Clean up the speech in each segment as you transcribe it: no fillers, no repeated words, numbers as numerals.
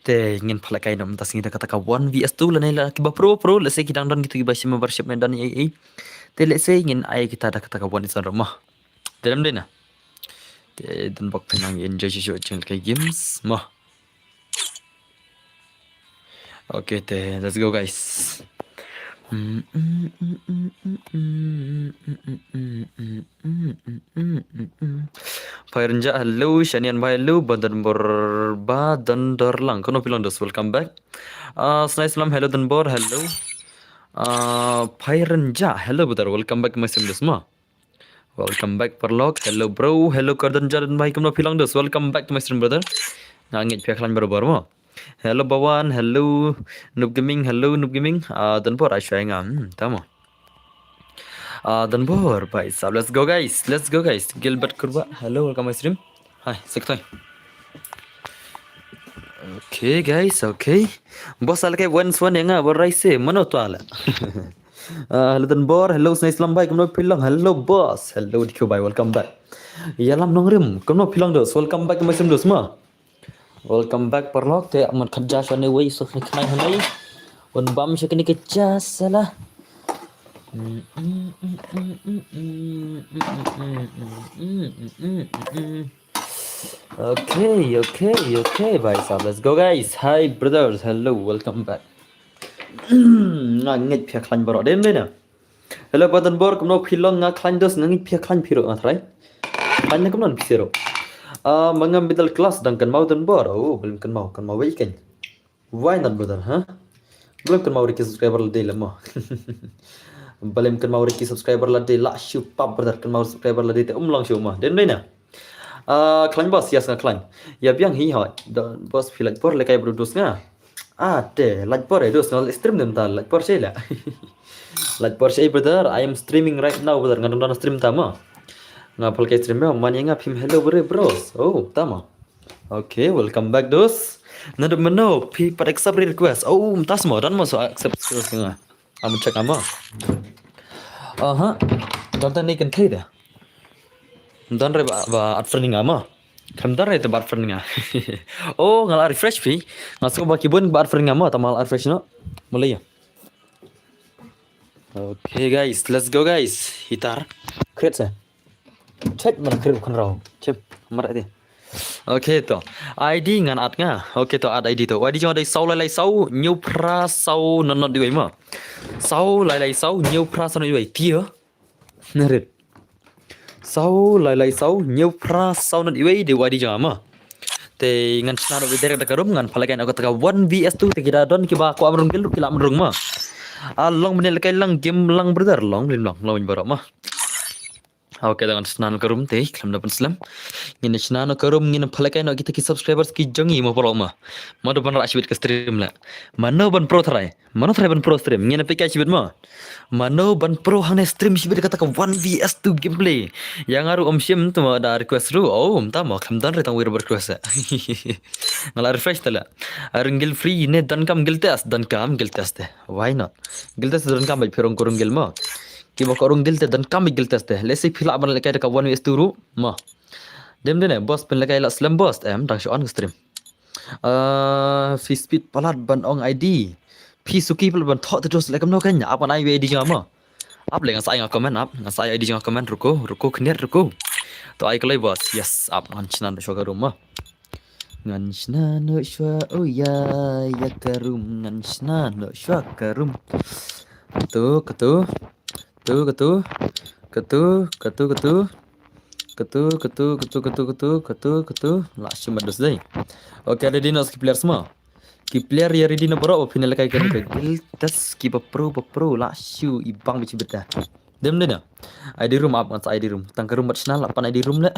te ingin pala kain nom tas ngita kata ka 1 vs 2 la nila kiba pro let's say kita dan gitu kiba shima worship dan ai te let's say ingin ai kita ada kata ka 1 isan rumah dalam dena te dan bak penang enjoy shu channel kai games mah okay te let's go guys Pairanja hello Shanian bhai hello badan dorlang kono pilon dos welcome back Snai Islam hello Danbor hello Pairanja hello brother welcome back my sim dos ma welcome back Perlok hello bro hello Kardanja dan bhai kono pilon dos welcome back to my stream brother ngangit pihak lain baru ma hello Bawan hello Noob Gaming Danbor Aisha ngam tama Danbor bhai sab let's go guys Gilbert Kurba hello welcome my stream hi sektoy okay guys okay bos alke once one yang borai se mano to ala hello Danbor hello Snai Islam bhai kono pilang hello boss hello dikyo bhai welcome back yalam nongrim kono pilang dos welcome back my stream dos ma welcome back Perlok te amat kerja shane way so khnai hanai on bam shakni ke jasala okay bhai sab let's go guys hi brothers hello welcome back ngit phia khlan baro dem le na hello badan bor komno philong nga khlan dos ngit phia khlan phiro atrai khlan ne komnon phiro mengambil kelas dan kan mau dan bor belum kan mau weekend why not brother belum kan mau riki subscriber le lama belum kan mau riki subscriber le la shu pap brother kan mau subscriber le te umlang shu ma den na klan bos yes nga klan ya biang hi ha bos feel like bor le kai brodus nga te like bor dos no stream dem ta like bor shela like bor shay brother I am streaming right now brother ngan stream ta ma ngapal ke stream mo man nga phim hello bros tama okay welcome back dos nado mano pi par accept request tas mo dan mo so accept request nga am check ama dan tan ni kan thai da dan re ba at friending ama kam dar re te bat friending nga ngala refresh pi ngaso ba kibun ba at friending ama tamal refresh no mulai ya okay guys let's go guys hitar create sa check man krip kan raw chep mar ade okay to id ngan at nga okay to at id to id jo dai sau lai sau new pra sau non non dioi ma sau lai sau new pra sau dioi tia narit sau lai sau new pra sau non dioi de id jo ma te ngan snar be derek karum ngan palagan aku taka 1 vs 2 te kira don ki ba ko amrung gel kila amrung ma long menel kai lang game lang brother long baro ma okay dengan senan karum te kelam dapat Islam ngin senan karum ngin phalakai no kita ki subscribers ki jangi mo polo ma madu ban rashbit ke stream la mano ban pro thrai ban pro stream ngin pe kai shibit ma mano ban pro hang stream shibit kata ka 1 vs 2 gameplay yang aru shim tu da request ru mta ma kham dan retang wir request ngala refresh tala arngil free ne dan kam giltas te why not giltas dan kam bai phirong kurung gil ma ki ba korung dilte dan kami giltas te let's say phila ban lekai ka 1 vs 2 ru ma dem dene boss pen lekai la slam boss em dang show on stream fi speed palat ban ong id fi suki pal ban thot dos lekam no kan apa nai id jama up le ngasai nga comment up ngasai id nga comment ruko khner ruko to ai klai boss yes up ngan chnan show ka rum ma ngan chnan no show ya karum ngan chnan no show karum ketu lah cuma dos deh oke ada di nos player semua ki player ya ready no bro final kai kan tas ki pro lah shu ibang bici beta dem deh na id room up ngan id room tang room personal apa id room la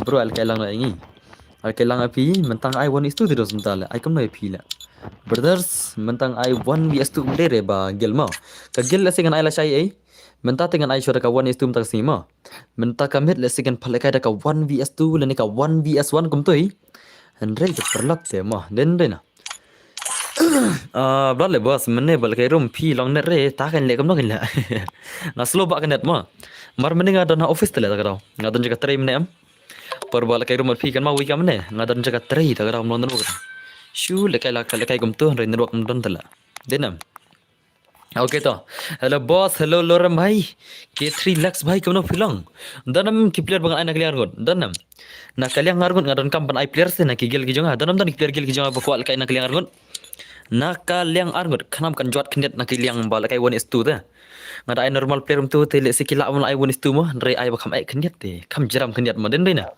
bro al kailang la ini al kailang api mentang I 1 is 2 dos mentala I kam no api la brothers mentang I 1 vs 2 umdere ba gelma ka gel la singan I la shai ai menta dengan I shora ka 1 vs 2 tak sima menta kamit la singan phalakai da ka 1 vs 2 la ni ka 1 vs 1 kum toi andre ke perlak te ma den na bale bos mene bal kai rum pi long net re ta kan le kam no kan la na slow ba kan net ma mar mene nga dan office tele ta ka ngad jaga trai mene am Perbal kai rumah pi kan mau wikam ne ngadan jaga teri ta ram london bukan. Shu lekai gum tu ren ruak london tala. Denam. Okay to. Hello boss, hello Loram bhai. K3 lakhs bhai kemno filang. Danam ki player bangan anak liar gon. Danam. Na kaliang ngargon ngadan kampan ai player se na ki gel ki jonga. Danam dan ki player gel ki jonga bakwal kai nak liang argon. Na kaliang argon khanam kan jot knet na ki liang bal kai 1:2 ta. Ngada ai normal player tu te le sikila mun ai 1:2 mo re ai bakam ai knet te. Kam jeram knet mo den dena.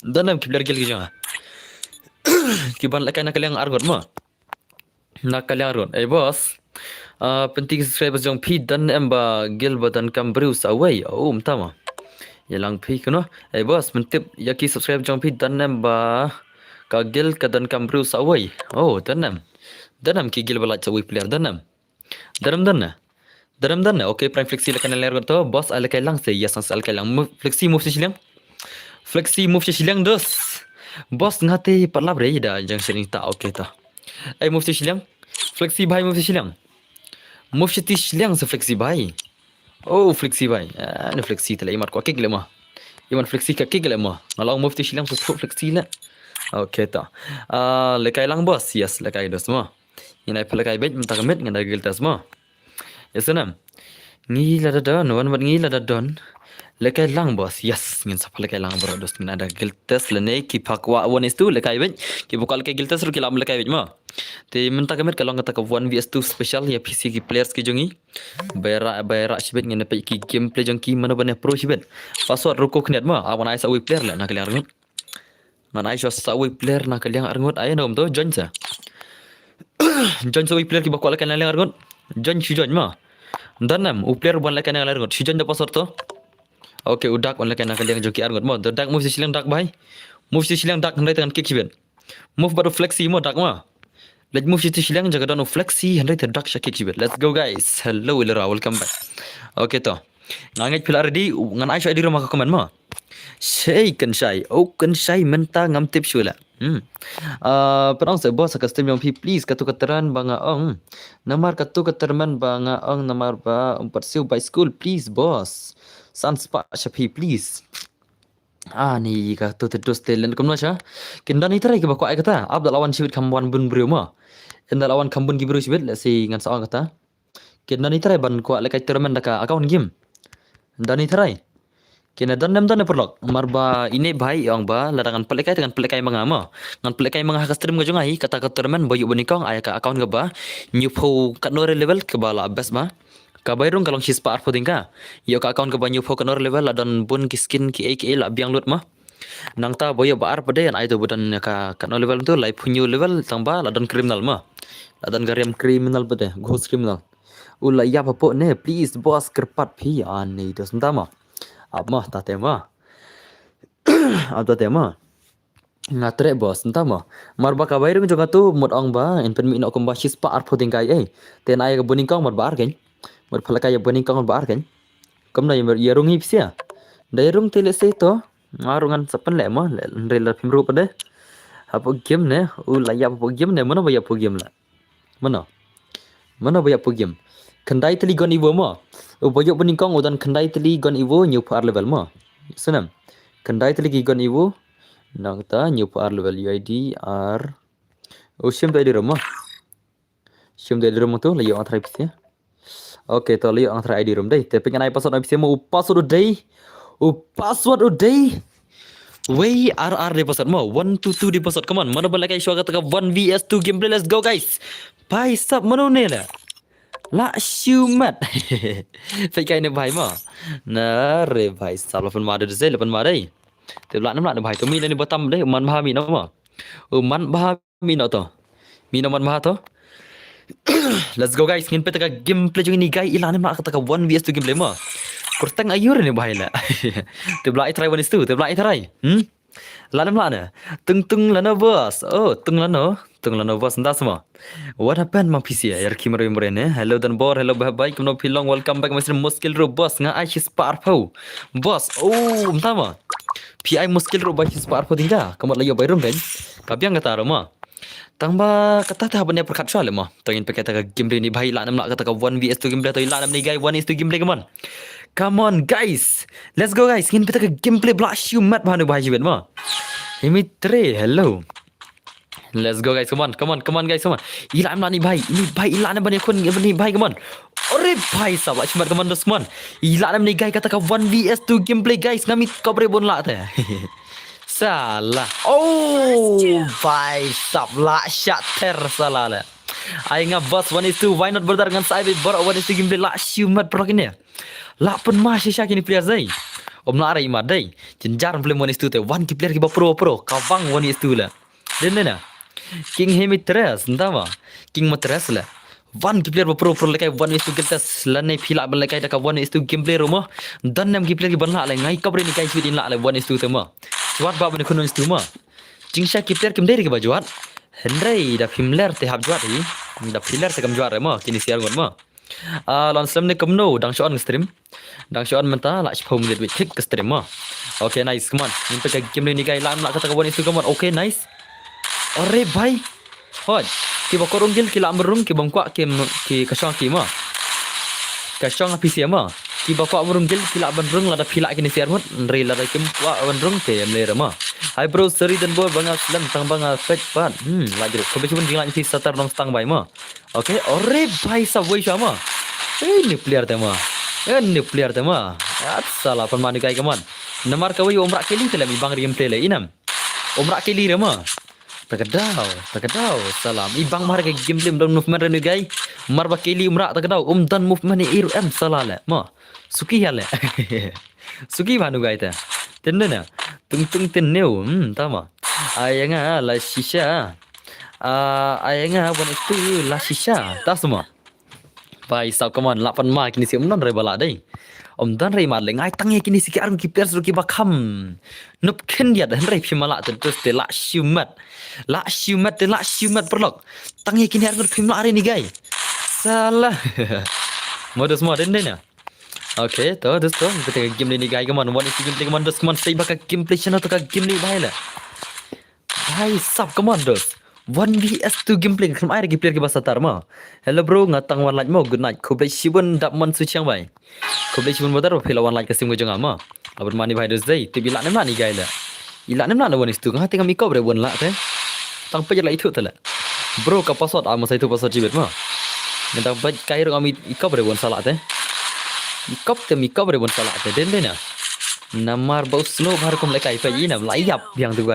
Danam ki player gel ki jonga. Ki ban kai nak liang argon mo. Na kaliang argon. Boss. Penting subscribers jong pi dan emba gil badan kam bruce away tama yalang pi kuno boss mentip yaki subscribe jong pi dan emba ka gil kadan kam bruce away danam ki gil bala chawi player danam okay prime flexi lekan ler to boss ala kai lang se yes al kai lang flexi move si silang dos boss ngate palab re da jang sering ta okay ta move si silang flexi bhai move si silang move si silang se flexi bhai flexi bhai ne flexi tala imar ko kek le ma iman flexi ka kek le ma ngalau move si silang se flexi la okay ta lekai lang boss yes lekai dos ma inai pelakai bet minta kemet ngada giltas ma yasanam ngila da don wan ngila da don lekai lang boss yes ngin sa lekai lang bro dos ngada giltas lene ki pakwa 1:2 lekai bet ki bukal ke giltas ru ki lam lekai bet ma te minta kemet kalau ngata ka 1vs2 special ya PC ki players ki jongi bayra sibet ngene pe ki gameplay jong ki mana bane pro sibet password ruko knet ma awan ai sa wi player la na kalian arngut man ai sa wi player na kalian arngut ai nom to join sa join sa wi player ki bakwa kalian arngut join si join ma danam u player ban la kalian arngut si join da password to okay udak on la kalian joki arngut ma dak move si silang dak bai move si silang dak handai tangan kick sibet move baru flexi mo dak ma Let's move to silang jaga dono flexi handai terdak shakik sibet. Let's go guys. Hello Ilra, welcome back. Okay to. Ngangai pila ready ngan ai di rumah ka komen ma. Shay kan shay. Kan shay menta ngam tip shula. Perang se boss ka stream yang please katu keteran banga ong. Namar katu keterman banga ong namar ba persiu by school please boss. Sans pa shapi please. Ni ka tu terus talent kumna sha. Kindan itrai ke bakwa ai kata. Abdal lawan sibit kamwan bun brio ma. Inda lawan kambun gibru sibit la si ngan saong kata. Kindan itrai ban ko lekai tournament daka account game. Dan itrai. Kena dan perlok. Marba ini bhai yang ba larangan pelekai dengan pelekai mangama. Ngan pelekai mangah ka stream ga jongai kata ka tournament boyu bonikong ai ka account ga ba. New po kat nore level ke bala best ba. Kabairung kalong hispa arpo tingka. Yo ka account ka banyu po kanor level adon bun ki skin ki aka la biang lut ma. Nang ta boyo ba arpo de ai to budan ka kanor level tu lai punyu level tangba adon criminal ma. Adon gariam criminal bade ghost criminal. Ula ya papo ne please boss kerpat pi ani dos ntama. Abmah ta tema. Abta tema. Ngatre boss ntama. Marba kabairung juga tu mod ong ba in pen mi no komba hispa arpo tingka ten ai ka buning kong mod ba arken. Berpalakaya bening kang bar kan kamna yarung ipsia dairung tele se to ngarungan sapan le ma rela pimru pada apa game ne laya apa game ne mana baya apa game la mana baya apa game kendai teli gon iwo ma boyo bening kang udan kendai teli gon iwo new par level ma senam kendai teli gon iwo nang ta new par level uid r sim dai di rumah tu layo antara ipsia. Okay, to lihat antara ID room deh. Tapi kan ai password bisa mau password udah. Way RR di password mau 122 di password. Come on, mana boleh kai syuaga teka 1vs2 gameplay. Let's go guys. Bye sub mana ni lah. La shumat. Fake ini bhai ma. Nah, re bhai salah pun mada deh, lepas mada. Tapi lah nampak bhai tu mina ni batam deh. Man bah mina ma. Man bah mina to. Mina man bah to. Let's go guys, ngin petaka gameplay jong ini guys ilan mak kata 1vs2 gameplay ma. Kurtang ayur ni bahai la. Tu belai try 1vs2, tu belai try. Lanam lana. Tung lana boss. Tung lana boss nda semua. What happened ma PC ya kimero imrene. Hello dan bor, hello bye kumno pilong welcome back Mr. Muskil ro boss nga ai sparp ho. Boss. Entama. PI Muskil ro ba sparp ho tingga. Kamat layo bayrum kan. Kabiang kata ma. Tangba kata ta banya perkat soal mah. Tangin pakai ta gameplay ni bhai la nam la kata ka 1vs2 gameplay to la nam ni guy 1is2 gameplay kaman. Come on guys. Let's go guys. Ingin kita ke gameplay Black Shumat bahanu bahaya bet ma. Dimitri, hello. Let's go guys, come on guys, come on. Ilan ni bhai, ini bhai ilan bani kun bani bhai, come on. Ore bhai sab lak Shumat come on dos, come on. Ilan ni guys kata ka 1vs2 gameplay guys, ngami kobre bon lak te. Salah. Oh, bhai sab lak shot ter salah la. Ai nga bus 1is2, why not brother dengan saya ber 1is2 gameplay Black Shumat pro kini. Lak pun masih syak ini player zai. Om la rai mat dai. Jenjar play 1is2 te, one ki player ki ba pro kawang 1is2 la. Den na. King Hemitres, entah apa. King Matres lah. One gameplay pro lekai 1is2 gameplay lanai pilak lekai dak 1is2 gameplay rumah. Dan nam gameplay banlah lai ngai kabre ni kai swidin la 1is2 tema. Juat bab ni kunun stu ma. Jingsha gameplay kem dari ke bajuat. Hendrai da pimler te hab juat hi. Da pilar te kam juat ma kini siar ngon ma. Lon slam ni kamno dang shon stream. Dang shon menta la chpom ni wit kick ke stream ma. Okay nice, come on. Ni pe gameplay ni kai lam la kata 1is2 come on. Okay nice. Ore bhai. Hot. Ki bakorong gil ki lamrung ki bangkwa ki kasong ki ma. Kasong PC ma. Ki bakwa murung gil ki lamrung la da phila ki ni siar hot re la da kim wa wanrung te amle ma. Hi bro sorry dan boy banga slam tang banga fetch pan. La jero ko becun ding la ni satar dong stang bai ma. Okay. Ore bhai sa wei sama. Ni player te ma. Ni player te ma. Salah pemani kai kaman. Namar ka wei omrak kili te la mi bang gameplay le inam. Omrak kili re ma. Takadau, salam. Ibang mar ke gameplay dan movement ni guys. Mar bakili umrak takadau. Dan movement ni iru salah le. Ma, suki hale. Suki banu guys ta. Tenda na. Tung teneu. Tama. Ayanga la shisha. Ayanga buat itu la shisha. Tak semua. Bye, stop come on. 8 ma kini siam non rebala dai. Dan rai mat leng ai tangi kini sikit arung ki players ru ki bakam. Nup ken dia dan rai pimala terus te la Shumat. La Shumat perlok. Tangi kini arung pimala hari ni guys. Salah. Modus den na. Okay, to kita game ni guys come on. One is game come on dos come on stay bakal gameplay channel to ka game ni bhai la. Bhai sab come on dos. 1vs2 gameplay kem air gameplay ke bahasa tarma. Hello bro, ngatang one like mo good night. Koblai sibun dap man su chiang bai. Koblai sibun bodar phela one like kasim go jang ama. Abur mani bhai dos dai. Te bila nem ni gai la. Ila nem na 1is2 ha tengah mi ko bre bon la te. Tang pe la itu tala. Bro ka password ama sai tu password jibet ma. Nda ba kai ro ami ko bre bon sala te. Ikop te mi ko bre bon sala te den na. Namar bau slow bhar kom lekai pe ina layap yang tu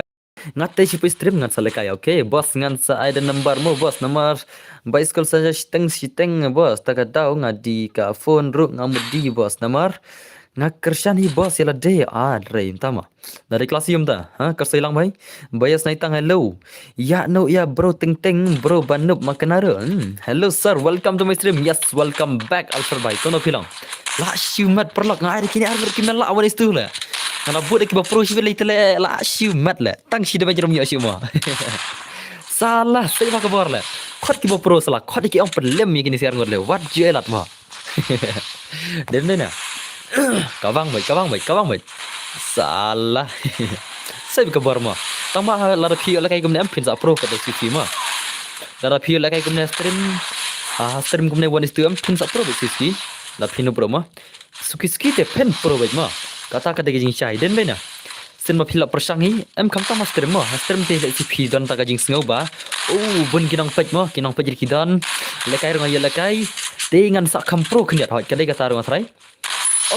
Ngatai si stream ngat salekai okay bos ngan sa ada number mo bos nomor bicycle saja siteng bos takadau ngadi ka phone ru ngamudi bos nomor ngakersan hi bos yala day rei tama dari kelas yum ta ha kersilang bhai bayas naitang hello ya no ya bro ting bro banup makanara hello sir welcome to my stream yes welcome back alfar bhai kono pilang la Shumat perlok ngai kini arur kinala awan istu la Kalau buat lagi pro sih le la Shumat la. Tang si dah macam ni Shuma. Salah, saya pakai bor la. Khat ki pro salah. Khat ki ang pelem ni kini siar ngor le. Wat je lat ma. Den na. Kawang bai. Salah. Saya pakai bor ma. Tang ma la pi la kai gum ne am pin sa pro ka si ma. La pi la kai gum ne stream gum ne 1is2 am pin sa pro si. La pin pro ma. Suki te pen pro bai ma. Kata jing syai den bena. Sen ma philap persangi em kam ta master ma. Master te le CP dan ta jing sngau ba. Bun kinang pej ma, kinang pej kidan. Lekai rong ya lekai. Dengan sak kam pro kniat hot kadai kata rong asrai.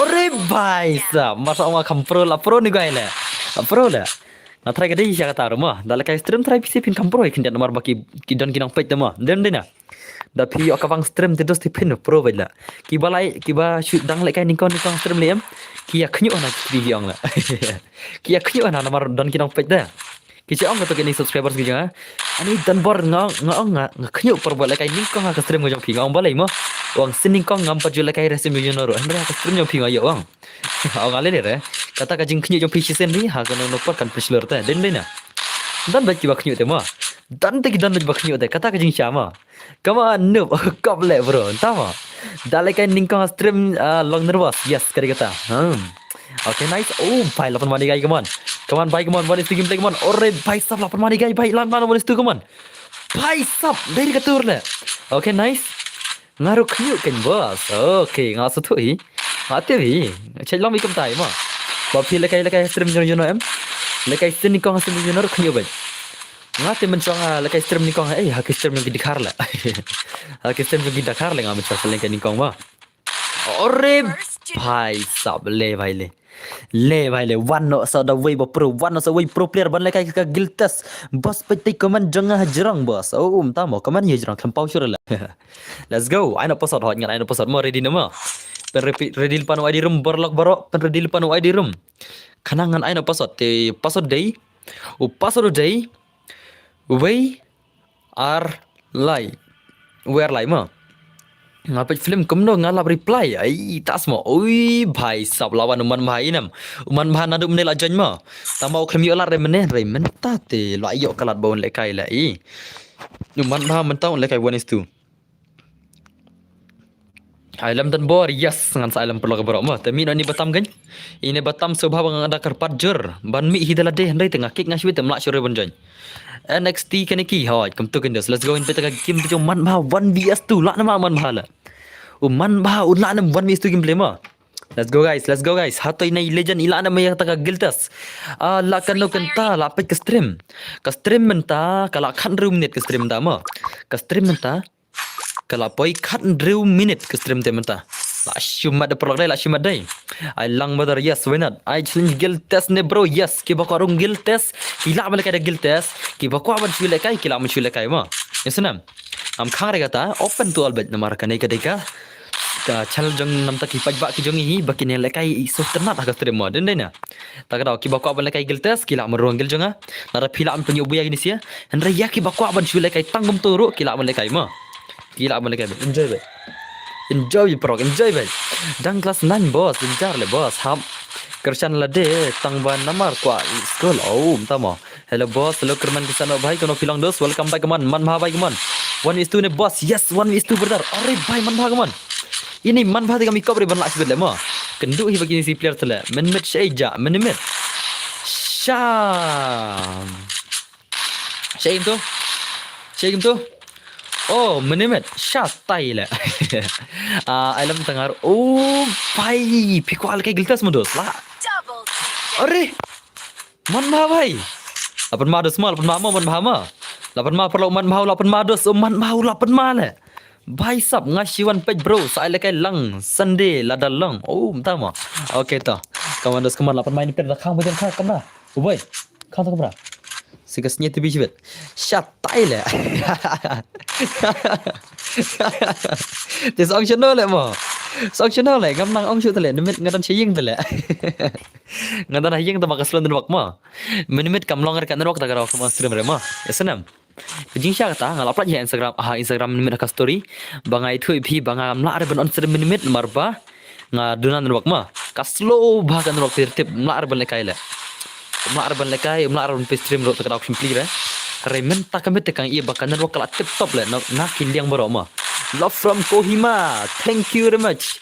Ore bai sa, masa ma kam pro la pro ni gai la. Pro la. Na try kadai sya kata rong ma. Da lekai stream try PC pin kam pro kniat nomor baki kidan kinang pej ma. Den dena. Da pi akawang stream te dos te pin pro bai la. Ki ba shoot dang lekai nikon stream lem. Kia khnyu ana video ang la. Kia khnyu ana nomor dan kinang pej da. Ki ong to kini subscribers ki jang. Ani dan bor nga khnyu per bol lekai nikon ka stream go jang phi ngong balai mo. Wang sining kong ngam pa jula lekai resim yo noro. Hendra ka stream jang phi ngayo wang. Ong ale re. Kata ka jing khnyu jang phi sen ri ha kana no par kan pressure ta den lena. Dan ba ki ba khnyu te mo. Dan te ki dan ba khnyu te kata ka jing chama. Come on noob. Kop le bro. Tama. Dalai kan ningkong stream long nervous. Yes, kari kata. Okay, nice. Bhai 8 mani guys, come on. Come on, bhai, come on. One is to gameplay, come on. Ore, bhai sab 8 mani guys, bhai. Lan one is to, come on. Bhai sab, dari katur le. Okay, nice. Ngaruh kyu kan bos. Okay, ngasu tu hi. Hati bi. Cek long ikam tai mah. Bapi lekai stream jono em. Lekai stream ni kong stream jono kan yo ba. Ngati mencong lekai stream ni kong hak stream yang dikhar la. Hak stream yang dikhar la ngam cak lekai ni kong ba. Ore भाई साहब ले भाई ले one no sa da way pro one no sa way pro player ban lekai ka giltas bos peti komen jengah jerang bos tamo komen ye jerang kempau syur la let's go aina pasad hot ngan aina pasad mo ready nama ready panu ID room borlok baro pen ready panu ID room kanangan aina pasad te pasad day we are lie we are lie ma ngapit film kumno ngalap reply ai tas mo oi bhai sab lawan uman bhai nam uman bhan adu menela jan ma tamau khlem yo lar re men ta te lo ayo kalat bawon le kai la i uman bha men taw le kai 1:2 ai lam tan bor yes ngan sa lam perlo ka bro ma te mi no ni batam kan ini batam subha bang ada karpat jur ban mi hidala de ndai tengah kik ngaswi tem lak syure bonjon NXT kaniki hoi kam tu kendos let's go in peta game tu man bha 1vs2 lak nama man bha la man bha unla nam 1vs2 gameplay ma let's go guys hatoi nai legend ila na maya taka giltas la kan lo kenta la pet ke stream menta kala khan room net ke stream da ma ke stream menta kala poi khan room minute ke stream te menta la shumat de prog la shumat dai ai lang badar yes why not I challenge guild test ne bro yes ki bakwa rung guild test kila bal kai guild test ki bakwa ban chule kai kila mun chule kai ma yesunam am khang re gata open to all bet namar kanai kadeka ka channel jong nam ta ki pajba ki jongi hi bakine le kai so ternat ha stream mo den na ta ka ki bakwa ban le kai guild test kila mun rung guild jonga nara phila am tunyo buya gini sia andre ya ki bakwa ban chule kai tangum turu kila ban le kai ma kila ban le kai enjoy bet dang kelas 9 bos enjar le bos ham kersan la de tang ban namar kwa school tamo hello boss hello kerman di sana bhai kono pilang dos welcome back man bha bhai man 1:2 ne boss yes 1:2 brother are bhai man bha man ini man bha de kami cover ban lak sibet le mo kendu hi bagi si player tele men met shaija men met sham tu oh menemet syat tai la alam tengar bhai pikwal kai giltas mundos la are man bha bhai lapan ma dos mal lapan ma man bha ma lapan ma perlu man bha lapan ma dos man bha lapan ma le bhai sab ngasiwan page bro sai le kai lang sunday la dalang tama okay to kaman dos kaman lapan ma ni per khang bajan khang kamna boy khang to kamna sikasnya tu bijibet syat tai le this optional le mo optional le gam nang ong chu tele nimit ngadan chiying tele ngadan haying ta makaslon den wak ma minimit kam longer kan wak ta garo ma stream re ma esenam jing sya kata ngalap la Instagram minimit ka story bangai thui phi banga am la re ban on stream minimit marba ngadunan den wak ma ka slow ba kan wak tip la re ban le kai le mla arban lekai mla arban stream ro takra simply re remen takamit tekang ia bakanan wakala tip top le na kindiang baro ma love from Kohima thank you very much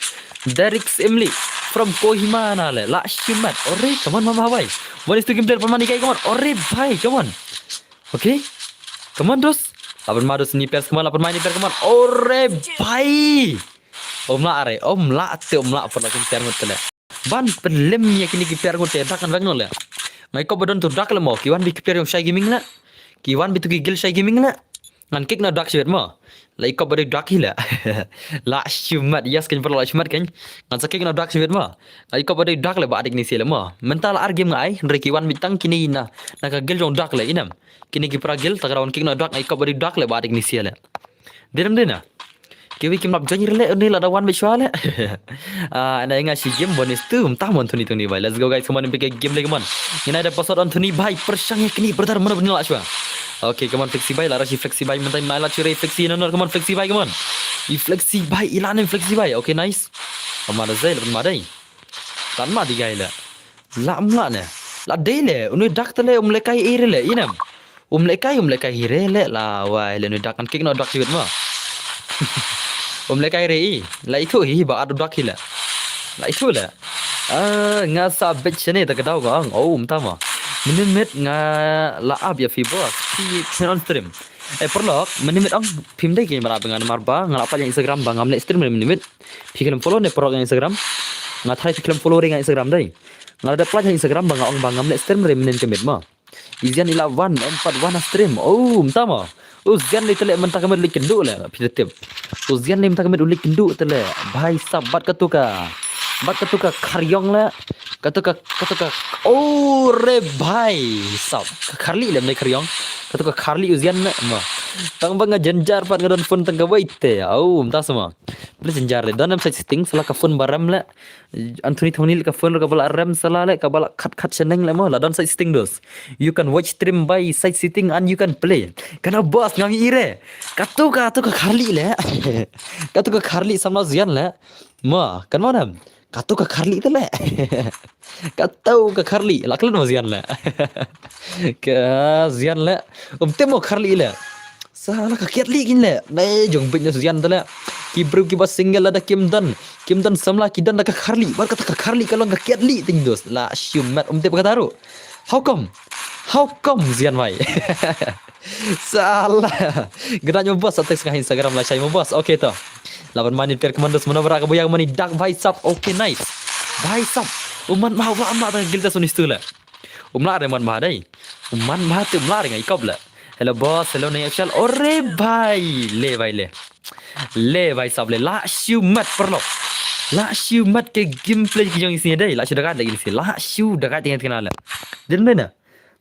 Derek Emily from Kohima na le la shimat ore come on mama bhai what is the game player pamani kai come on ore bhai come on okay come on dos lapan madus ni pers come on lapan main pers come on ore bhai omla are omla te omla por la kintiang mutle ban pelem ya kini kiper ngote takan bang no le ngai ko badon tu dak le mo kiwan bi kiper yang shy gaming la kiwan bi tu gil shy gaming la ngan kik na dak shit mo lai ko bari dak hila la shumat yes kan perlu shumat kan ngan sakik na dak shit mo lai ko bari dak le ba adik ni sile mo mental ar game ngai re kiwan bitang kini na ka gil jong dak le inam kini ki pra gil tagrawan kik na dak ngai ko bari dak le ba adik ni sile diram dina kiwi kim nap janyi rele ni la dawan bishwale ana inga si game bonus tu entah mon tuni bhai let's go guys come on pick game lagi man ini ada password on tuni bhai persang kini brother mana benar shwa okay come on flexi bhai la rashi flexi bhai mentai mala chure flexi no come on flexi bhai come on i flexi bhai ilane flexi bhai okay nice amara zai lepan madai tan ma digai la amla ne la dele unu dak tele lekai irele inam lekai hirele la wai le nu dak kan kick no dak siwet ma lekai rei la itu hi ba adu dak hila la itu la nga sa bet chene ta kadau ga tama minimit nga la ab ya fi boss fi on stream perlok minimit ang phim dai ke mara dengan marba ngala pa yang Instagram bang amle stream minimit fi kalam follow ne perlok yang Instagram Ngathai fiklam follow ring Instagram dai. Ngada pelajar Instagram bangam le stream re menen kemet ma. Izian ila 141 stream. Oh, mtama. Uzian le tele mentah kemet lik kendu le pitip. Uzian le mentah kemet ulik kendu tele. Bhai sabat katuka. Bat katuka karyong le. Katuka oh re bhai sab. Karli le mene karyong. Katuka karli uzian le ma. Tang banga jenjar pat ngadon phone tang gawaite. Oh, mta sama. Beli jenjar le dalam setting salah ka phone baram le. Anthony Tony ka phone ka bala RAM salah le ka bala cut seneng le ma la dan setting dos. You can watch stream by side sitting and you can play. Kana boss ngangi ire. Katuka karli le. Katuka karli sama zian le. Ma, kan mana? Katuka karli tu le. Katuka karli. Laklan ma zian le. Ka zian le. Temo karli le. Salah kakiat li kin le. Nei jong bin zian tu le. Kibru kibas single ada Kim Dan samla kidan da karli. Bar kata karli kalau kakiat li ting dos. La syumat te kataru. How come zian mai? Salah. Geraknya bos atas kah Instagram lah saya bos. Okey toh. Lawan mani per komandos mana berak boyang mani dark bhai sap. Okay nice. Bhai sap. Uman mah wa amma ta gilta sunis tu la. Umla re man mah dai. Uman mah tu umla re ngai kop la. Hello boss, hello nei official. Ore bhai. Le bhai sap le. La shu mat perlo. La shu mat ke gameplay ki yang isi dai. La shu dekat lagi isi. La shu dekat dengan kenal la. Dan mana?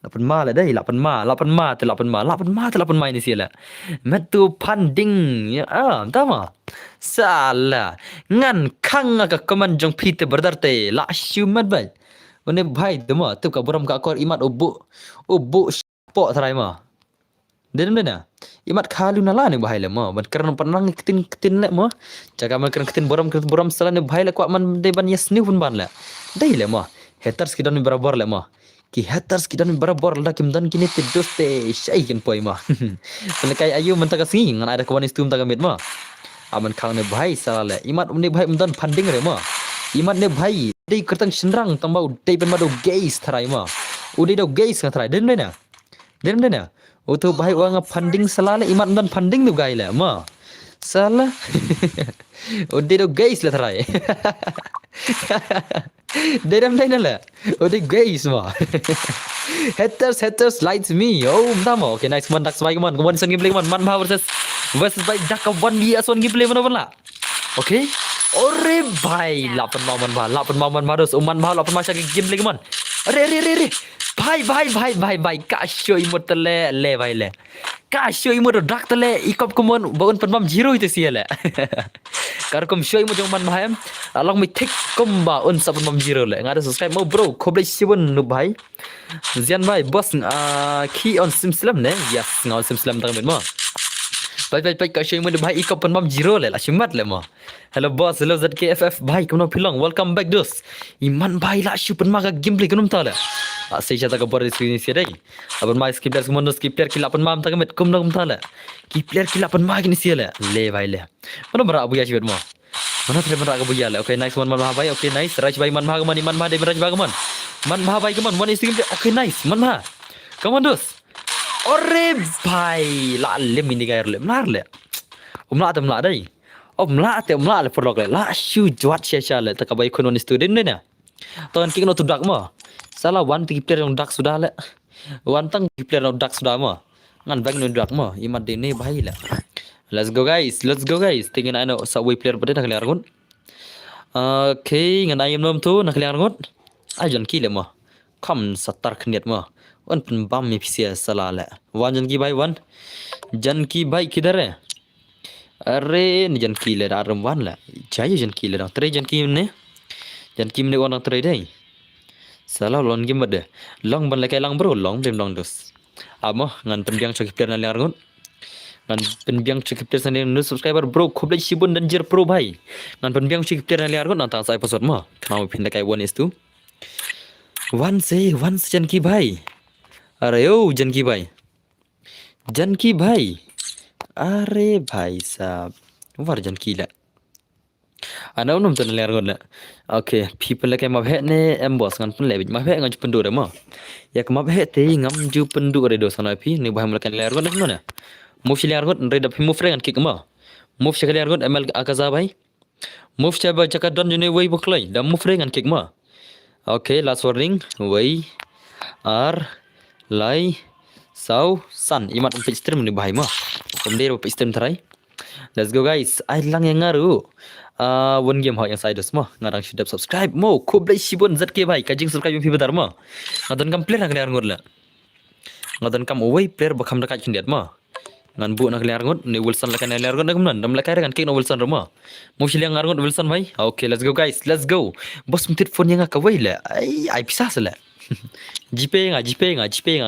8 ma lah dai 8 ma ini sila metu panding ya tama salah ngan khang ka kaman jong phite berdarte la shumat bai one bhai demo tu ka buram ka kor imat ubu po tharai ma den na imat khalu na la ne bhai le ma ban karna panang kitin le ma jaga man kitin buram sala ne bhai le kwa man de ban yasni pun ban le dai le ma haters kidan barabar le ma ki haters kidan barabar la kim dan kini tidos te syai kan poi ma kai ayu man ta kasing ngan ada kawan istum ta gamit ma aman khang ne bhai sala le imat ne bhai man panding re ma imat ne bhai dei kertang senrang tambau dei pen madu gays tharai ma udai do gays ka tharai den na utu bhai wanga panding sala le imat man panding tu gai le ma sala udai do gays le tharai Dedam la. Ode guys ma. Haters likes me. Oh, tama. Okay, nice man. Dax bike man. One son gameplay man. Man versus by Dak 1 vs 1 gameplay man la. Okay. Ore bhai, 8 man marus. Man bhai 8 masa gameplay man. Re. Bhai. Ka show imot le bhai le. Ka show imot dak tele ikop kumon baun penmam 0 itu siala. Karkom show imot jong man bhai. Along mi tik komba un sa penmam 0 le. Ngada subscribe mo bro. Koble sibun nu bhai. Zian bhai boss key on simslam ne. Yes, ngau simslam tang mo. Baik ka show imot bhai ikop penmam 0 le la shimat le mo. Hello boss, hello ZKFF bhai kuno pilong. Welcome back dos. Iman bhai la show penma ka gameplay kunum ta le. Saya cakap kabar di sini sih deh. Abang mai skip player kilapan mam tak met kum nak thala. Ki player kilapan ma gini sih le. Le bhai le. Mana berak abu ya sibet mo. Mana tidak berak abu ya le. Okay nice man bhai. Okay nice. Raj bhai man ma de raj bhai man. Man ma bhai man. One is okay nice. Man ma. Come on dos. Ore bhai. La lem ini gair le. Mlar le. Umla dai. Umla le perlok le. La shu juat sia le. Tak abai konon student le na. Tuan kik no tudak mo. Salah one player yang dak sudah le. One tang player yang dak sudah mo. Ngan bang no dak mo. Imat dene bhai le. Let's go guys. Tingin ano sa way player pada nak liar ngun. Okay, ngan ayam nom tu nak liar ngun. Ajan ki le mo. Kam satar khniat mo. Wan pen bam mi pisia salah le. Wan jan ki bhai wan. Jan ki bhai kidhar hai? Arre ni jan ki le daram wan le. Jaya jan ki le dang. Tre jan ki ne. Jan ki ne wan dang tre dai. Salah lon game ada. Long ban lekai lang bro, long blim long dos. Amo ngan penbiang cakip player na liar ngun. Ngan penbiang cakip player sana nu subscriber bro khoblai sibun dan jer pro bhai. Ngan penbiang cakip player na liar ngun nang sa episode mo. Mau pin lekai one is tu. One jan ki bhai. Are yo jan ki bhai. Are bhai sab. War jan ki la. Ana unum tan ler gon la. Okay, people like ma bhe ne em boss ngan pun lebih ma bhe ngan pendu re mo. Ya ma bhe te ngam ju pendu re do sana pi ne baham lakan ler gon na. Move ler gon re da move re ngan kik mo. Move ler gon ml akaza bhai. Move coba cakap don jenis way buklay. Dah move dengan kick mah. Okay, last warning. Way. R. Lai. Sau. San. Imat upik stream ni bahaya mah. Kemudian upik stream terai. Let's go guys. Ai lang yang ngaru. One game hot yang saya dos mah. Ngarang sudah subscribe mo. Ko blai sibon zat ke bai. Kajing subscribe yang fibetar mah. Ngadon kam player nak liar ngur la. Ngadon kam away player bakam dekat cendiat mah. Ngan bu nak liar ngut ni Wilson la kan liar ngut nak kemudian. Dam la kaya kan kick no Wilson rumah. Mau sila ngar ngut Wilson bai. Okay, let's go guys. Let's go. Bos mentit phone yang ka wai la. Ai pisah sala. GP nga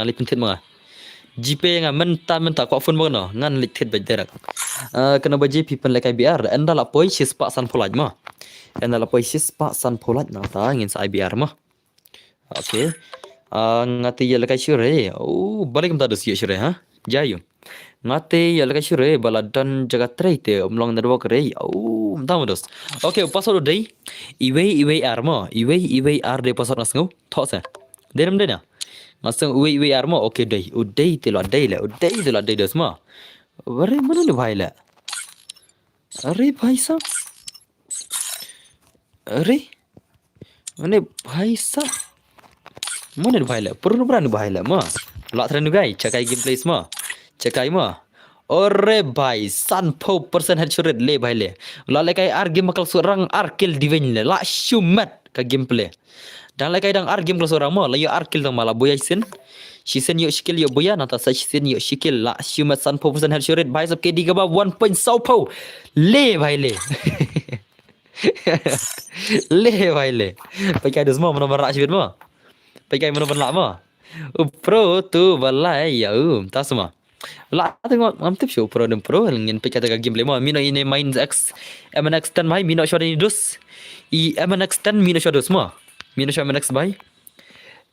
lip mentit mah. GP nga menta kau phone mana ngan lik tet bajerak. Kena baje pipen like IBR anda la poi sis pak san polaj mah. Anda la poi sis pak san polaj na ta ngin sa IBR mah. Okay. Ngati ya like sure. Oh, balik mta dos ya sure ha. Jayu. Ngati ya like sure baladan jaga trade omlong na dua kere. Oh, mta dos. Okay, password dei. Iwei ar mah. Iwei ar de password nasngu. Thos. Deram dena. Masang uwe armo okay dai udai telo dai das ma अरे mana ni bhai la अरे भाई साहब अरे mana bhai साहब mana ni bhai la perlu berani bhai la ma la tren gai cakai gameplay semua cakai ma Ore bhai san po persen headshot rate le bhai le la le kai ar game makal seorang ar kill divine le la shumat ka gameplay dan lai kadang ar game kelas orang mah layu ar kill tang malah boya sen shisen yo skill yo boya nata sa shisen yo skill la shumat san po persen headshot rate bhai sab KD ka ba 1.6 po le bhai le le bhai le pakai dos mah mana barak shibit mah pakai mana ban la mah pro tu balai ya tak semua la tengok am tip show pro dan pro ngin pakai ta game mah mino ini main X MNX 10 mai mino shot ini dos I MNX 10 mino shot dos mah Minus MNX bhai.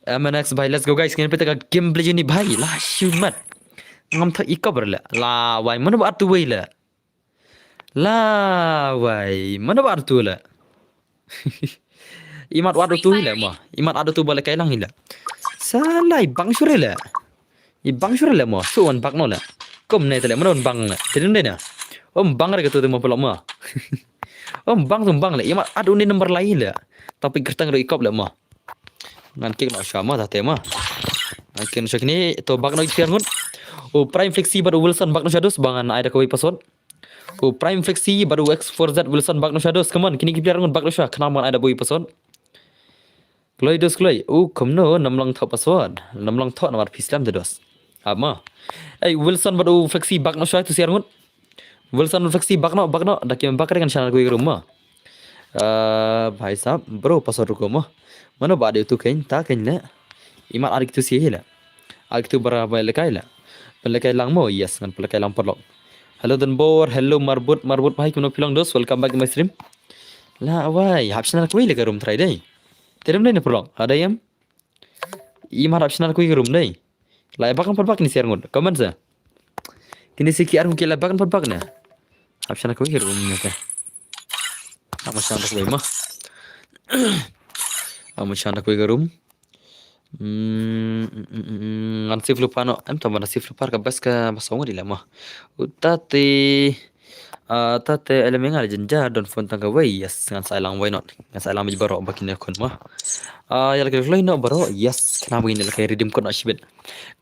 MNX bhai, let's go guys. Ngin peta ka gameplay ni bhai. La shumat. Ngam tha ikabar la. La wai mana ba tu wai la. La wai mana ba tu la. Imat wadu tu la ma. Imat adu tu bala kai lang hila. Salai bang sure la. I bang sure la ma. Suan bak no la. Kom nei tele mana bang la. Tidun dena. Bang ra ka tu mo pelok ma. Bang tu bang la. Imat adu ni number lain la. Tapi gertang ro ikop la mah. Ngan kick nak syama dah tema. Akin syak ni to bak no ikpian ngun. Prime flexi baru Wilson bak no shadows bangan ada kawai password. Prime flexi baru X4Z Wilson bak no shadows come on kini ikpian ngun bak no sha kenaman ada boy password. Kloi dos kloi. Komno namlang thok password. Namlang thok nomor Islam dos. Ama. Wilson baru flexi bak no sha tu siar ngun. Wilson flexi bak no dah kim bak dengan channel gue rumah. भाई साहब bro password ko mo mana ba de tu kain ta kain la imat adik tu sih la adik tu bara ba lekai la pelekai lang mo yes ngan pelekai lang porlok hello dan bor hello marbut bhai kuno pilang dos welcome back to my stream la wai optional ko ile room try dai terem dai ne porlok ada yam imat optional ko room dai la bakan porlok ni share ngon comment sa kini sikir mungkin la bakan porlok na optional ko room ni ta macam nak lima, macam nak kue garum, ngan sif lupa no, em tambah sif lupa ke bas ke masong di lama, tate elemen ada jenja don phone tangga way yes ngan saya lang way not, ngan saya lang berbarok bakin akun mah, ya lagi lagi no barok yes kenapa ini lagi redeem code asyibet,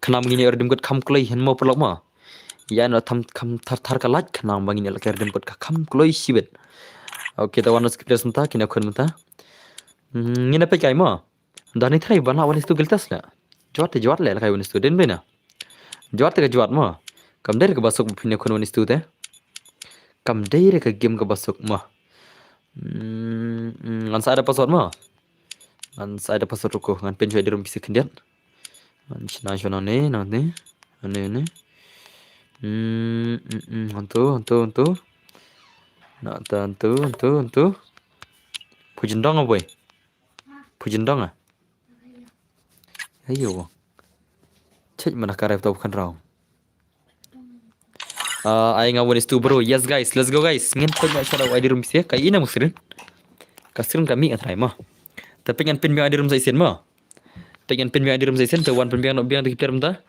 kenapa ini redeem code kam klay hen mau perlok mah, ya no tham thar kalat kenapa ini lagi redeem code kam klay asyibet. Okay, tawan skip dia sebentar, kini aku mentah. Ini apa kai mo? Dah ni try bana wanis tu geltas la. Juat le kai wanis tu den bena. Juat mo. Kam dari ke basuk punya kun wanis tu teh. Kam dari ke game ke basuk mo. Ngan saya ada password mo. Ngan saya ada password ruko. Ngan pen di rum bisa kendian. Ngan nasional ni nanti. Ane. Hantu. Nak tentu. Pujendong apa? Pujendong ah? Ayo. Cek mana karep tahu bukan raw. Aing awan itu bro. Yes guys, let's go guys. Ngin pengen cara wadi room sih. Kayak ini musirin. Kasirin kami ngatrai mah. Tapi pengen pin wadi room saya sen mah. Pengen pin wadi room saya sen. Tuan pin biang di player mta.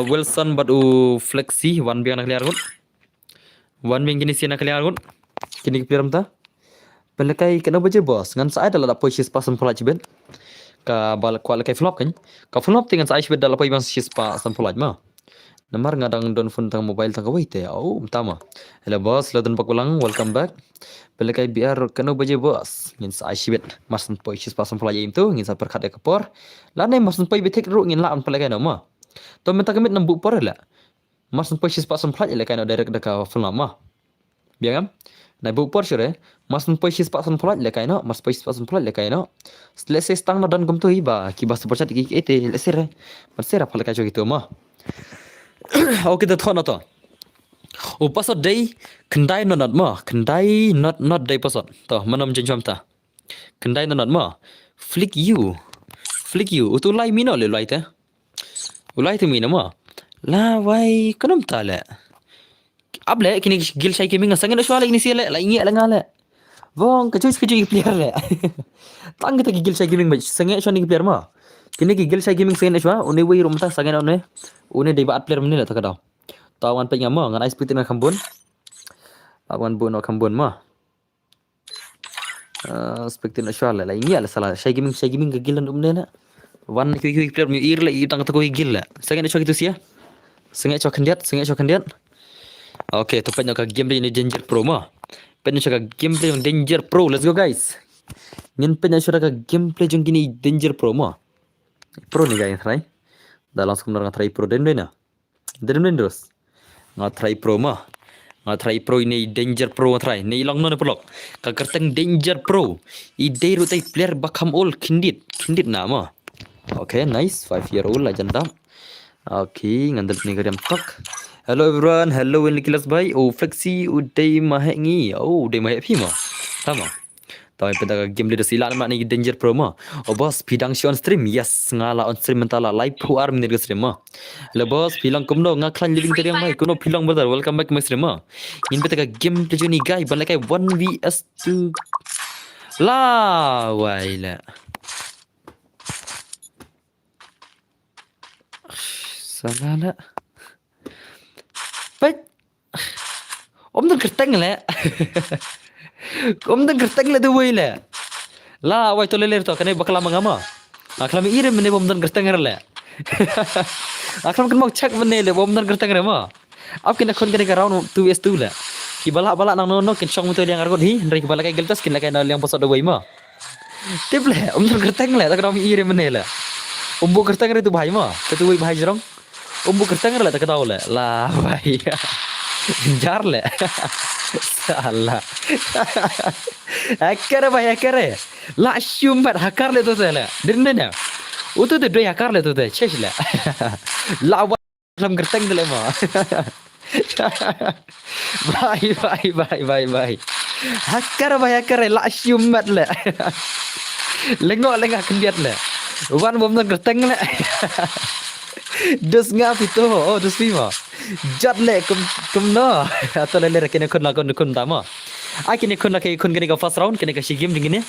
Wilson badu flexi. One biang nak liar kun. One biang gini sih nak liar kun. Kini player mta. Pelekai kena baca bos. Ngan saya adalah dapat shis pasan pula cibet. Ka bal kuala kai flop kan. Ka flop dengan saya cibet dalam bang shis pasan pula mah. Nomor ngadang don phone tang mobile tang kawai te. Oh, utama. Hello bos, ladan pak ulang. Welcome back. Pelekai biar kena baca bos. Ngin saya cibet masan poi shis pasan pula jim tu. Ngin saya perkat ke por. Lanai masan poi betek ru ngin laan pelekai nama. Tu minta kemit nambu por lah. Masan poi shis pasan pula je lekai direct dekat phone lama. Biar kan? Nah, bu por sure. Mas poi shis pasan pula le kaino, mas poi shis pasan pula le kaino. Let's say stang na dan gum tu iba, ki bas perchat ki ete, let's say. Mas sera pala kajo gitu mah. Oke dah thona to. O pasot day kendai not mah, kendai not day pasot. To manam jenjam ta. Kendai not mah. Flick you. Utu lai mino le lai ta. Ulai tu mino mah. La wai kanam ta le. Ab le kini gil shai gaming sangan soal ini sih le, la ingi la ngale. Wong kecuali player le. Tang kita gigil shai gaming ba sangan shoni player mah. Kini gigil shai gaming sangan shwa, une wei rum ta sangan une dei ba player menile ta kadau. Tawan pe ngama ngan ice pitin khambun. Awan bon khambun mah. Spektin shwa la ingi la salah shai gaming gigil ne na. Wan quick player mi ir le tang ta ko gigil la. Sangan shwa gitu sih ya. Sangan shwa kandiat. Okay, tu penyo ka gameplay ni Danger Pro mah. Penyo ka gameplay yung Danger Pro. Let's go guys. Ngin penyo ka gameplay yung gini Danger Pro mah. Pro ni guys, try. Dah langsung nga try Pro din na. Din terus. Nga try Pro mah. Nga try Pro ini Danger Pro try. Ni ilang no na pelok. Kakerteng Danger Pro. Ide rutai player bakam all kindit na mah. Okay, nice. 5-year-old legend. Okay, ngandel ni gariam tok. Hello everyone, hello Nicholas bhai. Oh flexi uday mahengi. Oh uday mahep mah. Tama. Tahu pada game leader sila nama ni Danger Pro mah. Oh boss, pidang si on stream. Yes, ngala on stream mentala live puar minir ke stream mah. Hello boss, pilang kumno ngaklan living tadi yang mai. Kuno pilang betul. Welcome back my stream mah. Ini pada game leader ni guys, balakai 1vs2. La, waila. Salah lah. Baik. Om tu kerteng le. Om tu kerteng le tu wei le. La wai to le to kanai bakala mangama. Aklam ire mene om tu kerteng le. Aklam kan mau check mene le om tu kerteng le ma. Ab kena kon kena round 2vs2 le. Ki balak nang no kin chong mutu yang argot hi, ndai ki balak kai geltas kin la kai na yang posot wei ma. Tip le om tu kerteng le tak ram ire mene le. Om bu kerteng tu bhai ma. Tu wei bhai jerong. Om bu kerteng le tak tahu le. La wai. Jar le. Salah. Hacker bhai hacker. La shumbat hacker le tu le. Dirne. Utu tu doi hacker le tu chesh le. La wa lam kerteng le ma. Bye. Hacker la shumbat le. Lengok kendiat le. Wan bom dan kerteng le. Dus ngap itu, oh dus lima. Jat le kum no. Atau le kena kun tama. Ai kena kun kena ka first round kena ka si game dingin ni.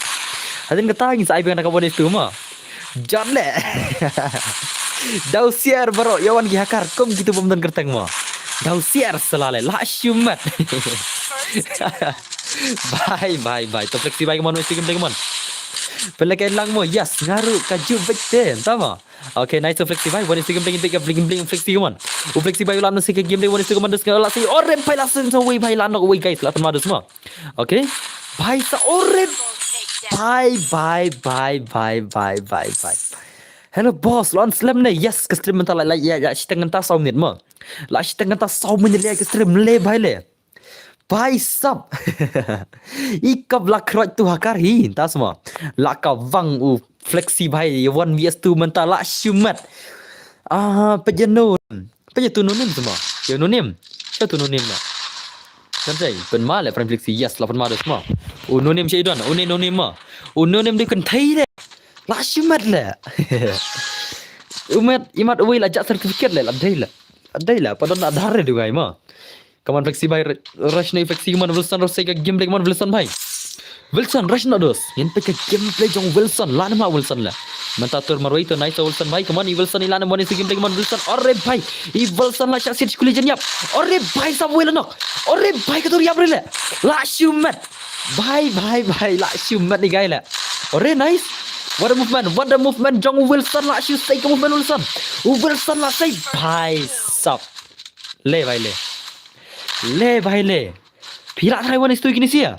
Hadin kata ngin sai bang ka bonus tu ma. Jat le. Dau siar bro, yawan gi hakar kum gitu bom dan kerteng ma. Dau siar selale la shumat. Bye. To flexi bye kemana mesti game teman. Pelakai lang mo, yes, ngaru kaju bekten, tama. Okay, nice to flexi bye. One is game bling flexi kemana. U flexi bye ulam nasi ke game day one is kemana sekarang lah si oren pai langsung so way bye landok way guys lah teman semua. Okay, bye sa oren. Bye. Hello boss, lawan slam ne. Yes, ke stream mental lah ya setengah tas 1 minit mah. Lah setengah tas 1 minit le ke stream le bye le. Bye sub. Ikap lakrot tu hakar hi tas semua. Laka wang u flexi bhai 1vs2 mental la shumat. Pejeno. Pejetu nonim semua. Yo nonim. Siapa tu nonim lah. Kan saya penmal le flexi yes 8 maret semua. U nonim cai don. U nonim mah. U nonim dia kan thai le. La shumat le. Imat ui la jak sertifikat le adai la padon adhar le dugai mah. Kaman flexi bhai rush nahi flexi kaman Wilson rosai ka game break man Wilson bhai. Wilson rush na dos. Yan pe ke gameplay jong Wilson. Lan ma Wilson la. Mentatur marwai to nice Wilson bhai. Come on Wilson ilan mon is gameplay come on Wilson. Arre bhai. Wilson la shot skuli jan yap. Arre bhai sab wela nok. Arre bhai ka tur yap rele. La shumat. Bhai la shumat ni guy la. Arre nice. What a movement jong Wilson la shoot say ke movement Wilson. Wilson la say bhai sab. Le bhai le. Le bhai le. Phila thai one is tu kini sia.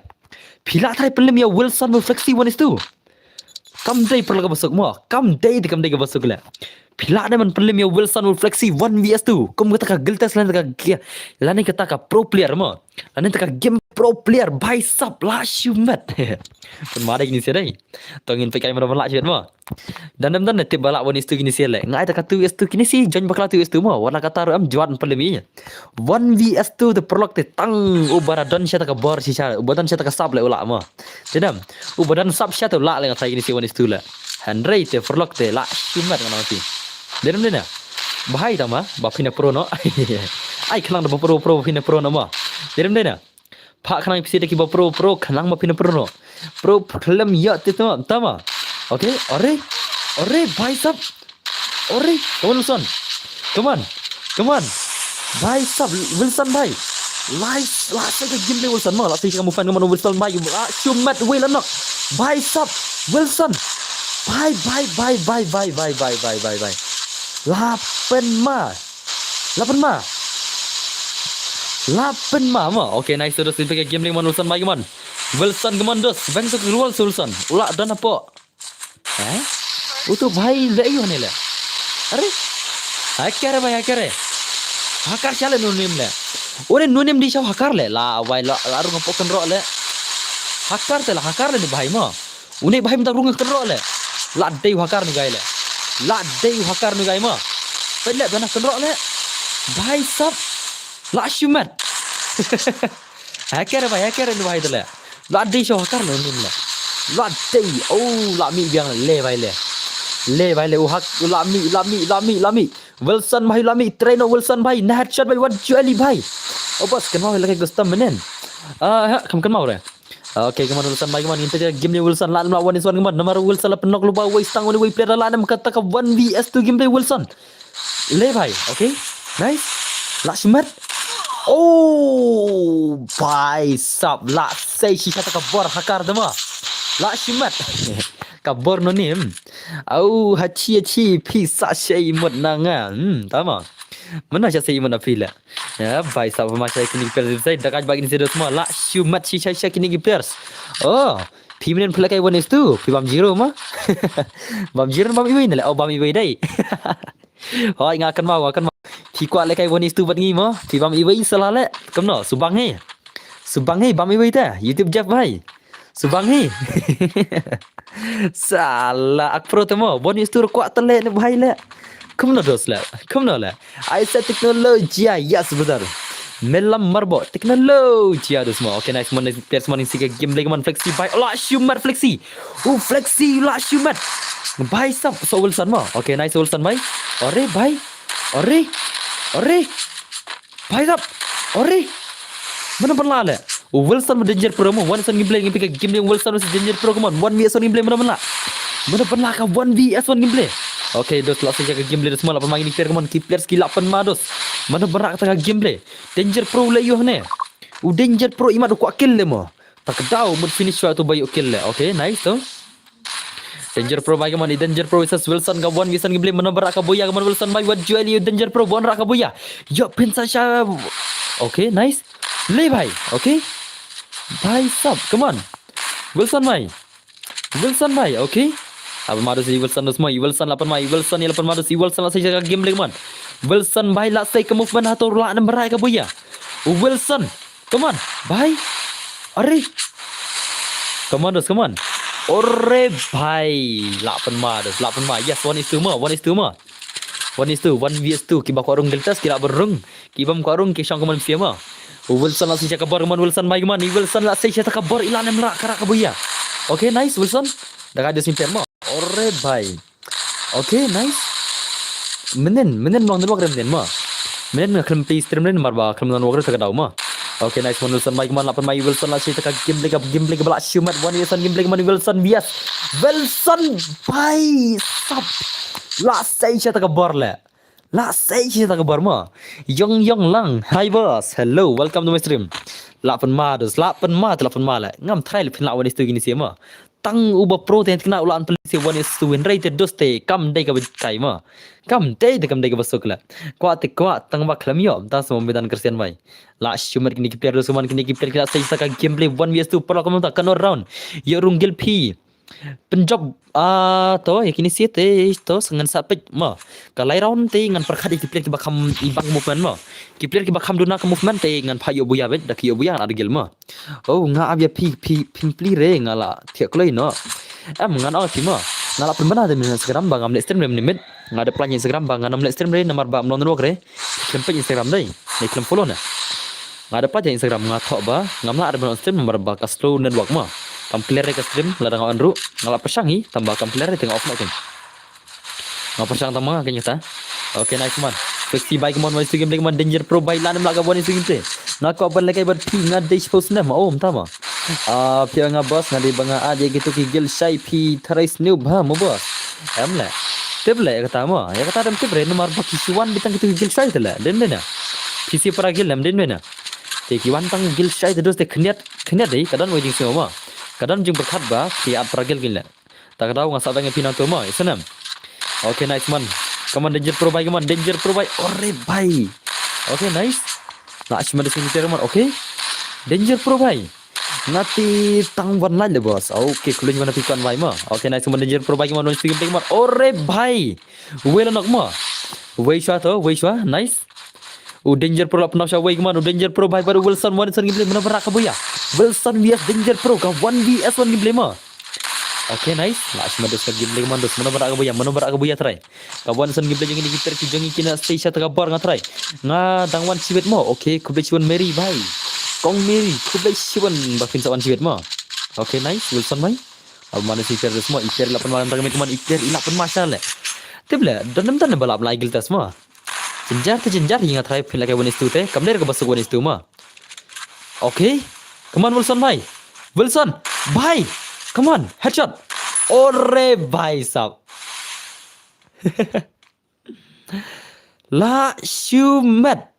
Phila thai pelim ya Wilson with flexi one is tu. Kam day perlu ke besok mo. Kam day ke besok la. Phila ada man pelim ya Wilson with flexi 1vs2. Kum kata ka giltas lan ka lani kata ka pro player mo. Lani kata ka game pro player bhai sab la shumat. Pun mada kini sia dai. Tongin pekai mana balak jet mo. Dan dan tip balak one is tu kini sia le. Ngai ta ka 2vs2 kini si join bakla 2vs2 mo. Warna kata am juan pelim nya. 1vs2 te perlok te tang ubara don sia ta ka bor si sia. Ubadan sia ta ka sab le ulak mo. Tidam. Ubadan sab sia tu lak le ngai kini si one is tu la. Henry te perlok te la shumat kana si. Deram dena. Bahai ta ma. Bapina pro no. Ai khalang da pro pina pro no mo. Deram dena. Pak khalang pisi de ki pro khalang ma pina pro no. Pro film ya te tama. Okay, Ore, bhai sab. Ore, come on Wilson. Come on. Bhai sab, Wilson bhai. Live, last ke game le Wilson mo. Last ke kamu fan kamu Wilson bhai. Shumat wheel nok. Bhai sab, Wilson. Bhai. Lapan ma mo. Okay, nice terus pakai game le Wilson bhai come on. Wilson come on dos. Bang sok rual Wilson. Ulak dan apa? Utu bhai le yo ne le. Are? Hakare bhai hakare. Hakar chale nunim le. Ore nunim di shaw hakar le. La wai la aru ngapokan ro le. Hakar le ni bhai mo. Uni bhai minta rung ro le. La dei hakar ni gai le. La dei hakar ni gai mo. Pele bana kan ro le. Bhai sab. La shumat. Hakare ni bhai le. La dei shaw hakar le nunim le. La dei. Oh la mi biang le bhai le. Le bhai le hak lami Wilson bhai lami trainer Wilson bhai na headshot bhai what juali bhai oh bas kan mau lagi gustam menen kam kan mau re okay kaman Wilson bhai kaman inte game ni Wilson lan lawan is one kaman nomor Wilson la penok lupa waste tang wani player la nam kata ka 1vs2 game play Wilson le bhai okay nice last match oh bhai sab la sei shi kata ka bor hakar dema last match kabor no nim au hachi pisa shay mod nanga tama mana cha sei mana pila ya bhai sab ma shay kini players sai dakaj bagi ni semua la shumat si shay kini players oh piminen pula kai one is tu pi bam zero ma bam zero bam iwi nale oh bam iwi dai hoi ngakan mau pi kwa le kai one is tu bat ngi mo pi bam iwi salale kamno subang he bam iwi ta youtube jap bhai subang he Salah akpro temo bonus tu kuat tele ni bhai le kumno dos le kumno le I said teknologi yes brother melam marbo teknologi ada semua okay nice mon players mon sik game lagi mon flexi bhai la shumat flexi flexi la shumat bhai sab so Wilson mo okay nice Wilson bhai ore bhai bhai sab ore mana pernah le Wilson danger pro mo Wilson gameplay ngi pick game Wilson versus danger pro come on 1vs1 gameplay mana pernah ka 1vs1 gameplay okay dos langsung jaga gameplay semua la pemain ni player come on keep players skill 8 ma dos mana pernah ka gameplay danger pro le yo ne danger pro imad ku kill le mo tak dau mid finish tu bayu kill le okay nice tu danger pro bagi mana danger pro versus Wilson ka 1vs1 gameplay mana pernah ka boya ka Wilson bagi what jual danger pro bon ra ka boya yo pensa sha okay nice le bhai okay bhai sab come on Wilson bhai okay अब मारो से Wilson semua Wilson 8 mai Wilson 8 मारो si Wilson la saya game lagi man Wilson bhai la sai ke movement atau la number ai ka boya Wilson come on bhai are come on ore bhai 8 ma yes 1:2 1vs2 kiba ko rung deltas kira berung kibam ko rung ki shang kaman fiama Wilson la sai ka bor man Wilson bhai man Wilson la sai ka bor ilan emra kara ka boya okay nice Wilson dah ada simpen mo ore bhai okay nice menen mau ndelok rem den mo menen ngeklem pi stream den marba klem non wogre ta daw mo Okay, nice one Wilson. Baik man, 8 Mai Wilson lah cerita game ke balak Shumat. One Wilson game man Wilson bias. Wilson bhai sab. La sai cerita kabar lah. La sai cerita kabar ma. Yong lang. Hi boss. Hello, welcome to my stream. 8 ma dus. 8 ma lah. Ngam try le pin la one is tu gini siapa? Tang ubah pro ten kena ulan polisi one is tu win rate doste kam day ka bicai ma. Kam day ka basuk lah. Kuat tang ba klam yo. Tas mo medan Christian mai. La Shumat kini player dos man kini player kita sai saka gameplay 1vs2 per kamu tak kanor round. Ya runggil P. Penjob to ya kini siete to sengan sapet ma. Kalai round te ngan perkhat ki player ki bakam ibang movement ma. Ki player ki bakam duna ke movement te ngan phayo buya bet dak yo buya ada gel ma. Oh nga abya pin pli re ngala thiak loi no. Ngan au ti ma. Ngala pun mana ada min Instagram bang am stream menit ngada plan Instagram bang am stream re nomor ba mlon rok re. Klem Instagram dai. Ni klem follow na. Ngada pa Instagram ngathok ba ngamla ada mlon stream nomor ba kaslo network ma. Kam clear ke stream ladang awan ru ngala pesangi tambah kam clear tengok off nak kan. Ngapa pesang tambah kayaknya ta. Okay, nice man. Fixi bike mon wise game man danger pro bike lan mlaga bon is game. Nak ko ban lekai ber pi ngad dish post na om tama. Pia nga boss ngadi banga aja gitu ki gil shai pi thrais new ba mo boss. Amla. Tebla ya kata mo. Ya kata dem tebre nomor ba kisiwan bitang gitu gil shai tela. Den na. PC para gil lam den na. Te kiwan tang gil shai terus te khniat dei kadan wajing semua. Kadang jeng berkat ba ki at pragil gila. Tak tahu ngasa bang pinang tu mo isenam. Okay, nice man. Come on danger pro bhai, come on danger pro bhai. Ore bhai. Okay, nice. Nak cuma di sini teman. Okay. Danger pro bhai. Nanti tang wan lain le bos. Okay, kulun mana pikon bhai mo. Okay, nice man danger pro bhai come on speaking play man. Ore bhai. Well nak mo. Wei shwa to, nice. Danger pro lah penau wei kemana? Danger pro bhai baru Wilson gameplay mana berak ke boya? Wilson vs Danger pro ka 1vs1 gameplay mah. Okay, nice. Lah cuma dos gameplay kemana dos mana berak ke boya try. Ka Wilson gameplay yang ini kita kijongi kina station terkabar ngat try. Nga dangwan sibet mo. Okay, kublai ciwan Mary bhai. Kong Mary kublai ciwan bakin sawan sibet mo. Okay, nice. Wilson bhai. Ab mana si player semua IPR 8 malam terakhir kemana IPR 8 masalah. Tebla dan balap lagi giltas semua. Jenjar hingga terakhir feel like one is two te. Kam ke basuk one is two ma. Okay. Come on Wilson bhai. Wilson bhai. Come on headshot. Ore bhai sab. La Shumat.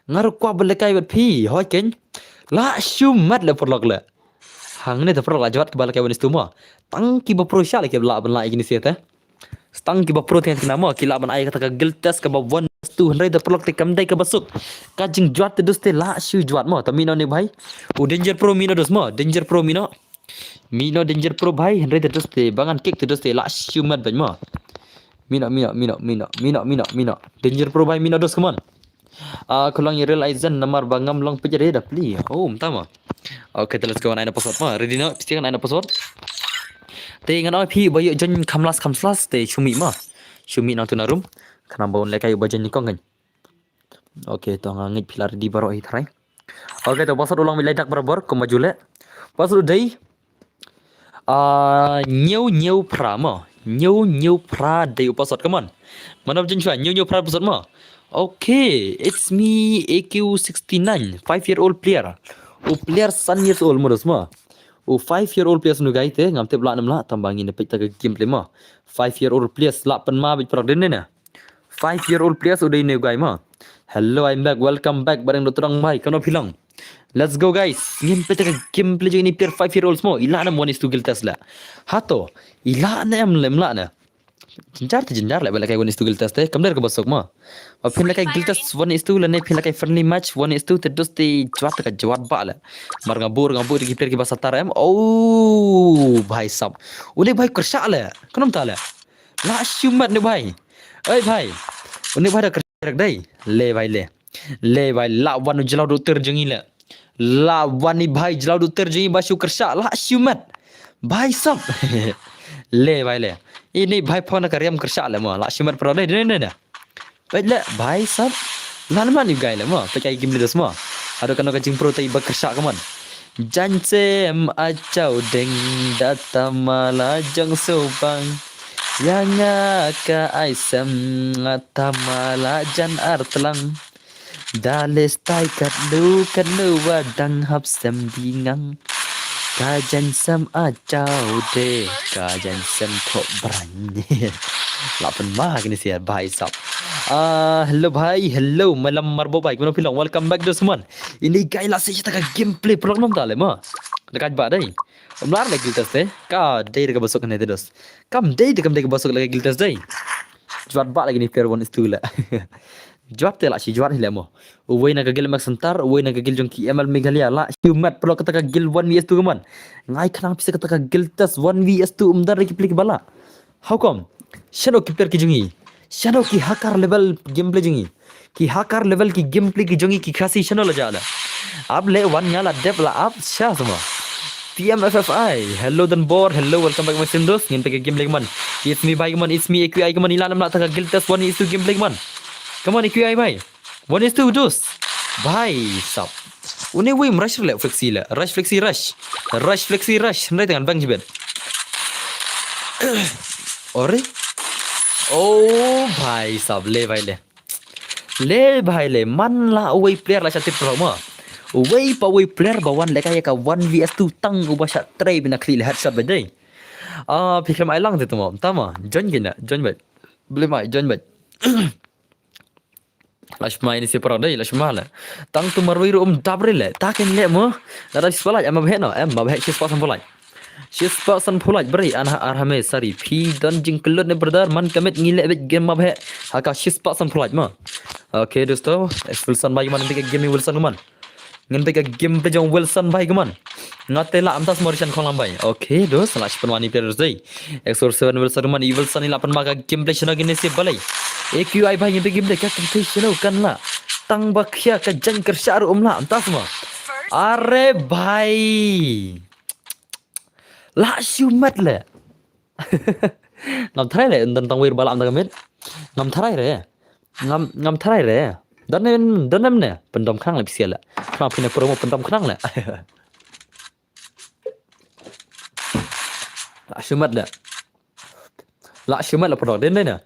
Ngaru kwa belekai bat pi. Hoi ken. La Shumat le perlok le. Hang ne te perlok la jawat ke balekai one is two ma. Tang ki ba pro sha le ke la ban la igini siete. Stang ki ba pro ten nama kila ban ay kata gil test ka ba 1-200 perlok te kam dai ka basuk kajing juat te doste la shu juat mo tamino ne bhai danger pro mino dos mo danger pro mino danger pro bhai 100 doste bangan kick te doste la shu mat ban mo mino danger pro bhai mino dos come on kulang real aizen namar bangam long pejare da pli tama. Okay, let's go on aina password mo ready no pasti kan aina password. Te ngan oi phi bayo jon kamlas te chumi nang tu narum kana baun lekai bajan ni kong kan. Okay, to ngangit pilar di baro hi thrai. Okay, to pasal ulang milai dak barabar ko majule. Pasal dai nyeu pra ma. Nyeu pra dai pasal come on. Mana bajan chua nyeu pra pasal ma. Okay, it's me AQ69 5-year-old player. Player 7 years old modus ma. 5-year-old players nu gai te ngam te bla nam la tambangin ne pita gameplay ma 5-year-old players la pen ma bit produk ne 5-year-old players udai ne gai ma. Hello, I'm back, welcome back bareng dotrang mai kano philang. Let's go guys. Ngin pita gameplay je ini player 5-year-olds mo ila na one is to guild test la hato ila na am lem la na jenjar la bela kai one is to guild test te kamder ke basok ma phin la kai guild test one is to la ne phin la kai friendly match one is to te dosti jwat ka jwat ba la mar ngabur ki player ki basatar em bhai sab ule bhai kersha la kanam ta la shumat ne bhai bhai ule bhai da kersha dai le bhai la wan jlau do terjengi la wan ni bhai jlau do terjengi basu kersha la shumat bhai sab le bhai le ini bhai phone karyam kersha la ma la shumat pro dai ne baik le bhai sab lan man ni gai la ma pakai game le semua ada kena kacing pro tai bekerja kaman jancem acau deng data mala jang sobang yang ka aisam ngatamala jan artlang Dales tai kat lu wadang hap sem dingang. Kajan sem ajau de, kajan sem thok berani. Lapan mah gini sih bhai sab. Hello bhai, hello malam marbo bhai. Gimana bilang? Welcome back to semuan. Ini gay lah sih kita gameplay program dah le mah. Dekat ba dai. Umlar lagi giltas deh. Ka dai dekat besok kan itu dos. Kam dai dekat besok lagi giltas dai. Juat ba lagi ni player one itu lah. Jawab te lah si juat hile mo. Uway na kagil mak sentar, uway na kagil jong KML Meghalaya la. Humat perlu kata kagil 1vs2 kaman. Ngai kenapa bisa kata kagil tas 1vs2 umdar lagi plik bala. How come? Shadow ki player ki jongi. Shadow ki hacker level gameplay jongi. Ki hacker level ki gameplay ki jongi ki khasi shadow la jala. Ab le one nyala dep la ab sha semua. TMFFI, hello dan bor, hello, welcome back my stream dos. Ngin peke gameplay man. It's me bhai man, it's me AQI man. Ilan nak kata kagil tas 1vs2 gameplay man. Come on AQI bhai. 1vs2 dos. Bhai sab. Une wim rush le flexi la. Rush flexi rush. Rush flexi rush. Nanti dengan bang jibet. Ore? Oh bhai sab le bhai le. Le bhai le man la away player la chatip promo. Away pa away player bawan le kaya ka 1vs2 tang ubah shot try bina clear headshot badai. Pikir mai lang tu mo. Tama. Join gina, join bet. Boleh mai join bet. Lashma ini si perang dai lashma la. Tang tu marwai rum dabril le. Takin le mo. Ada sekolah am bah no. Am bah si sekolah pulai. Si sekolah pulai beri anha arhame sari. Pi dan jing kelut ne brother man kamet ngile bet game mabhe. Haka si sekolah pulai mo. Okay dosto. Wilson bagi man big game Wilson man. Ngan big game pe jong Wilson bagi man. Ngate la amtas Mauritian khong lambai. Okay dos lash penwani players dai. Exor 7 Wilson man Wilson ni lapan maga game play shana gini si balai. AQI bhai yang game dekat temptation kan lah. Tang bakhya ka jang kersyar umla entah semua. Are bhai. La shumat le. Ngam tharai le tentang wir balam ta kamit. Ngam tharai re. Ngam tharai re. Dan ne pendom khang le pisial la. Khang phine promo pendom khang la. La shumat le. La shumat la produk den na.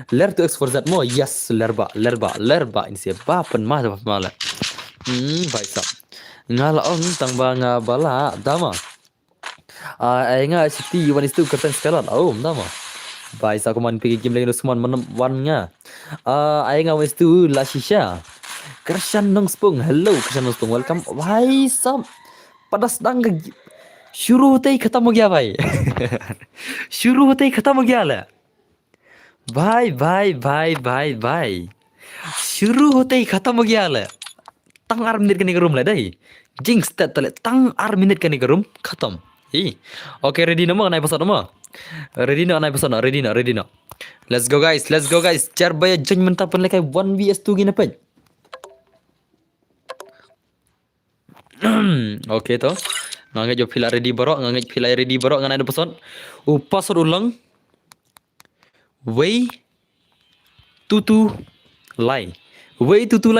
Ler tu X4Z mo yes lerba ini siapa pen mah dapat mala. Baik sah. Ngala on tang banga bala dama. Nga city one is tu kertas sekarang. Oh dama. Baik sah kuman pergi game lagi semua one nya. Nga one is tu la shisha. Krishan nong spung. Hello Krishan nong spung. Welcome. Baik sah. Padas dang शुरू होते ही खत्म हो गया भाई. शुरू होते ही खत्म हो गया ले. भाई शुरू होते ही खत्म हो गया ले. तंग 8 minit kini ke room le dai. Jinx tet tele tang 8 minit kini ke room khatam. Okay ready nama nai episode nama. Ready na. Let's go guys. Jar baya jeng mentah pun lekai 1vs2 gini pen. Okay to. Ngangai jo pila ready borok nganai ada pesan. Password ulang. Way tutu lai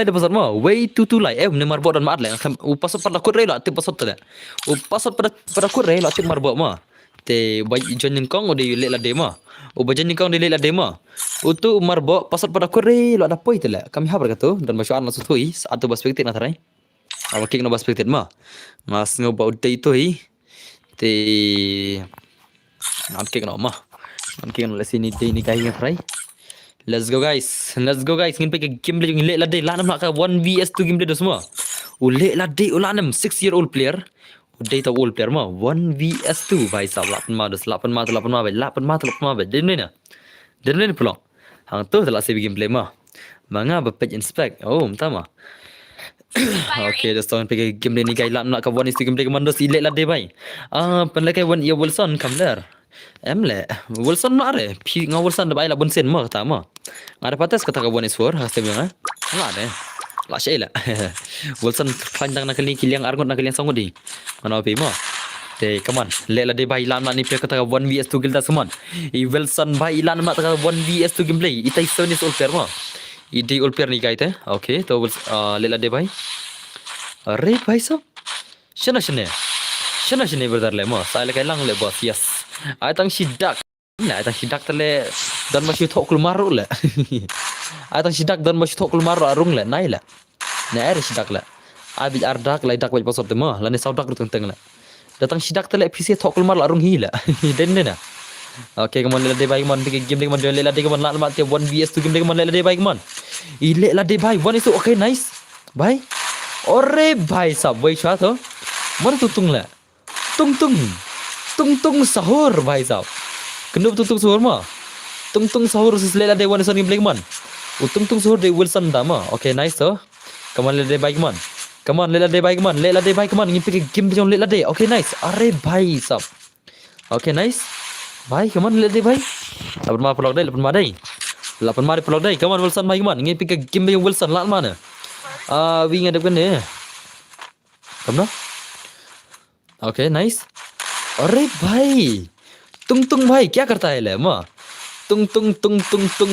ada pasal mau way tutu lai ne marbot dan maat le password pada kod rela te password tele password pada kod rela te marbot ma te bai jon kong ode le la dema bajan kong de le la dema utu marbot password pada kod rela ada poi tele kami habar katu dan masuk an masuk tui atau perspektif na tarai awak kik no perspektif ma mas ngoba ude itu te an kik no ma Mungkin oleh sini day ni kaya try. Let's go guys. Ngin pakai game play ngin la day lanam nak 1vs2 game play semua. Ule la day ulanam 6-year-old player. Uday ta old player mah 1vs2 bhai sab 8 mah bhai. Den ni pulang. Hang tu telah saya game play mah. Manga bapet inspect. Oh, entah mah. Okay, just tahun pakai game play ni kaya nak 1vs2 game play commandos ile la day bhai. Penlekai one year Wilson come there. Le Wilson nak re pi ngau Wilson dah baiklah bunsen mah kata mah ada patas kata kawan isfor hasta biang lah deh lah syailah Wilson panjang nak kali kiliang argot nak kalian sanggup di mana api mah te come on le la de bai lan ni pe kata 1vs2 gilda seman Wilson bai lan mak kata 1vs2 gameplay itai sonis old player mah ide old player ni kai te okay to le la de bai re bai sab shana brother le mah saya kai lang le boss yes ai tang sidak tele dan masih tok keluar le ai tang sidak dan masih tok keluar arung le nai le Nah, ada sidak lah. Abi ardak lai dak wajib pasal tema. Lani saudak tu tentang lah. Datang sidak tu lah PC thok kelmar lah rung hila. Den den lah. Okay, come on, let day bike man. Pick game man. Let day man. Lat mat 1vs2 game man. Let day bike man. Ile let day bike 1 is okay, nice. Bye. Ore bhai sab wai chha to. Mana tutung lah. Tung tung. Tung tung sahur bhai sab. Kenapa tung sahur mah? Tung sahur sis let day 1 is on game man. Tung sahur day Wilson dama. Okay, nice to. Come on, let day bike man. Come on, let day bike man. Let day bike man. Ini pick game jong let day. Okay, nice. Are bhai sab. Okay, nice. Bhai, come on, let day bhai. Lapan ma pelok day, lapan ma day. Lapan ma pelok day. Come on, Wilson bhai man. Ini pick game jong Wilson lat mana? We ngadep kan ni. Kamu na? Okay, nice. Are bhai. Tung bhai, क्या करता है ले माँ? Tung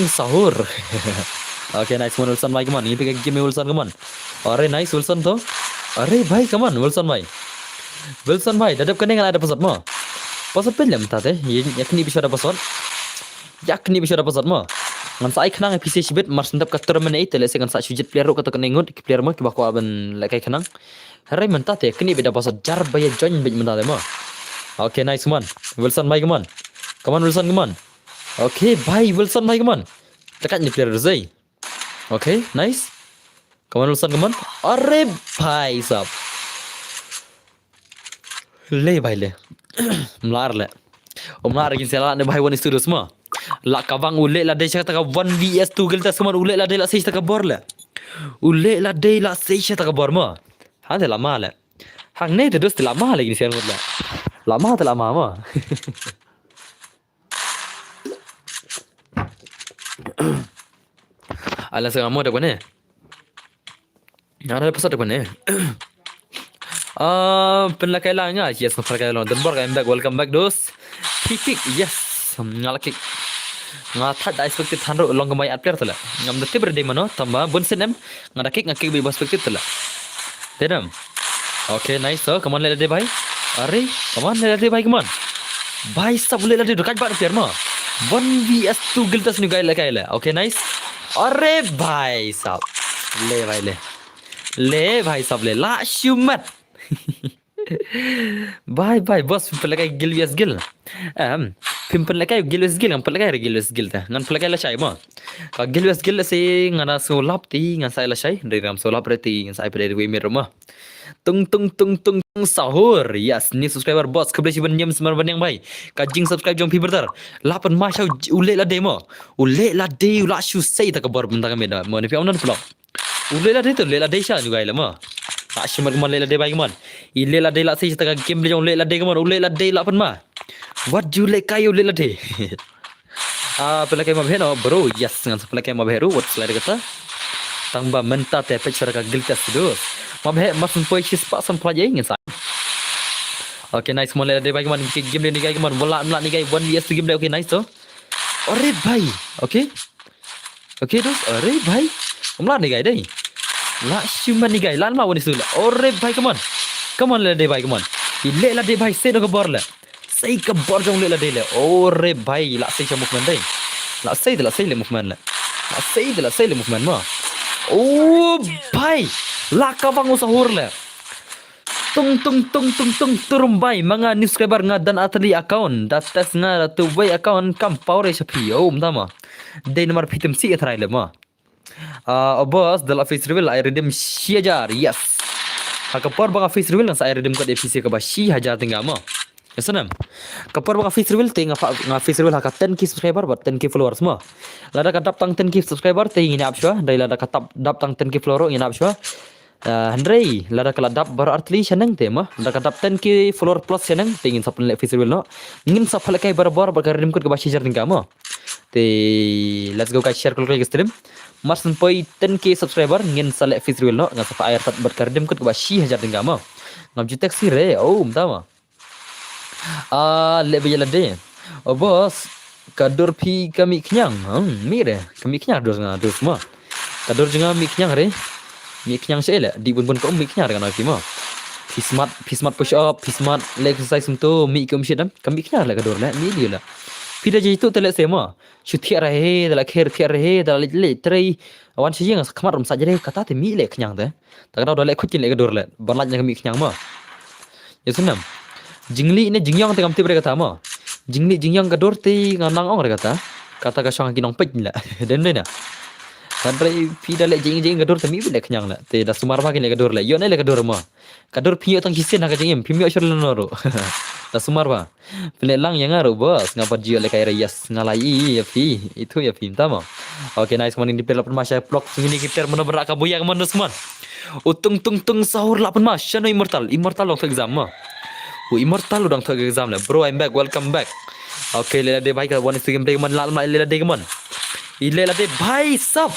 sahur. Okay, nice one Wilson bhai, come on. Ini pick game Wilson, come on. Are nice Wilson tu. Are bhai, come on Wilson bhai. Wilson bhai, dadap kan dengan ada pasal mah. Pasal pelem tadi, yakni bisa ada pasal. Yakni bisa ada pasal mah. Ngan sai khnang PC shibet mar sendap ka terminate le se kan sa sujet player ro ka to nengut player ma ki ba ko aban le kai khnang. Harai menta te kni beda pasal jar baya join bej menta de ma. Okay, nice man. Wilson bhai, come on. Come on Wilson, come on. Okay, bhai Wilson bhai, come on. Tekat ni player Zai. Okay, nice. Come on Wilson, come on. Are bhai sab. Le bhai le. Mlar le. Mlar gin sela ne bhai one studio semua. La kawang ule la de chata ka 1vs2 gelta semua ule la de la 6 taka bor le. Ule la de la 6 taka bor ma. Ha de lama le. Hang ne de dos lama le gin sian mut le. Lama te lama ma. Ala sa mo de bone. Ada pasal de bone. Penlakai lah nya. Yes, penlakai lah. Dan bor I'm back. Welcome back dos. Kick. Yes. Ngala kick. Ngata da expected thanro long kamai player tala. Ngam de tibre de mano tamba bun senem ngada kick ngaki be expected tala. Tenam. Okay, nice so. Come on let de bhai. Are, come on let de bhai, come on. Bhai sab let de dekat bat player ma. 1vs2 giltas ni gai la. Okay, nice. Are bhai sab. Le bhai le. Le bhai sab le. La shumat. Bye bos pelakai gil vias gil. Pelakai gil vias gil ngam pelakai gil vias gil ta. Ngan pelakai la chai ma. Ka gil vias gil se ngana solap ti ngan sai la chai. Dari ram solap reti ngan sai pada we mir ma. Tung sahur. Yes, ni subscriber boss kebelah siban nyam semar ban yang bai. Ka jing subscribe jong pi bertar. Lapan ma shau ule la demo. Ule la de la shu sei ta ka bor benda ka meda. Mo ni pi onan pula. Ule la de tu le la de sha juga ila ma. Tak cuma kemana lela day bagi man. Ile la day la sih setengah game dia jong lela day kemana. Ule la day la pen ma. What you like kayu lela day. Pelakai ma bheno bro. Yes dengan pelakai ma bheru. What slide kata. Tangba menta te pech saraka giltas dos. Ma bhe masun poi chis pak sam pelajar ingin sa. Okay, nice mo lela day bagi man. Game dia ni gai kemana. Bola ni gai 1vs2 game dia. Okay, nice to. Ore bhai. Okay. Okay dos. Ore bhai. Umla ni gai day. La cuma ni guys, lan mau ni sulah. Ore bhai, come on le de bhai, come on. Ile la de bhai, say ke bor le. Say ke bor jong le la de le. Ore bhai, la say cha movement dai. La say le movement le. La say le movement ma. Oh bhai, la ka bang sahur le. Tung turum bhai, mga new subscriber nga dan atli account. Datas nga tu bhai account kam power shapi. Oh mtama. Dai nomor fitem si atrai le ma. Bos dalam face reveal I redeem 1000. Yes. Kapor bang face reveal nang saya redeem kat FC ke ba 1000 tinggal ma. Yasanam. Kapor bang face reveal ting nga face reveal hak 10k subscriber buat 10k followers ma. Lada kadap tang 10k subscriber ting ini apswa, dai lada katap dap tang 10k follower ini apswa. Hendrai lada kala dap bar artli senang tema. Lada kadap 10k follower plus senang tingin sapun le face reveal no. Ngin sapal kai bar redeem kat ke ba 1000 tinggal ma. Let's go guys, share kalau ke stream. Mas sampai 10k subscriber ngin select face reveal no ngan sapa air tat ber kardim kat ba 1000 tinggal ma. Ngam jutek si re. Oh mtama. Le bejala de. Bos kadur pi kami kenyang. Mire kami kenyang dos ngah dos ma. Kadur jenga mi kenyang re. Mi kenyang sele di bun ko mi kenyang dengan aki ma. Pismat push up, pismat leg exercise untuk mi kum shedam. Kami kenyang la kadur la mi dia la. Pida je itu telek sema. Syuti rahe dalam khair rahe dalam le trai awan sih yang kamar rum saja deh kata te mi le kenyang deh. Tak kena dalam kucing le kedor le. Berlat yang mi kenyang mah. Ya senam. Jingli ini jingyang tengam tiba kata mah. Jingli jingyang kedor te nganang ong kata. Kata kasang kinong pej lah. Dan deh na. Kadrai pida le jing kedor te mi le kenyang le. Te dah sumar pagi le kedor le. Yo ne le kedor mah. Kador piyo tang kisen nak jingim piyo syur le noro. Dah sumar ba. Pile lang yang ngaruh bos ngapa jio le kai reyas ngalai ya fi itu ya fi tama. Oke nice kemarin di pelap mas saya vlog ini kita mana berak kabuya ke mana semua. Utung tung sahur lapan mas no immortal dong exam mah. Immortal dong exam le bro I'm back welcome back. Oke lela de baik one game day man lalma lela de man. Lela de bhai sab.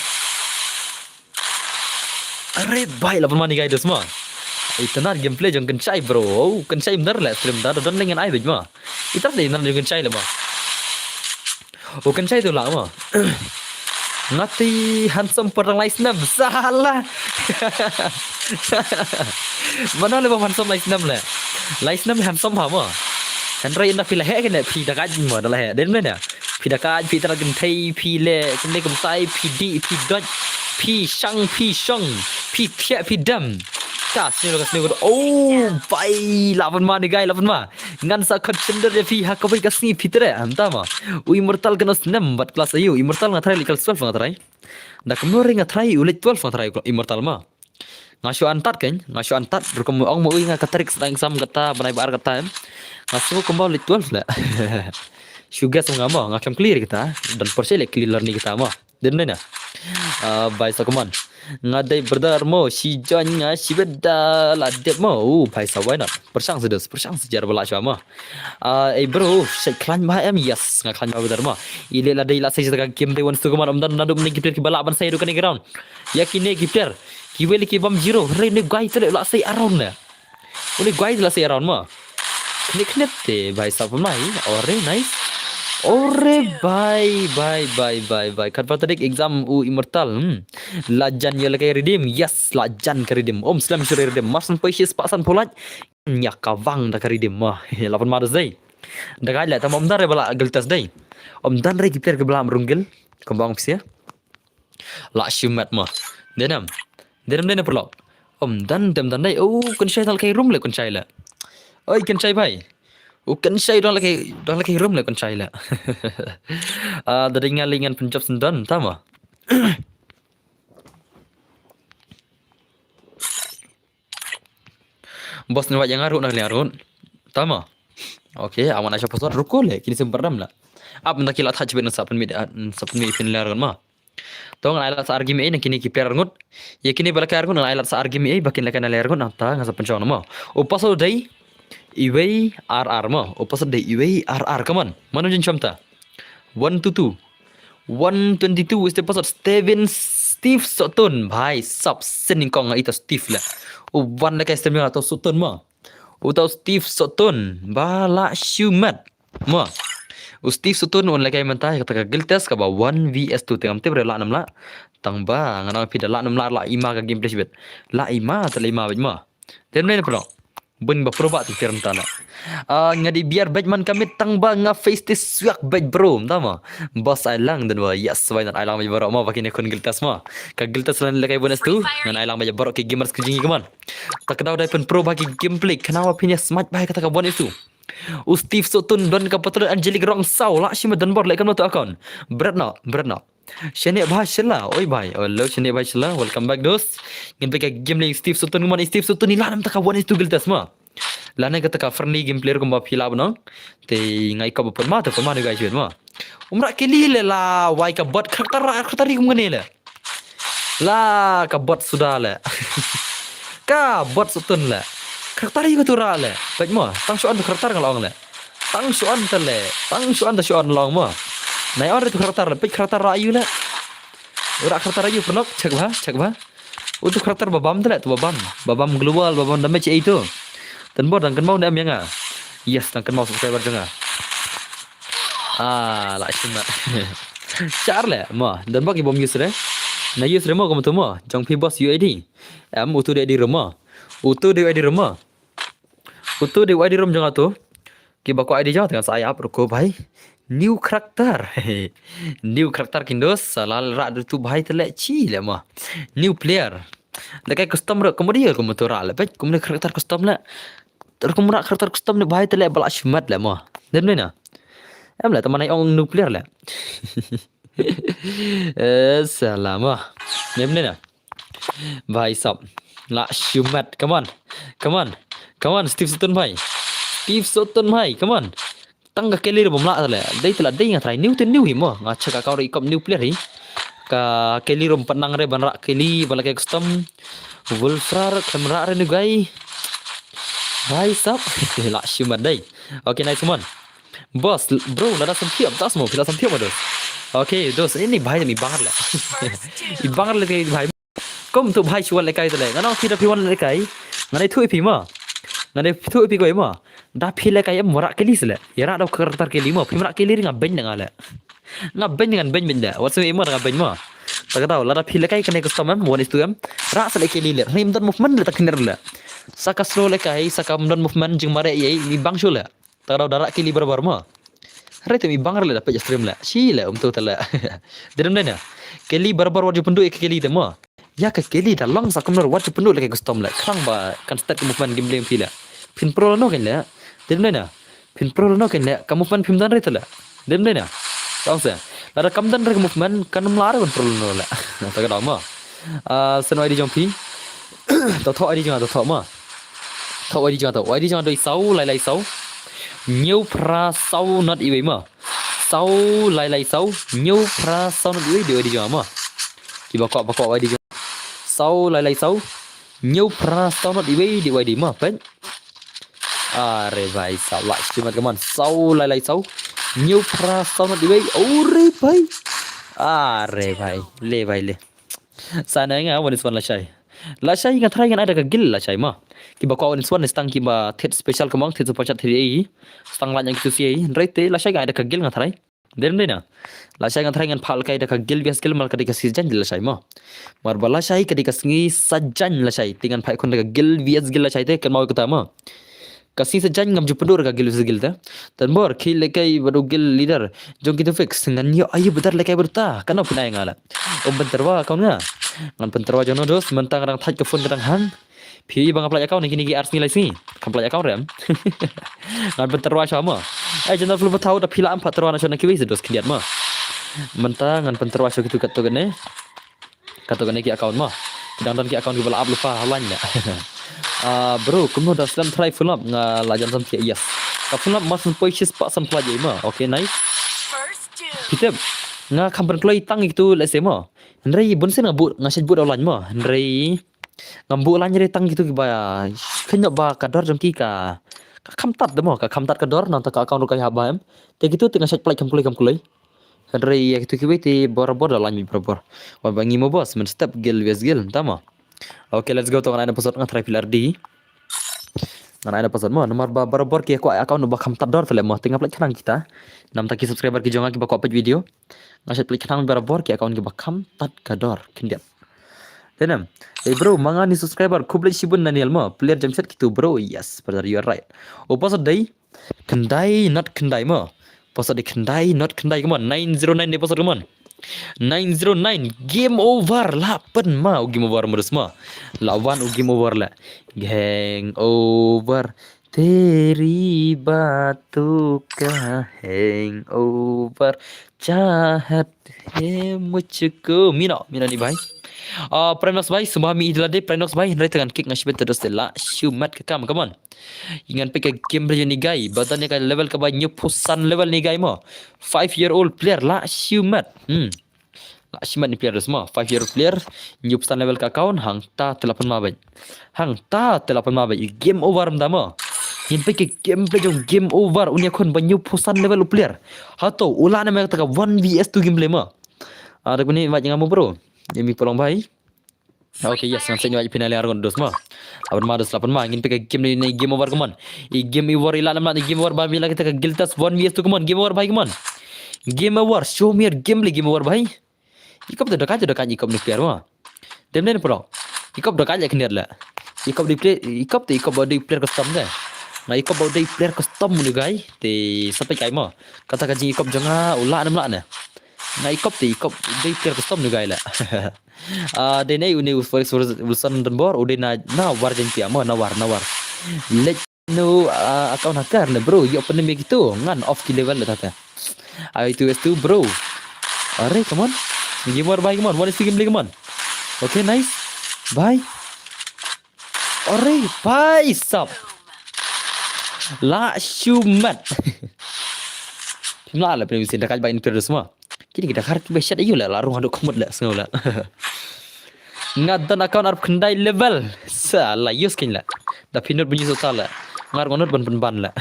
Are bhai lapan man ni guys semua. Itanah gameplay jangan kencai bro, kencai bener lah stream dah, dan dengan air bejma. Itu dah itanah jangan kencai lah mah. Oh kencai tu lah mah. Ngati handsome perang lain snap salah. Mana le handsome lain snap le? Lain snap handsome ha mah. Henry indah pilih hek ni, pilih dah kaji mah dah hek. Dan mana? Pilih dah kaji, pilih terang kentai, pilih kemudian kemtai, pilih dot, pilih shang, pilih tiap, pilih dam. Kasih oh bai lawan mana guys lawan mah ngan sa contender ya fi hak kau kasih fitre anta mah immortal kena senam buat kelas ayu immortal ngatrai level 12 ngatrai dah kemuri ngatrai ulit 12 ngatrai immortal mah ngasu antat berkem ong mau ingat katarik sedang sam kata banai bar kata ngasu kembali 12 lah sugar sama mah ngakam clear kita dan persel clear ni kita mah dan mana bai sakuman ngadai berdar mo si janya si beda ladep mo bai sa why not persang sejarah bela cuma bro saya klan bah yes ngaklan bah berdar mo ile ladai la saya jaga game day one sukuman amdan nadu meni gipter kibala ban saya dukan ground yakin ne gipter kiweli kibam zero re ne guy tele la saya around ne ule guy la saya around mo knek te bai sa pemai ore nice ore bye kat patadik exam immortal lajan ya lekai redeem yes lajan ke redeem om slam sure redeem masan paisies pasan polat nya kawang dah ke redeem mah 8 Maret dai dah kala tam om dar bala geltas dai om dan re gipter ke belam runggel kembang psia la shumat mah denam perlo om dan dai kun syai tal kai room le kun syai la oi kun syai bhai kan saya dah lagi room lah kan saya lah. Dari ngalingan pencap sendan, tama. Bos ni yang arun nak arun, tama. Okey, awan asyik pasal rukul le, kini semperdam lah. Ab nak kilat haj ben sapen mi pin larun mah. Tong ailat sa argument ni kini kiper ngut. Ya kini balaka arun ailat sa argument bakin lakan larun anta ngasa pencon mah. Upas dai Iway RR mo. Opas de Iway RR come on. Mano jin chamta. 122. 122 is the password Steve Sutton. Bhai sub sending kong ita Steve la. One like stream atau Sutton mo. Utau Steve Sutton. Bala shumat mo. Steve Sutton on like mentah kata giltas ka ba 1vs2 tengam te la 6 la. Tang ba ngana pida la 6 la ima ka gameplay sibet. La ima ta la ima baj mo. Ten main pro. Bun ba proba tu firm tana. Ngadi biar bajman kami tang ba nga face this swak baj bro, tama. Bos ai lang dan wa yes why not ai lang baj baro ma bakin kon giltas ma. Ka giltas lan lakai bonus tu, ngan ai lang baj baro ke gamers kejingi kaman. Tak kena dai pen pro bagi gameplay, kenapa pinya smart bai kata ka bonus tu. Steve Sutton don ka patron Angelic Rong Sau la shima dan bor lai kan tu akon. Berat na. Shane Bhashla, oi bhai, hello Shane Bhashla, welcome back dos. Ngin ka game Steve Sutton man Steve Sutton ni lanam taka one tu giltas ma. Lana kata ka friendly game player ko ba phila bnang. Te ngai ka bapun ma ta ko ma guys ma. Umra kili le la wai ka bot khatar ri ngane le. La ka bot sudah le. Ka bot Sutton le. Khatar ri ko tura le. Baik ma, tang soan tu khatar ngalong le. Tang soan ta soan long ma. Nai orang tu karakter, pek karakter rayu lah. Orang karakter rayu pernah cek bah. Untuk karakter babam tu lah, tu babam global, babam damage itu. Dan bor dan kenmau nam yang ah. Yes, dan kenmau subscriber juga. Lah cuma. Char lah, mah. Dan bagi bom user na user mo kamu tu mah. Jang pi boss UID. Utu dia di rumah. Utu dia di rumah jangan tu. Ki bako ID jangan dengan saya apa ruko bhai. New karakter. New karakter kindos salal rak tu bahai telek ci le mah. New player. Dekai custom rak kemudian kemudian rak le. Baik kemudian karakter custom le. Terkemudian karakter custom le bahai telek balak syumat le mah. Dan mana? Em lah teman orang new player le. Salam mah. Ni mana? Bahai sab. Lak syumat. Come on. Come on. Come on Steve Sutton bhai. Steve Sutton bhai. Come on. Tangga keli ro bomla tale dai tala dai ngatrai new ten new himo ngacha ka kau ikop new player hi ka keli ro penang re banra keli bala ke custom wolfrar kamera re ni gai bhai sab la shumat dai okay nice one boss bro lada sampiap tas mo pila sampiap dos okay dos ini bhai ni bangar la i bangar le kai bhai kom tu bhai chuan le kai tale ngana phira phiwan le kai nganai thui phi ma nganai thui phi ko ma dah pilih kayak morak keli sele. Ya rak dah karakter keli mah. Pimerak keli dengan band dengan ala. Ngabeng dengan band benda. What's the dengan band mah. Tak tahu. Lara pilih kayak kena custom am. One is to am. Rak sele keli le. Rim dan movement le tak kena le. Saka slow le kai. Saka dan movement jeng mare ye. Mi bang show le. Tak tahu darak keli berbar mah. Hari tu mi bang le dapat stream le. Si le tu tala. Dalam mana? Keli berbar wajib penduk keli tu mah. Ya ke keli dah lang sakum nor wajib penduk le custom le. Kerang ba kan start movement game pilih. Pin pro no kan le. Dem mana? Pin pro no kan le kamu fan film dan re tala. Dem mana? Tahu saya. Lara kam dan re movement kan melara kan pro no la. Tak ada mah. Senoi di jompi. Tahu ai di jangan tahu mah. Tahu ai di jangan tahu. Ai di jangan doi sau lai sau. Nhiều pra sau not iwe mah. Sau lai sau. Nhiều pra sau not iwe di jangan mah. Ki bakok ai di jangan. Sau lai sau. Nhiều pra sau not iwe di mah. Pen. Are bhai salah cuma teman sau lai sau nhiều pra sau nó đi bay ore bhai are bhai le sana nga one is one la shay nga thrai nga ada ka gil la shay ma ki ba ko one is one stang ki ba thet special kamang thet super chat thri stang la yang tu si rete la shay nga ada ka gil nga thrai den na la shay nga thrai nga phal kai da ka gil bias gil mal ka si jan la shay ma mar ba la shay ka singi sajan la shay tingan phai kon da gil bias gil la shay te kan mau ka ma kasih sejan ngam jupendur ka gil segil ta tan bor khil lekai baru gil leader jong kita fix ngan yo ayo betar lekai berta kana punai ngala bentarwa kau nga ngan bentarwa jono dos mentang rang thaj ke phone kadang hang phi bang apply account ni ki ars ni lai si apply account rem ngan bentarwa sama ai channel flu tahu da phila am patrwa na chona ki wis dos khiat ma mentang ngan bentarwa so kitu katto gane ki account ma kadang dan ki account ki bala up lupa halan ya bro, kamu dah selam try full up nga lajan sampai yes. Ka full up mas purchase pak sampai je ma. Okay, nice. Kita nga kampan kloi tang itu let's say ma. Hendrai bunsen ngabut ngasit but online ma. Hendrai ngambu lan nyeri tang gitu ba. Kenyok ba kador jengki ka kamtat demo ka kamtat kador nang ka account ka haba em. Te gitu tengah set play kamkulai. Hendrai ya gitu kiwiti bor-bor lan mi bor. Wa bangi mo bos men step gil wes gil tama. Okay, let's go to ngana episode nga try pilar di. Ngana episode mo nomor barabor ki ko account no bakam tador tele mo tinggal play kanang kita. Nam taki subscriber ki jonga ki ba ko page video. Ngaset play kanang barabor ki account ki bakam tad kador kindiap. Tenam. Bro, manga ni subscriber kuble shibun naniel mo player jamset kitu bro. Yes, brother you are right. O pasod dai kendai not kendai mo. Pasod kendai not kendai come on 909 episode come on. 909 game over lapan mau game over merus ma lawan game over la game over teri batu ka hangover चाहत है मुझको mina ni bhai Prinox bhai semua mi idla de Prinox bhai hendrai tangan kick ngashbet terus la shumat ke kam come on ingan pe game re ni guy badan ka level ka ba new pusan level ni guy mo 5-year-old player la shumat la shumat ni player semua 5-year-old player new pusan level ka account hang ta 8 ma bai game over mda mo in pe game play jong game over unia kon ba new pusan level player hato ulana me ta 1vs2 game play mo ada ni mak jangan bro Yemi polong bhai. Okay, yes, ngan senyo final argon dos ma. Aban ma dos 8 ma ingin pakai game ni game over come on. I game over ila lama game over ba bila kita ke Giltas 1vs tu come on game over bhai come on. Game over show me game play game over bhai. Ikop tu dekat ikop ni player ma. Dem ni polong. Ikop dekat je kendir la. Ikop di play ikop tu ikop body player custom dah. ngai ikop bau dei player custom ni guys te sampai kai mo kata kaji ikop janga ula nam la ne ngai ikop te ikop dei player custom ni guys la de nei uni urusan dan bor udah na war jengki mo na war let no account hacker le bro yo pernah begitu ngan off ki level la tata itu S2 bro are come on game war bye come on what is the game play come on okay nice bye are bye stop La Shumat. Pimla la pemisi dekat bain terus semua. Kini kita harus besyat ayo lah larung haduk komod lah semua lah. Ngadan account arab kendai level. Salah yus kin lah. Da pinot bunyi total lah. Ngar konot ban lah.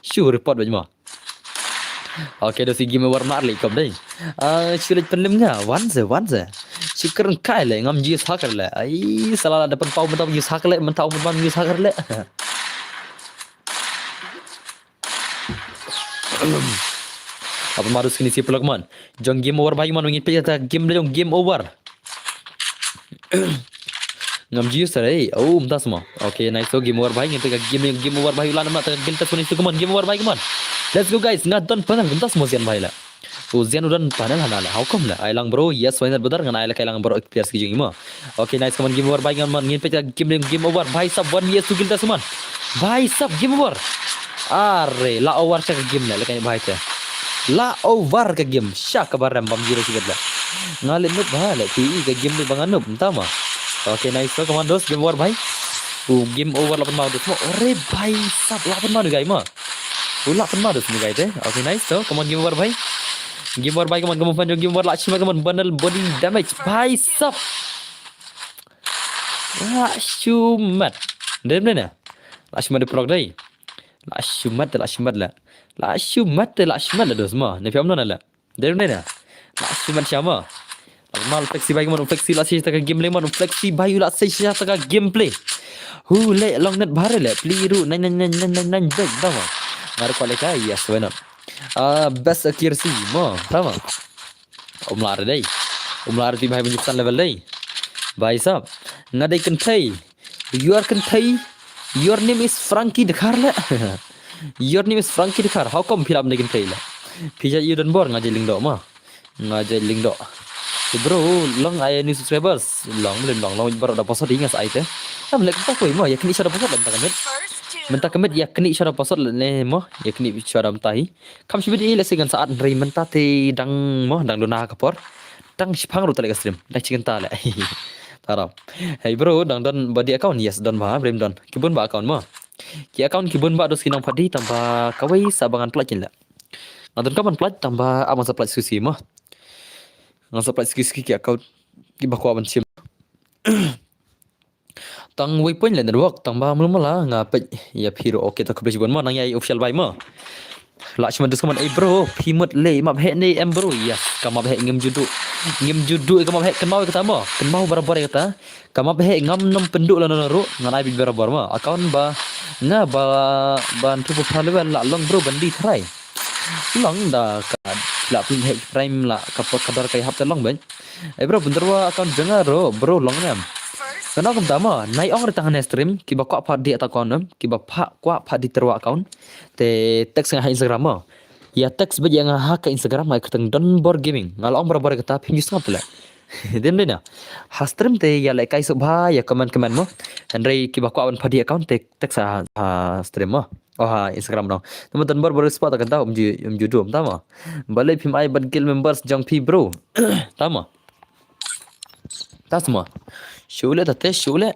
Sure report bajma. Okay, dosi game war mar le kop dai. Sulit penem nga once. Syukur kai le ngam jis hakar le. Ai salah dapat pau mentau jis hakar le mentau ban jis hakar le. Apa marus kini si pelak man. Jong game over bagi man ingin pejata game le jong game over. Ngam jius tare. Oh, mtas mo. Okay, nice so game over bagi ingin pejata game over bagi ulan mat game tas pun itu man game over bagi man. Let's go guys. Ngadon panang mtas mo zian bagi la. Oh, zian udan panang hanala. How come la? Ailang bro. Yes, final benar ngan ailang ailang bro players ki jong imo. Okay, nice kaman game over bagi man ingin pejata game over. Bhai sab 1 vs 2 kill tas man. Bhai sab game over. Are la over cak game la kayaknya bhai cak. La over ke game syak kabar ram bam jiro sigat la ngalim nut bahala ti ke game ni bang anup tama okay nice so commandos game over bhai game over 8 mau dus mo ore bhai sab 8 mau guys mo 8 mau dus ni guys okay nice so come on game over bhai come on panjang game over la chima come on bundle body damage bhai sab la shumat dem ne la shumat de prog dai la shumat la La shumat la dos ma. Ne fiam nona la. Der ne na. La shumat syama. Normal flexi bagi mon flexi la sih taka game le mon flexi bagi la sih taka gameplay. Hu le long net bare le pliru nan back dawa. Ngar ko le ka yes wena. Best accuracy mo. Tama. Umlar dai. Umlar ti bhai bunjuk level dai. Bhai sab. Ngadai kentai. Your name is Frankie Dekar la. Your name is Frankie Dekar. How come film negin play la? Pija you dan bor ngajai link dok ma. Ngajai link dok. Bro, long ay new subscribers. Long baru ada password ingat ai te. Am lek tak koi ma yakni syara password lam takamit. Menta kamit yakni syara password le mo yakni syara mtahi. Kam shibit ile segan saat rei menta te dang mo dang luna kapor. Dang shipang ru tale stream. Dak chicken ta le. Tarap. Hey bro, dang don body account yes don ba rem don. Kibun ba account mo. Ki account kibun ba dos kinang padi tambah kawai sabangan plat la. Ngadon kapan plat tambah amang sa plat susi mah. Ngan sa plat susi ki account ki ba ko ban sim. Tang waypoint la network tambah mula ngapet ya hero okay to kabli bon mah nang yai official buy mah. La cuma dus kaman bro pimut le map he ni bro yes kamap he ngem judu kamap he kenmau kata mah kenmau barabar kata kamap he ngam nam penduk la nono ngan ai barabar mah account ba na ban tu level la long bro bandi try long da ka la pin he prime la kapot kadar kai hap long ben bro bentar wa account jangan bro long nam Kana kum tama nai ong tangan stream ki ba kwa pha di ta kon ki ba kwa pha di terwa account te text nga Instagram mo ya text ba yang ha ka Instagram mai keteng don bor gaming ngal ong barabar kata pinjus ngap la dem dena ha stream te ya lai kai subha ya comment mo andre ki ba kwa on pha di account te text ha stream mo ha Instagram no tama don bor spot ka ta judu tama balai phim ai ban kill members jong pi bro tama tasma Shule tate shule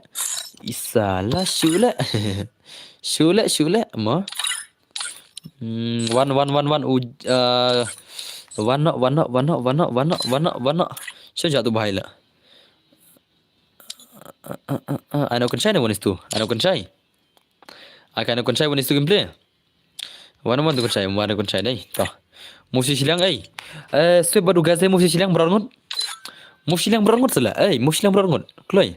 isala shule ma one so jatuh bahaya lah ano kan saya wanis tu ano kan saya akan kan saya wanis tu gameplay one kan saya dai toh musi silang setiap baru gaze musi silang berangun Mufsiliang berangut sala. Mufsiliang berangut. Kelai.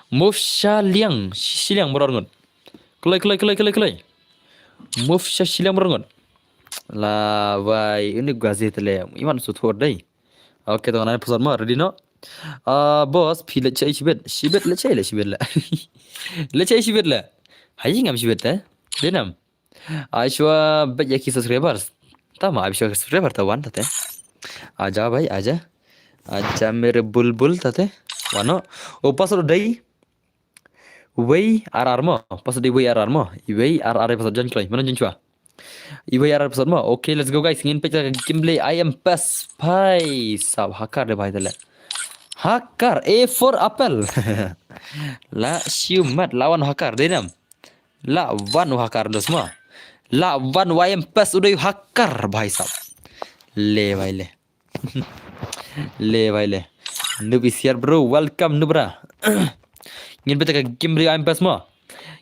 Mufsiliang berangut. Kelai. Mufsiliang berangut. La vai ini gazi tele. Iman suthor dai. Okay to anai pesan ma ready no. Boss phi le chai shibet la. Le chai shibet la. Haji ngam sibet Denam. Aishwa banyak ki subscribers. Tama Aishwa subscriber tawan tate. Aja भाई aja. Aja mere bulbul tate. Wano. O pasal dai. Wei arar mo. Pasal di wei arar mo. Wei arar pasal jan klai. Mana jan chua. Iway arar pasal mo. Okay, let's go guys. Ingin pecah gameplay. I am best. Bhai. Sab hakar deh bhai tale. Hakar A for apple. La siumat lawan hakar denam. La wan hakar dos mo. La wan I am best udah hakar bhai sab. Le bhai le. Le bhai le. Noob is here bro. Welcome noob bra. Ingin pecah gameplay I am best mo.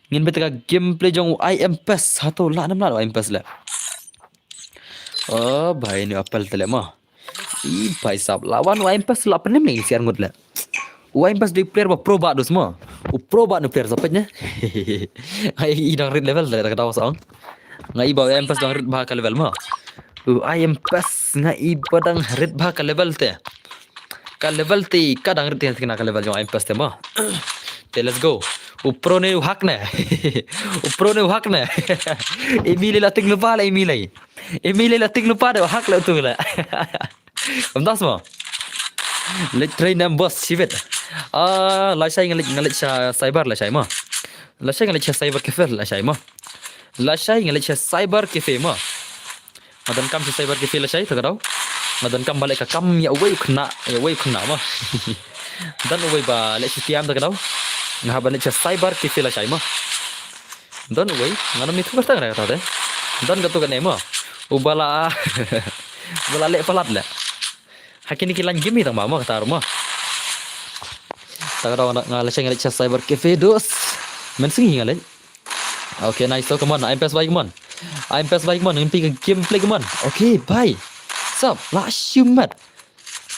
Ingin pecah gameplay jong I am best. Satu la nam la I am best le. Oh भाई ने apple tele mah. Ih भाई साहब lawan Wimpus lah penem nih siar ngud lah. Wimpus di player bah pro bat dos mah. Pro bat nu player sapetnya. Ai idang red level tele kata wasang. Ngai ba Wimpus dang red bah ka level mah. Wimpus ngai badang red bah ka level te. Ka level te kadang red kena ka level jong Wimpus te mah. Te let's go. Pro ne hak ne. Pro ne hak ne. Emile la ting lupa la Emile. Emile la ting lupa dah hak la tu la. Amdas mo. Let train nam boss sibet. La shay ngalit cyber la shay mo. La shay ngalit cyber cafe la shay mo. La shay ngalit cyber cafe mo. Madan kam cyber cafe la shay tagadaw. Madan kam balik ka kam ya away kena mo. Dan away ba let tiam tagadaw. Nga balik cyber cafe la shay mo. Dan away ngano mi tu bertang kata deh. Dan gatu kan mo. Ubala ubala le palat le. Hakini kilan game tang mama kata rumah. Tak ada ngalah ngalit cyber cafe dos. Men singi ngalit. Okay, nice so come on. I'm pass by come on. I'm pass by come on. Ngimpi gameplay come on. Okay, bye. Sup? La shumat.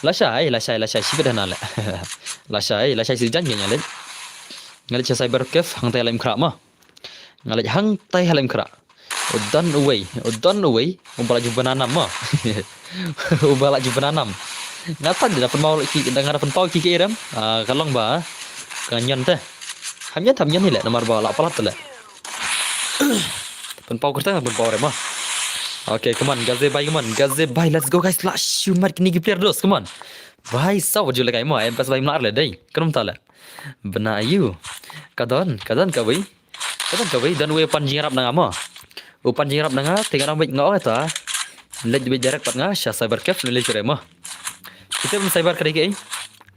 La shay sibet hanal. La shay si jan ngalit. Ngalit cyber cafe hang tai laim kra mah. Ngalit hang tai laim kra. Udan away. Ubala jubananam mah. Ubala jubananam. Ngatan dia dapat mau dengan dapat pau kiki iram. Kalong ba. Kanyan teh. Hamyan ni le nomor ba la palat le. Pen pau kerta pen pau remah. Okay, come on. Gaze bye. Let's go guys. La shumat kini player dos. Come on. Bhai saw je lagai mo. Em pas bhai mlar le dai. Kenum tala. Bena ayu. Kadon ka bhai. Dan we pan jingrap nang ama. Upan jingrap nang tengah rambut ngau eta. Let be jarak pat nga cyber cafe le cure mah. Kita pun cyber kadai ke.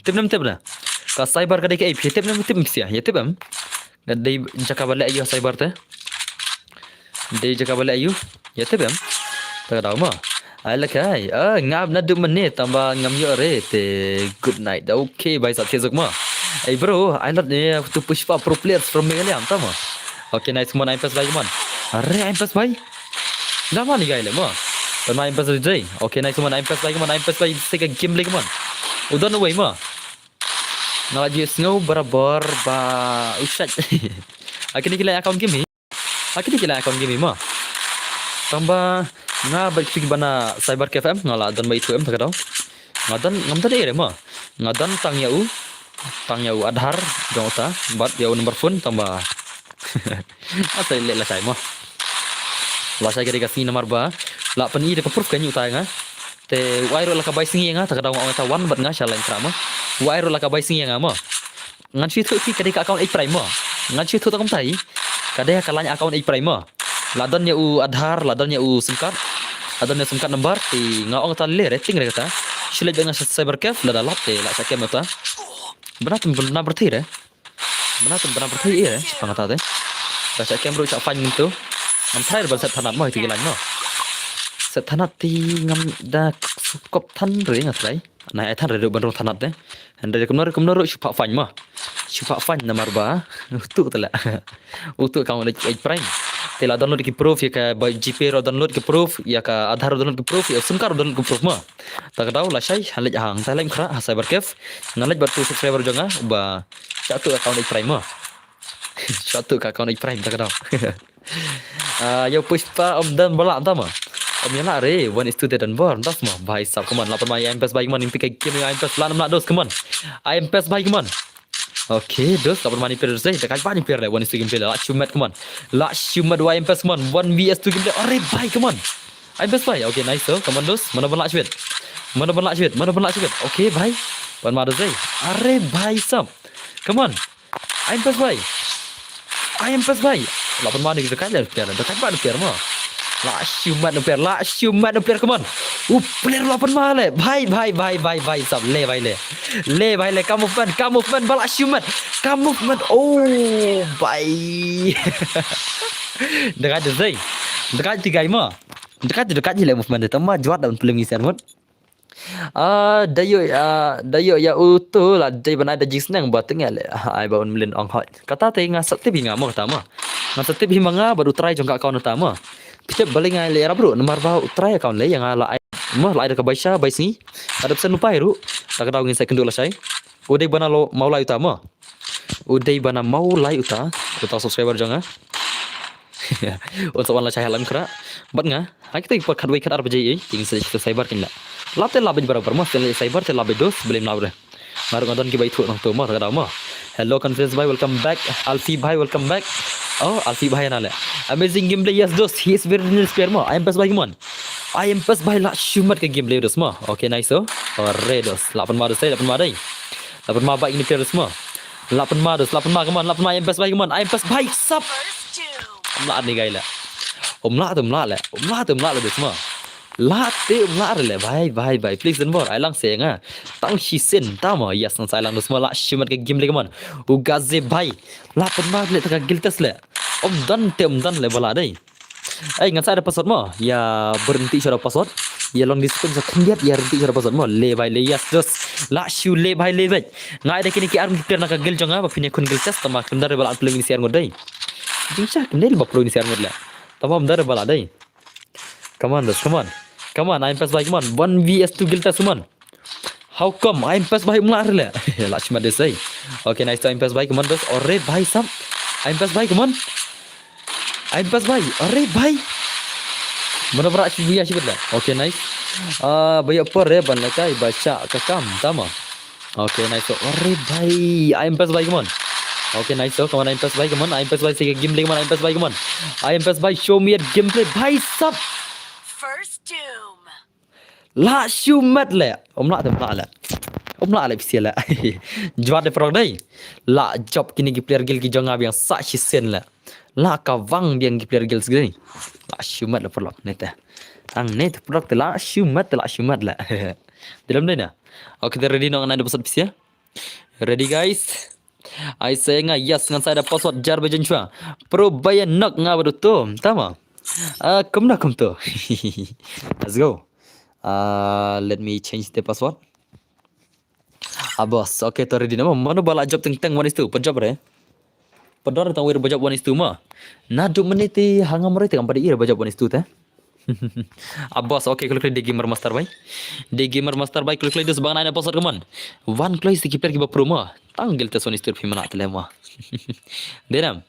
Tip nam tip na. Ka cyber kadai ke. Tip nam tip sia. Ya tip am. Dai jaka bala ayu cyber te. Dai jaka bala ayu. Ya tip am. Tak tahu mah. Ala kai. Ngap na du menit tambah ngam yo re te good night. Okay, bye sat kezuk mah. Hey bro, I love to push for pro players from Meghalaya tama. Okay, nice man. I'm pass by man. Arre, I'm pass by. Lama ni guys le mah. Main pas day. Okay, nice man. I'm pass by. Take a game lagi man. Udah no way mah. Ngalaju snow barabar ba usat. Akhirnya kila account game mah. Tambah balik pergi bana cyber cafe ngala dan bayi tu tak tahu. Ngadan ere mah. Ngadan tang yau adhar jongta bat yau nomor phone tambah. Atau le la sai mah. La sai kira kasi nomor ba. La pani de proof kan yuta nga te wairo la ka bai singi nga ta kada wa ta wan bat nga shala in krama wairo la ka bai singi nga mo ngan chi thu ki kada ka account 8 prime mo ngan chi thu ta kam tai kada ka lanya account 8 prime mo la dan ya u adhar la dan ya u sim card adan ya sim card number ti nga ong ta le rating re kata shile dengan cyber cafe la lat te la sa kem ta benatum benar berthi re pangata te ta sa kem ro sa fan gitu ngam thai ba sat thanat mo ti lan mo set thanat ti ngam da kop than re ngat lai na ai than re ban ro thanat de hande kum no ro chupa fan na marba tu tala utu ka le ai prime tela download ki proof ya ka gp ro download ki proof ya ka adhar download ki proof ya sim card download ki proof ma tak daw la shay halaj hang ta laim khra cyber cafe ngalaj batu subscriber jonga ba satu account ai prime ma satu account ai prime tak daw yo pushpa om dan bola tama om yana re one is to the dan born das mah bhai sab come on lapan mai I'm pass by man impi game I'm pass lan nam dos come on I'm pass by man Okay, dos dapat money pair deh. Dekat money pair lah. 1 gameplay lah. Shumat, come on. La Shumat YMPS, come on. 1 vs 2 gameplay. Arey bhai, come on. IMPS bhai. Okay, nice so. Come on dos. Mana pun la Shumat. Mana pun la Shumat. Mana pun la Shumat. Okay bhai. One more deh. Arey bhai sab. Come on. IMPS bhai. IMPS bhai. 8 money dekat lah pair. Dekat money pair mah. La Shumat pair. La Shumat pair, come on. Player 8 money. Bhai sab. Le bhai le. Le bhai le, kamu movement bala Shumat. Kamu movement. Oh, bhai. Dekat tu zai. Dekat tiga mah. Dekat je le movement tu. Tama juat daun pelim ngisian mut. Dayo ya utu lah day banai da jis nang ba tengah le. Ai ba un melin ong hot. Kata te nga satip hinga mo tama. Nga satip himanga baru try jong ka account utama. Kita balik ngai le rabru nomor ba try account le yang ala mah la ada ka baisha baisni. Ada pesan lupa ru. Tak tahu ngin saya kendul saya. Udai bana lo mau lai utama. Udai bana mau lai uta. Kita subscriber jangan. Untuk wala saya halam kera. Bat nga. Hai kita ikut kadway kadar bajai ini saya cyber kin la. Lap te labaj barabar mah te cyber te labaj dos belum labre. Maru ngadon ki bai thu nang tu mah tak mah. Hello conference bhai, welcome back. Alfi bhai, welcome back. Oh, Alfi bhai nale. Amazing gameplay yes dos. He is very nice player mah. I am best bhai mon. I am best bhai la Shumat ke gameplay dos mah. Okay nice so. Ore dos. 8 ma dos saya 8 ma dai. 8 ma baik ini player dos mah. 8 ma dos, 8 ma kemon, 8 ma I am best bhai kemon. I am best bhai sub. Omla ni gai la. Omla le. Omla le dos mah. La te umla le bhai please don't bore ai lang se nga tang hi sen ta ma yes nang sai lang dos la Shumat ke game le kaman ugaze bhai la padma le ta giltas le dan le bala dai ai ngan sai ada password ma ya berhenti cara password ya long distance sa kendiat ya berhenti cara password ma le bhai le yes dos la shu le bhai ngai da kini ki arm kita nak gil jonga ba pine kun giltas tama kundar bala plug ni siar ngodai bisa kendel ba plug ni siar ngodla tama mdar bala dai come on dos come on I'm pass by come on 1 vs 2 giltas come on how come I'm pass by umlar le la Shumat de say okay nice time pass by come on dos ore bhai sab I'm pass by come on I'm pass by ore bhai mana berat sih dia sih betul okay nice banyak per ya ban lekai baca kakam tama okay nice ore bhai I'm pass by come on okay nice so come on I'm pass by come on I'm pass by say gameplay come on I'm pass by come on I'm pass by show me a gameplay bhai sab first doom la Shumat le omla le pisia le juat de frog dai la job kini ki player gil ki jonga biang sa shi sen le la ka wang biang ki player gil segini la Shumat le frog neta ang net frog la Shumat le dalam dai na okay kita ready nang ada episode pisia ready guys I say nga yes ngan saya ada password jar bejen chua pro bayan nak nga betul tama come to let's go let me change the password boss okay to ready nama mana bala job teng 1 is 2 penjob re pedor tang wir bajab 1 is 2 ma na du meniti hangam re tang pada ira bajab 1 is 2 ta boss okay klik di gamer master bhai klik dos bang na password kaman one close ki player ki ba pro ma tanggil te 1 is 2 fi mana tele ma denam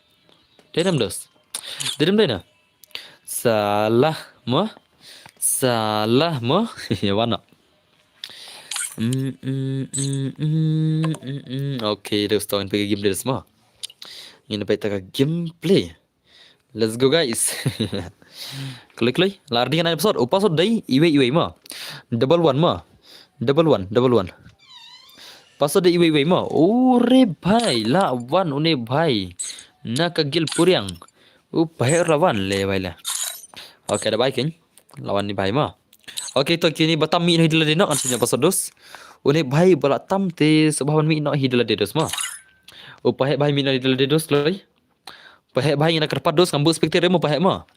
dos denam dena salah mo wana okay terus tahun pergi game dia semua ini dapat tak gameplay let's go guys klik lari dengan episode password dai iwe ma double one password dai iwe ma ore bhai la one une bhai na ka gil puriang bhai lawan le bhai la okay ada baik kan lawan ni bhai ma okay to kini batam mi hidla de nak ansinya password dos une bhai bala tam te sabawan mi nak hidla de dos ma pahe bhai mi nak hidla de dos loi pahe bhai nak kerpat dos kambu spectator mo pahe ma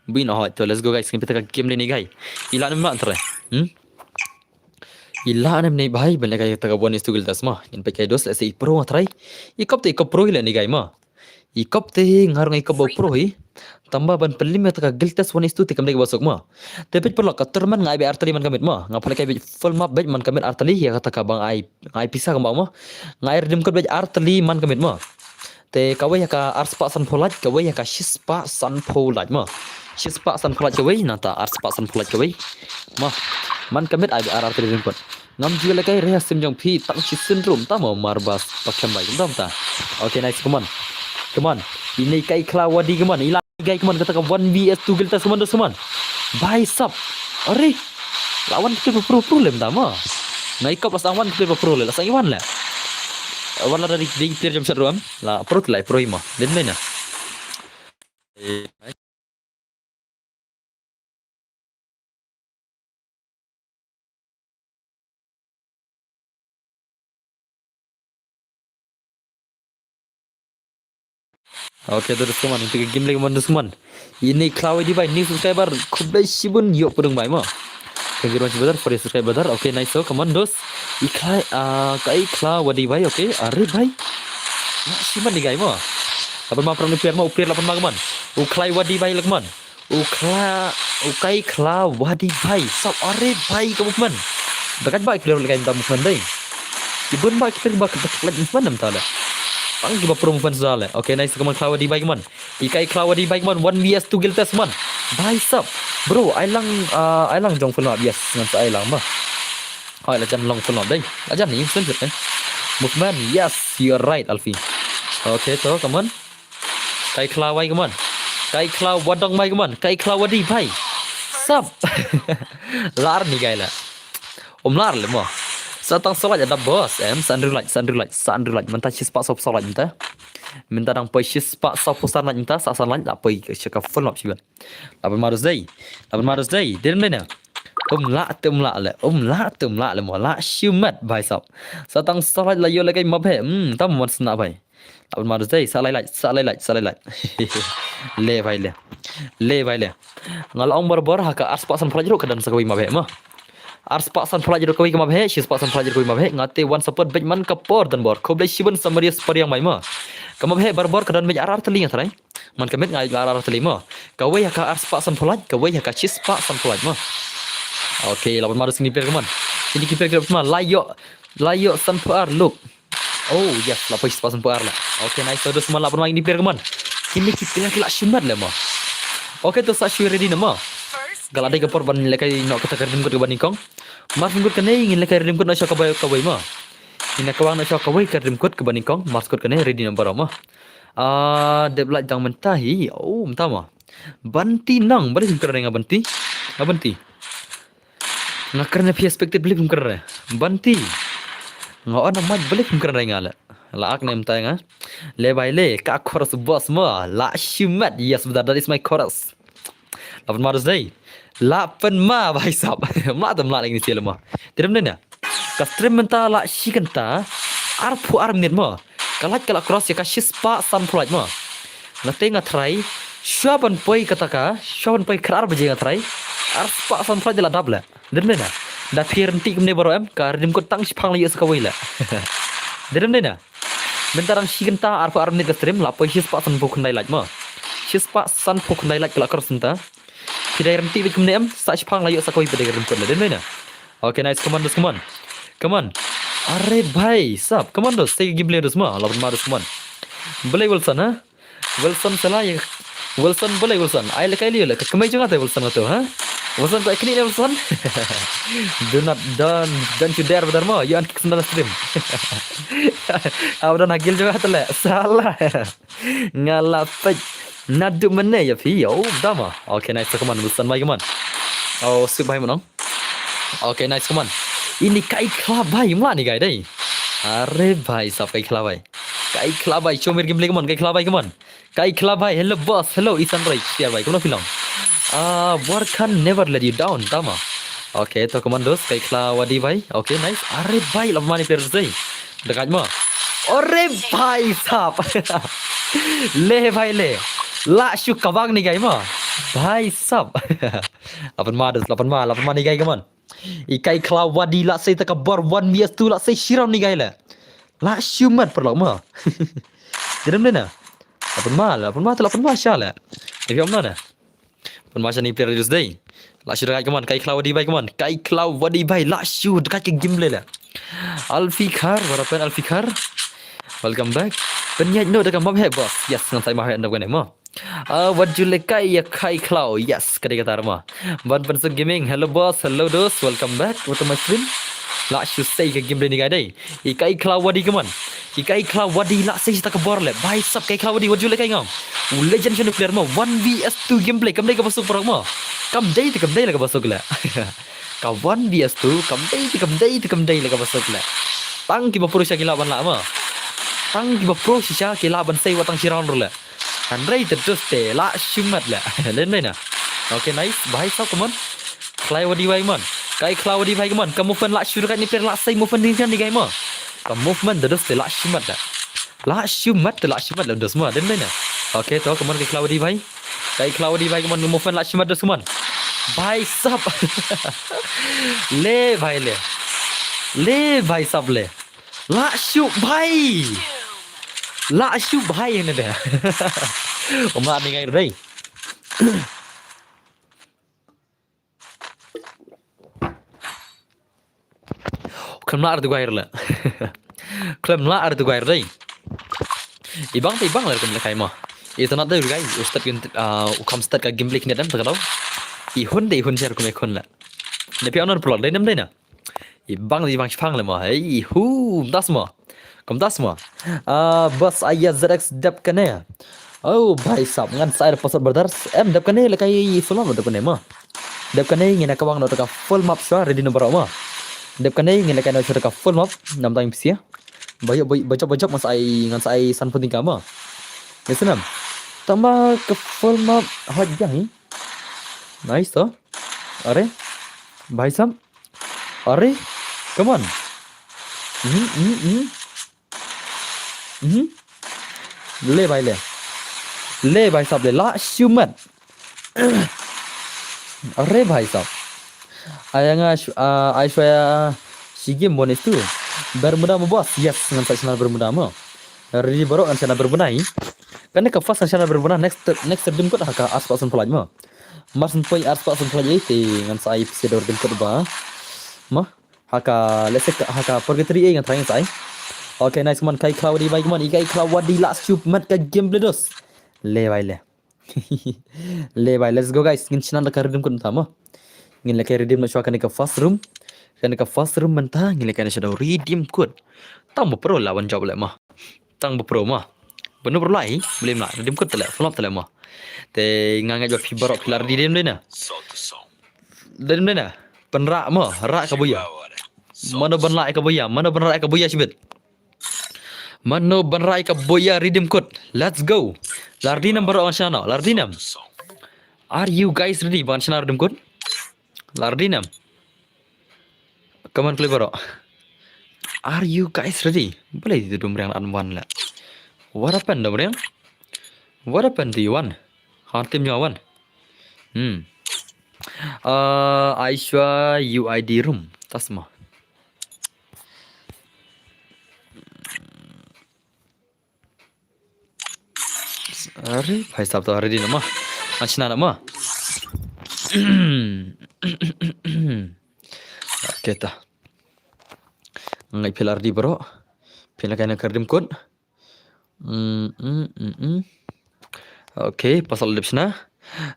bi no hot to let's go guys kita ka game ni guys ila nem nak try ila nem ni bhai benda kaya ta bonus tu gildas ma in pakai dos let's say pro try ikop pro ila ni guys ma ikop te ngar ngai ko pro hi tambah ban pelim ta giltas 1 is 2 tikam dek basok ma tapi perlu ka terman ngai be artali man kamit ma ngapal kai full map bet man kamit artali ya kata ka bang ai pisah ka ma ngai redim ko bet artali man kamit ma te kawai ka arspa san pholat kawai ka shispa san pholat ma shispa san pholat kawai nata arspa san pholat kawai ma man kamit ai artali rim kot ngam juga lekai reha sim jong pi tang chi syndrome ta mo marbas pakem bai dam ta. Okay, nice, come on. Ini kai klawadi come on. Ila gai come on kata 1vs2 kita seman dos seman. Bai sap. Are. Lawan kita problem ta mo. Ngai kap las awan kita problem las iwan la. Awan la dari tir jam seruam. La perut lai pro ima. Den mana? Oke, terus teman untuk game lagi mandu teman. Ini klawadi bai ni subscriber kublai sibun yok pudung bai mo. Thank you very much brother for your subscribe brother. Okay, nice, so come on dos. Iklai kai klawadi bai. Okay, are bai. Nak siman ni gai mo. Lapan ma pram ni piar mo upir lapan ma kaman. Uklai wadi bai lakman. Ukai klawadi bai. Sab are bai kamu kaman. Dekat bai clear lakai tamu kaman dai. Ibun bai kita bak lagi mana mentala. Pang giba promovan soalnya. Okay, nice, come on klawadi bai kaman. Ikai klawadi bai kaman 1vs2 giltas man. Bai sab. Bro, ailang jong phun bias ngan sa ailang mah. Hai la chan long phun dai. Ajan ni senjut kan. Movement, yes, you're right Alfi. Okay, so come on. Kai klawai come on. Kai klaw wadong mai come on. Kai klawadi bai. Sab. Lar ni gai la. Lar le mo. Satang solat ada bos sandrulat mentah cispak sop solat minta dang pai cispak sop solat minta sasan lan tak pai cakap full up sih. Lapan marus day dia mana tumla le mo la shumat bai sop satang solat la yo la kai mabhe tam mon sna bai. Lapan marus day salai lai le bai le ngal ong bor haka aspak san pelajaro kadan sakoi mabhe mah. Ars paksan pelajar kau ikam abhe, shis paksan pelajar kau ikam abhe, ngate one support bej man kapor dan bor, kau boleh siban samaria separiang mai ma. Kamu abhe barbor kadan bej arar telinga terai, man kamet ngai arar telinga. Kau wei haka ars paksan pelaj, kau wei haka shis paksan pelaj ma. Okay, lawan marus ini per kaman. Ini kiper kita semua layo san par look. Oh yes, lapoi shis paksan par lah. Okay, nice, so semua lawan main ini per kaman. Kini kiper kita shumat lah ma. Okay, tu sa shui ready nama. Kalau ada kapor ban lekai nak kata kerdim kut ke banikong, mas minggut kene ingin lekai kerdim kut nak syok kawai mah. Ina kawang nak syok kawai kerdim kut ke banikong, mas kut kene ready number mah. Deblat jang mentahi, oh mentah mah. Banti nang, boleh hingkar dengan banti. Banti. Ngakarnya perspektif boleh hingkar. Banti. Ngau nama boleh hingkar dengan la ak nem tayang le bai le ka chorus boss mah la shumat yes betul that is my chorus. Lapan marus day. Lapan ma bai sab. Ma tam la lagi ni sila ma. Tidak mana? Kastrim menta la shikanta arpu armnir ma. Kalat cross ya ka shispa sunflight ma. Nate ngatrai shaban poi kataka, shaban poi krar baje ngatrai. Arspa sunflight la double. Tidak mana? Da firenti kemne baro em ka rim ko tang sipang la yus ka wila. Tidak mana? Bentarang shikanta arpu armnir kastrim la poi shispa sunflight kundai laj ma. Shispa sunflight kundai laj kala cross nta. Tidak renti bikin nem, sah pang layu sakoi pada gerim kuat leden mana? Okay, nice, come on. Are bhai, sab, come on dos, saya game play dos mah, lawan marus come on. Boleh Wilson ha? Wilson salah ya. Wilson boleh Wilson. Ai lekai liu lek, kemai juga tu Wilson tu ha? Wilson kau ikni Wilson? Don't you dare benar mah, you kick sendal stream. Awak dah nagil juga tu le, salah. Ngalafaj. Nadu mana ya fi? Oh, dama. Okay, nice. Come on, Wilson, bye, come on. Oh, sweet bye, mana? Okay, nice, come on. Ini kai club bye, mana ni guys deh? Are bye, sab kai club bye. Kai club bye, show me game play, come on. Kai club bye, come on. Kai club bye, hello boss, hello Isan Rai, siapa bye? Kau film? Work can never let you down, dama. Okay, to come on dos, kai club wadi bye. Okay, nice. Are bye, lama ni players deh. Dekat mah. Are bye, sab. Le bye le. La syuk kabang ni guys mah. Bhai sab. Lapan ma ni guys come on. Ikai klau wadi la say takabbar 1vs2 la say shiram ni guys la. La syumat perlak mah. Jadi mana? Lapan ma syala. Tapi om mana? Lapan ma ni player just day. La syuk dekat come on. Kai klau wadi bhai come on. Kai klau wadi bhai la syuk dekat ke game le la. Alfikar, barapan Alfikar. Welcome back. Penyat no dekat mabhe boss. Yes, nanti mabhe anda kena mah. What you like ya kai cloud? Yes, kadang kata Arma. Ban Pensuk Gaming. Hello boss, hello dos. Welcome back to my stream. La say ke game ni gadai. Ikai klawadi ke man. Ikai klawadi la say ta ke bor le. Bhai sab kai klawadi wajul le kai ngam. Legend channel player ma 1vs2 gameplay kam dai ka basuk parak ma. Kam dai le ka basuk le. Ka 1vs2 kam dai le ka basuk le. Tang ki ba pro sha ki laban la ma. Tang ki ba pro sha ki laban say watang si round le. Handrai terus te la shumat le. Len na. Okay nice. Bhai sab come on. Klawadi wai man. Kai Cloudy bhai kaman, ka movement la shuru kan ni player la sai movement ni kan ni gai ma. Ka movement terus te la shimat da. La shimat la terus ma den na. Okay to kaman kai Cloudy bhai. Kai Cloudy bhai kaman movement la shimat terus man. Bhai sab. Le bhai le. Le bhai sab le. La shu bhai. La shu bhai ne de. Oma ni gai rei. Klem la artu gair la. Klem la artu gair dai. Ibang lah kem lekai mah. Itu nak dah guys. Ustad kan ukam start ka game ni dan terkadau. Ihun share kum ekon la. Nepi anon plot dai nam dai na. Ibang spang la mah. Das mah. Kom das mah. Bas ayat ZX dap kene. Oh bhai sab ngan saya pasal berdar. Dap kene lekai full map dap kene mah. Dap kene ngina kawang no full map swa ready number mah. Dep kanai ngin lekan ada ka full map nam time sia. Bajak mas ai ngan sai san penting kama. Yesenam. Tambah ke full map hot yang. Nice to. Are. Bhai sab. Are. Come on. Le bhai le. Le bhai sab le la shumat. Are bhai sab. Ayanga Aishwarya Shigim bonus tu bermuda mo bos yes ngan channel bermuda mo ready baru ngan channel bermuda ni kan ka fast channel bermuda next dim ko ka aspasun pelaj mo mas poi aspasun pelaj ti ngan sai episode dim ko ba mo haka let's say haka purgatory ngan trying sai okay nice man kai Cloudy bhai man ikai Cloudy last shoot mat ka game bledos le bhai le le bhai let's go guys ngin channel ka redim ko ta mo ngin lekai redeem na shwa kan ka first room mentah ngin lekai na shwa redeem kod tang pro lawan job le mah tang pro mah benu pro lai boleh nak redeem kod tele follow tele mah te ngangai jo fiber op pilar redeem le na penrak mah rak ka buya mana ban lai ka buya sibet mano ban rai ka buya redeem code let's go lardinam baru on channel lardinam are you guys ready on channel redeem code Lardinam. Come on play bro. Are you guys ready? Boleh itu dumriang an1 lah. What happened dumriang? What happened to you one? Tim nyawan. Aishwa UID room. Tas mah. Are bhai sab to ready nama. Achna nama. Okay ta. Ngai pilar di bro. Pila kana kardim kod. Okay, pasal dipsna.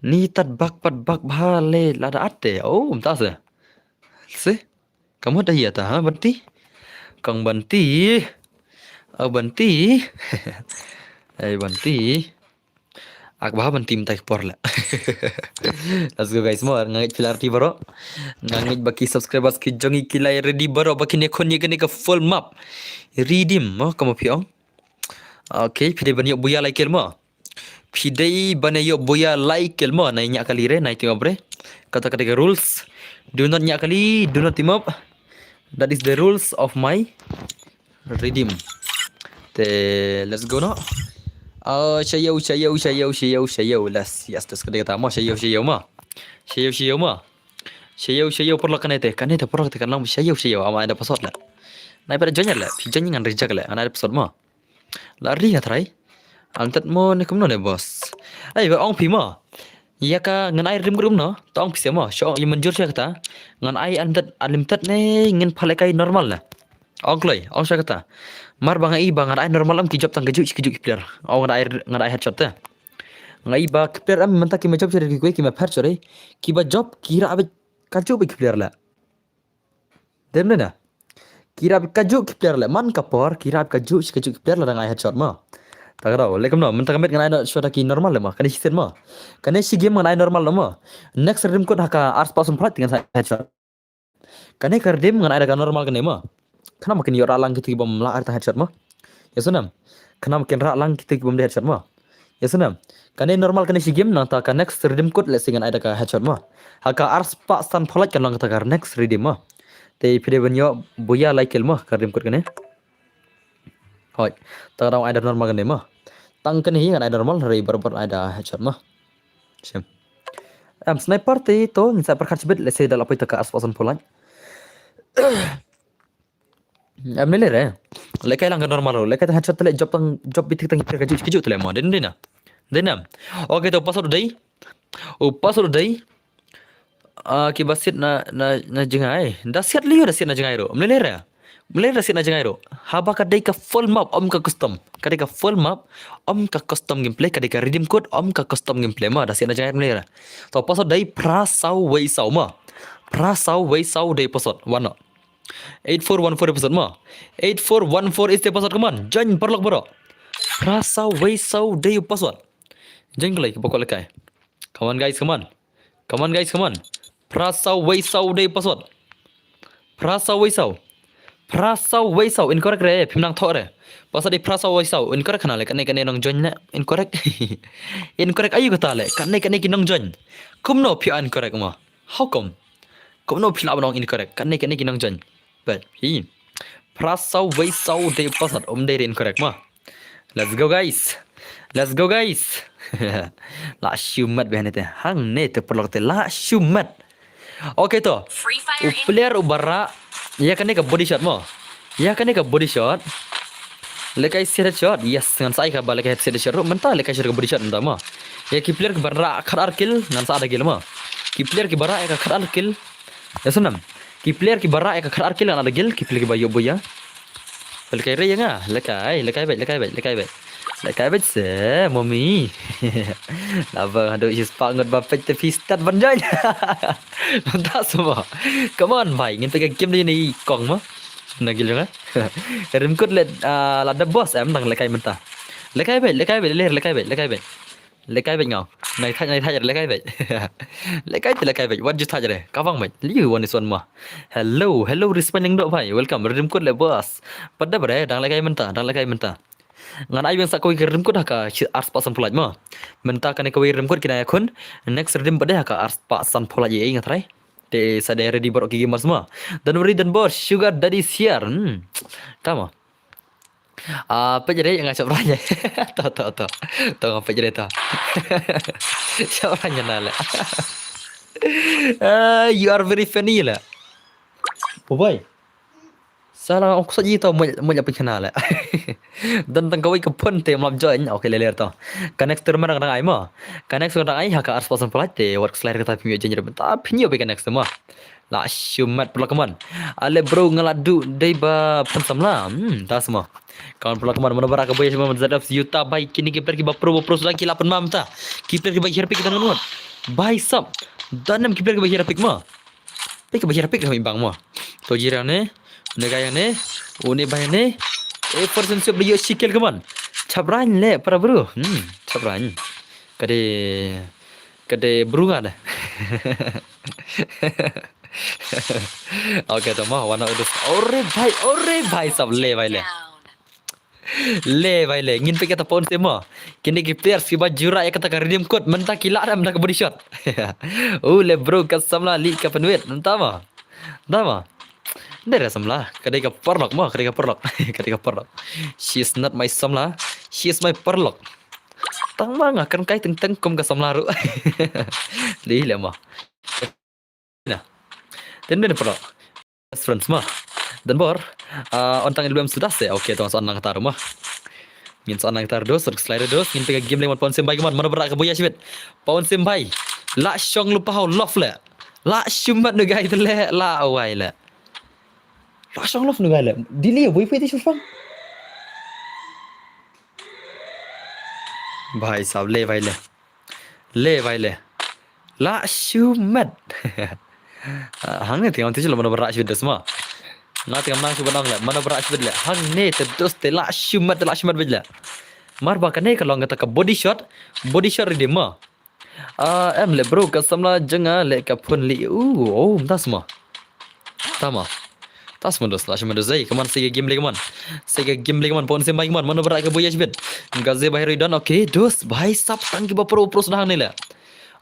Ni tat bak bhale lada ate. Oh, entah se. Se. Kamu dah iya ta ha banti? Kang banti. Banti. Banti. Ak bahaban tim tak por la. Let's go guys more ngait pilar ti bro. Ngait baki subscribers ki jongi kilai ready bro baki ne khon ye ka full map. Redeem mo kamu piong. Okay, pide banyak buya like mo. Pide banyak buya like mo na nyak kali re na itu bre. Kata-kata rules. Do not nyak kali, do not team up. That is the rules of my redeem. Let's go no. Shayo las yes tas kada kata ma shayo perlu kan perlu kan lang shayo ama ada password la nai pada join la join ngan reject la ana ada password ma la ri ngatrai antat mo ne kumno ne bos ba ong pi ma ya ka ngan ai rim grum no to ong pi se ma sho i manjur sha kata ngan ai antat unlimited ne ngin phale kai normal la ong kloi ong sha kata mar bangai bangar ai normal am ki job tang keju player au ngai headshot ta ngai ba player am manta ki ma job chere ki ma phar chore ki ba job kira abe kaju be player la demne na kira kaju player le man kapor kira kaju player la dang ai headshot ma tak tahu lekom no mentang met ngan ai shot ki normal le ma kan sistem ma kan si game ngan ai normal le ma next rim ko haka ars pasum plat dengan headshot kan kar dim ngan ai daga normal kan ma kana makin yo ralang gitu bom la arta headshot ma ya sunam kana makin ralang gitu bom headshot ma ya sunam kan normal kan si game nang ta kan next rim ko le singan ai daga headshot ma haka ars pa stan plat kan lang ta kar next redim ma te pide banyo boya like ma kar rim ko kan hoi ta raw ai normal kan ma tang kan hi kan ai normal rai barbar ada headshot ma sem sniper te to min sa perkat sebet le se dal apa ka ars pasan polan nele re lekai lang normal lekai ta headshot le job bitik tang kira kaju tele mo denam oke to pasal dai pasal dai ki basit na jengai da siat liu da siat na jengai ro nele re da siat na jengai ro haba ka dai ka full map ka custom ka dai ka full map ka custom gameplay ka dai ka redeem code ka custom gameplay ma da siat na jengai nele re to pasal dai pra sau wei sau ma pra sau wei sau dai pasal wana 8414 episode ma 8414 is the password come on join perlok bro rasa waisau day password join like pokok lekai come on guys come on rasa waisau day password rasa waisau incorrect re pimnang thok re pasal di rasa waisau incorrect kana le kan nong join na incorrect incorrect ayu kata le kan ki nong join kumno pi incorrect ma how come kumno pi la nong incorrect kan ki nong join but hi prasau waisau de pasat de incorrect ma let's go guys la shumat behane te hang ne te perlok te la shumat okay to player ubara ya kan ka body shot mo lekai set shot yes ngan sai ka balik set shot mentah lekai shot ka body shot entah ma ya ki player ka bara khar kill ngan sa ada kill ma ki player ki bara ka khar kill ya sunam ki player ki bara ka khar kill ngan ada kill ki player ki bayo boya lekai re nga lekai bet se mommy lava do is pangot bapet te fistat banjay entah semua come on bhai ngin pe game ni kong ma na gil nga rim kut let la the boss em dang lekai mentah lekai bet ngau này thay lekai bet lekai bet what just thay re kawang bet liu one is one ma hello respond yang do bhai welcome rim kut le boss pada bre dang lekai mentah ngan ai bang sakoi rim kut haka ars pasan pulaj ma mentah kan koi rim kut kina yakun next rim pada haka ars pasan pulaj ye ingat rai te sada ready borok ki gamers ma dan boss sugar daddy here tama apa jadi yang ngacap ranya tahu apa jadi tahu siapa ranya nala you are very funny lah boy salah aku saja tahu mau apa channel lah dan tengkau ke pun te malam join oke leler tahu connect terus mana ai ma connect sudah ai haka ars pasan pelat te work slide kata punya janji tapi punya be connect semua lah shumat pelakaman ale bro ngeladu dai ba pensam lah tak semua kawan pelakaman mana baraka boy semua zadaf yuta baik kini keeper ki ba pro sudah ki 8 mam ta keeper ki ba hirpik kita ngon bai sap danam keeper ki ba hirpik ma pik ba hirpik kami bang ma to jirane negayane une bayane person siap dia sikil kaman cabran le para bro cabran kade brungan oke to mah wana udus ore bhai sab le bhai le ngin pe kata pon sema kini ki players ki bajura ya kata ka redeem code mentah kila ada mentah body shot le bro kasamla li ka penwet entah ma Dere samla kadai ka perlok she is not my samla she is my perlok tang ma ngakan kai teng kum ka samla ru di le ma nah dan perlok best friends ma dan bor on tang LBM sudah se oke to son nang tar ma ngin son nang tar dos slider dos ngin pe game lemon pon sim bai kaman mana berak ka boya sibet pon sim bai la shong lupa how love le la shumat nu gai le la awai le Langsung love nu gala. Dili wifi ti shufang. भाई साहब ले भाई ले la shumat hang ni tengok tu cuma berak sudah semua Nanti menang coba nang le. Mana berak coba le. Hang ne terus telak shumat bejla. Mar bakan ne kalau ngata ka body shot dia mah. Em le bro kasamla janga le ka pun li. Oh, das mah. Tama. Tas mandos lah cuma dozai. Kaman saya game lagi man. Saya game lagi man. Pon saya main man. Mana berak ka boya coba. Gaze bahir dan okay. Dos भाई सब तंग की बपर ऊपर सुना नहीं ले.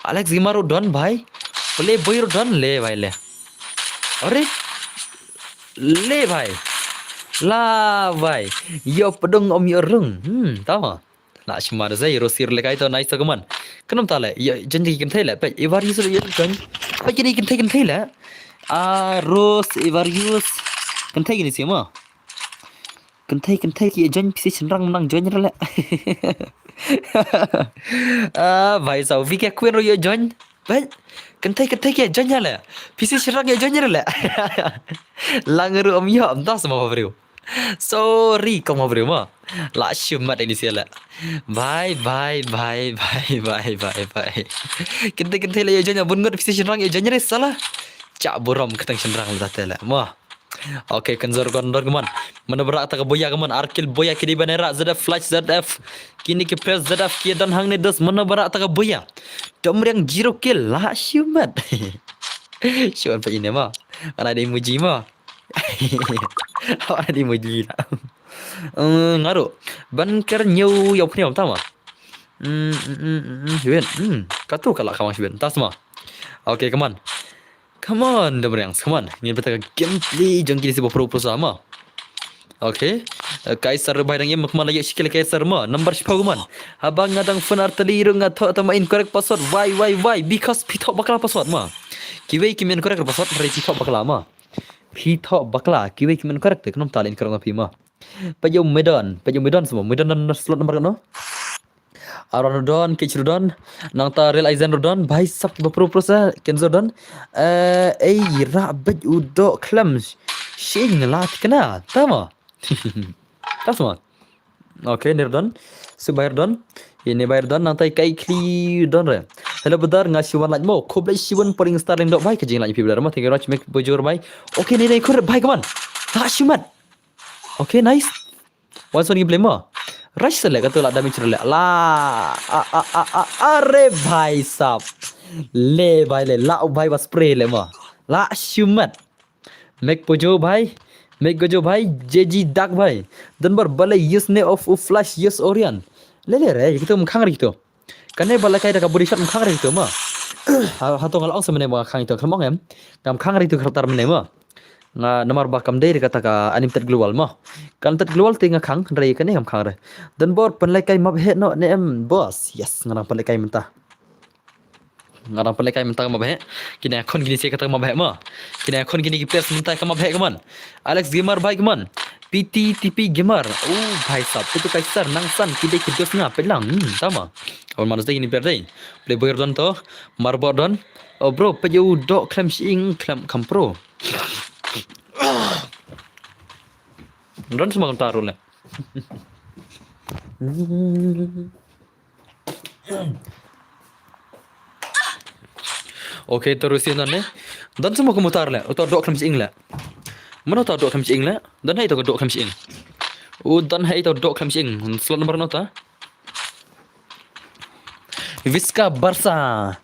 Alex Gimaro done भाई. Play boy done ले भाई ले. अरे ले भाई lah भाई yo pedung om yo rung tahu mah lah cuma saya rosir lekai itu nice teman kenapa tak le ya janji kan thela pe Ivarius ya kan pe jadi kan thela Ros Ivarius kan thai gini sih mah kan thai ki janji pisi cenderang menang janji le भाई साहब वी क्या क्वीन रो ये जॉइन भाई कंथे के जॉइन ले पीसी शिरा के जॉइन ले langeru om ya entah semua bro sorry kamu bro mah lah shumat ini sih lah bye kente le ya janya bungut pisi shirang ya janya salah cak borom ketang shirang lah tele mah Oke, kanzor gondor keman. Mana berak tak boya keman. Arkil boya kini banera ZF flash ZF. Kini ki press ZF ki dan hang ne dos mana berak tak boya. Dom yang 0 kill lah shumat. Syuat pa ini mah. Ana ada emoji mah. Ana ada emoji lah. Ngaruh. Banker new yau punya tahu mah. Syuat. Katu kalau kawan syuat. Tas mah. Oke, keman. Come on, Demriang, come on. Ini betul gameplay jang kini sebuah pro sama. Okay. Kaisar bayang yang kemana ya sikil kaisar mah. Number 10 man. Abang ngadang phone arteliru ngato atau incorrect password. Why? Because pitok bakal password mah. Kiwei kimen correct password dari pitok bakal mah. Pitok bakal kiwei kimen correct kenapa tak incorrect ngapi mah. Pajau Medan semua. Medan dan slot nomor no. Aronodon, Kichrodon, Nangta Real Aizen Rodon, Bhai Sab Bapro Prosa, Kenzodon, Rabaj Udo Klams, Shing Lat Kana, Tama. Tasma. Okay, Nirdon, Subayrdon, Bayardon, Nantai Kai Kli Donre. Hello, Badar, Ngashiwan like mo, Koblai Shiwan putting starting dot bike, like people, thank you very much, make Bojor by. Okay, Nene Kur, bike man. Hashimat. Okay, nice. What's on you blame more? Rush select atau lah damage select lah. Are भाई साहब ले भाई ले ला भाई बस spray ले मah ला shumat make pojo भाई make gojo भाई JG dark भाई dan bar balai use ne of flash use orion le re kita mkhang ri to kane balai kai da body shot mkhang ri to mah hatong al ong semene mah khang to khamong em kam khang ri to khatar mene mah nga nomor bakam dari kata ka animated global mah kan tet global tinga khang rai kan em khang re dan bor panlai kai mab he no ne em boss yes ngarang panlai kai mentah mab he kini akon gini se kata mab he mah kini akon gini ki press mentah ka mab he kaman Alex Gamer bhai kaman PT TP Gamer bhai sab itu kaisar nangsan kidai kidos nga pelang sama awal manus ini berdai play boy don to marbo don bro pejau dok klam sing klam kampro Don semua taruh lah. Oke, terusin dan don semua kamu taruh lah. Atau dok kami ing lah. Mana tahu dok kami ing lah? Don hai tahu dok kami ing. Don hai tahu dok kami ing. Slot nomor nota. Visca Barca.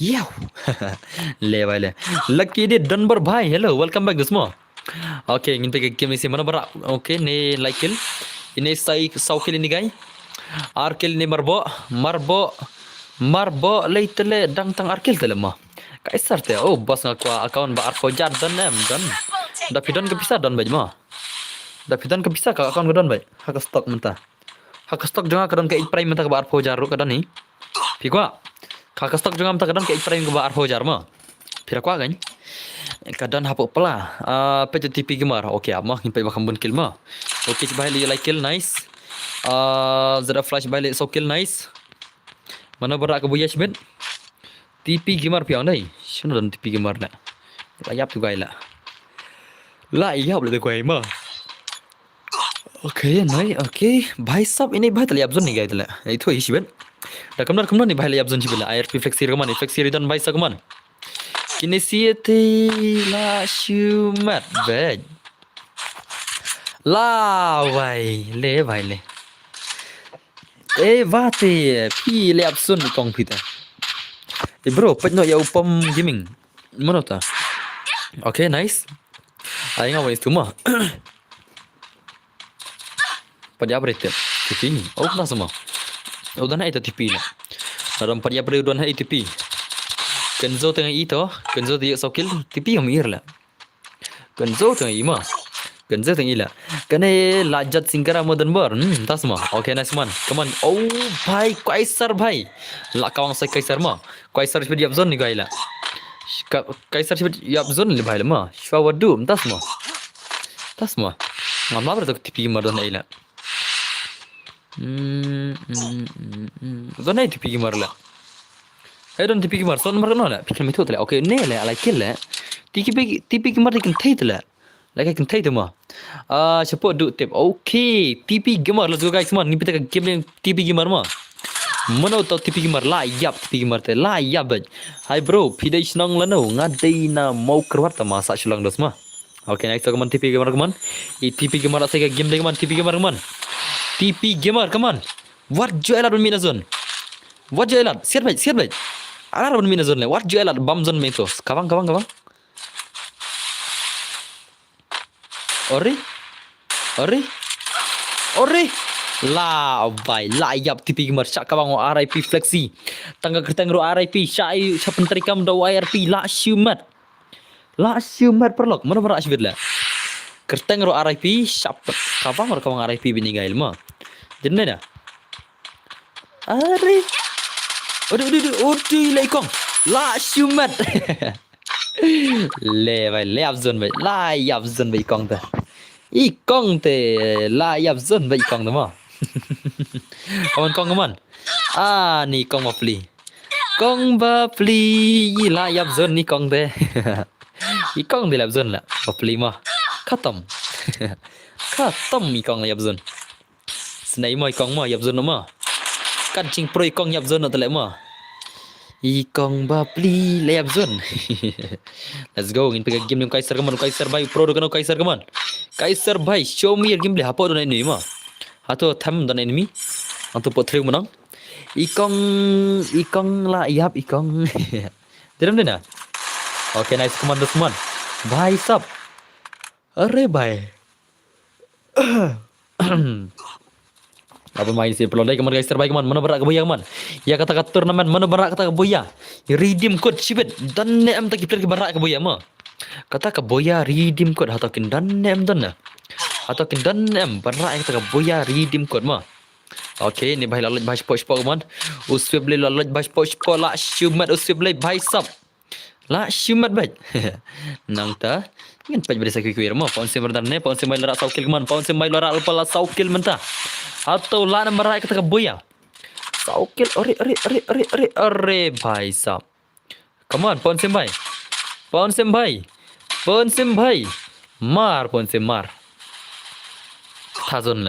Yow. Le. Lucky di Denver bhai. Hello, welcome back semua. Okay, ingin pergi game ni mana berak. Okay, ni like kill. Ini sau kill ini guys. Arkil ni marbo leitele dang tang arkil tele mah. Kaisar te. Oh, bos ngaku account ba arfojar dan dan. Dapidan kepisah dan baj mah. Dapidan kepisah ka account godon baj. Hak stok mentah. Hak stok jangan kadang ke prime mentah ba arfojar ru kadang ni. Pikwa. Hak stok jangan mentah kadang ke prime ke ba arfojar mah. Pirakwa kan? Kadang hapuk pala peja TP gemar okey amah himpai bakam bun kill mah okey coba li like kill nice zara flash balik so kill nice mana berak ke buya shbet TP gemar piang dai shunu dan TP gemar nak layap tu gai la layap le koi mah okey nai okey bhai sab ini bhai taliap zon ni gai tala itu hi shbet dah kamnar ni bhai layap zon shbet IRP flexir kaman flexir dan bhai sa kaman Kinesiete la shumat bed. La vai le. Vate pi le absun kong pita. Bro, pet no ya upam gaming. Mana ta? Okay, nice. Ayo ngawan itu mah. Pada apa itu? TV ni. Oh, pernah semua. Oh, dah nak itu TV ni. Dalam pada apa itu dah nak TV. Kenzo tengah itu, Kenzo dia sokil TV yang mir lah. Kenzo tengah ima. Kenzo tengah ila. Kena lajat singkara modern bar. Tak semua. Okay, nice man. Come on. Oh, bhai, Kaisar bhai. Lah kawang saya Kaisar mah. Kaisar seperti abzon ni gaya lah. Kaisar seperti abzon ni bhai lah mah. Shawadu, tak semua. Tak semua. Ngam apa tu TV mar dah nak ila. Dah nak TV mar lah. Don TV mar. Son mar kan lah. Pikir itu lah. Okay, ni lah. Like lah. TV mar dikan thay lah. Like I can tell them support do tip. Okay, TP gamer. Let's go guys, man. Ni kita game TP gamer mah. Mana tahu TP gamer lah yap TP gamer te lah yap baj. Hai bro, pidai senang lah no. Ngadai na mau keluar ta masa sulang dos mah. Okay, next kaman TP gamer kaman. TP gamer saya game deh kaman TP gamer kaman. TP gamer kaman. What jualan bermina zone? What jualan? Siap baj. Alar bermina zone le. What jualan bam zone meto. Kawang. Ore. La bay la yap TP gamer syak kawang RIP flexi. Tangga kertang ro RIP syai penterikam do IRP la syumat. Perlok. Mana berak syibit lah. Kertang ro RIP syak kawang RIP bini gail mah. Jadi dah. Are. Ode la ikong. La syumat. Le abzon bay la abzon bay ikong ta ikong te la abzon bay ikong ta mah kaman ni kong bapli la abzon ni kong te ikong de abzon la bapli mah khatam ikong la abzon senai mah ikong mah abzon mah kancing pro ikong abzon ta le mah ikong bapli layap zone. Let's go. Ingin pegang game Kaisar kaman. Kaisar bhai pro dokan Kaisar kaman. Kaisar bhai show me your game le hapo don enemy mah. Hato tham don enemy. Antu potreu menang. Ikong la yap ikong. Diram dena. Okay, nice kaman dos man. Bhai sab. Are bhai. Apa main si pelondai kaman guys terbaik kaman mana berak ke boya kaman ya kata turnamen mana berak kata ke boya redeem code sibet dan nem tak player ke berak ke boya mah kata ke boya redeem code atau kin dan nem dan atau kin dan nem berak kata ke boya redeem code mah okay ni bahai lalat bahai sport kaman usweb le lalat bahai sport la shumat usweb le bahai sab la shumat baik nang ta ingin paj beri sakit kuir mah paun sembar dan ne paun sembar larat saukil kaman paun sembar larat lupa la saukil mentah atau lana merai kata boya saukil ore bhai sab come on pon sem bhai mar pon sem mar thazon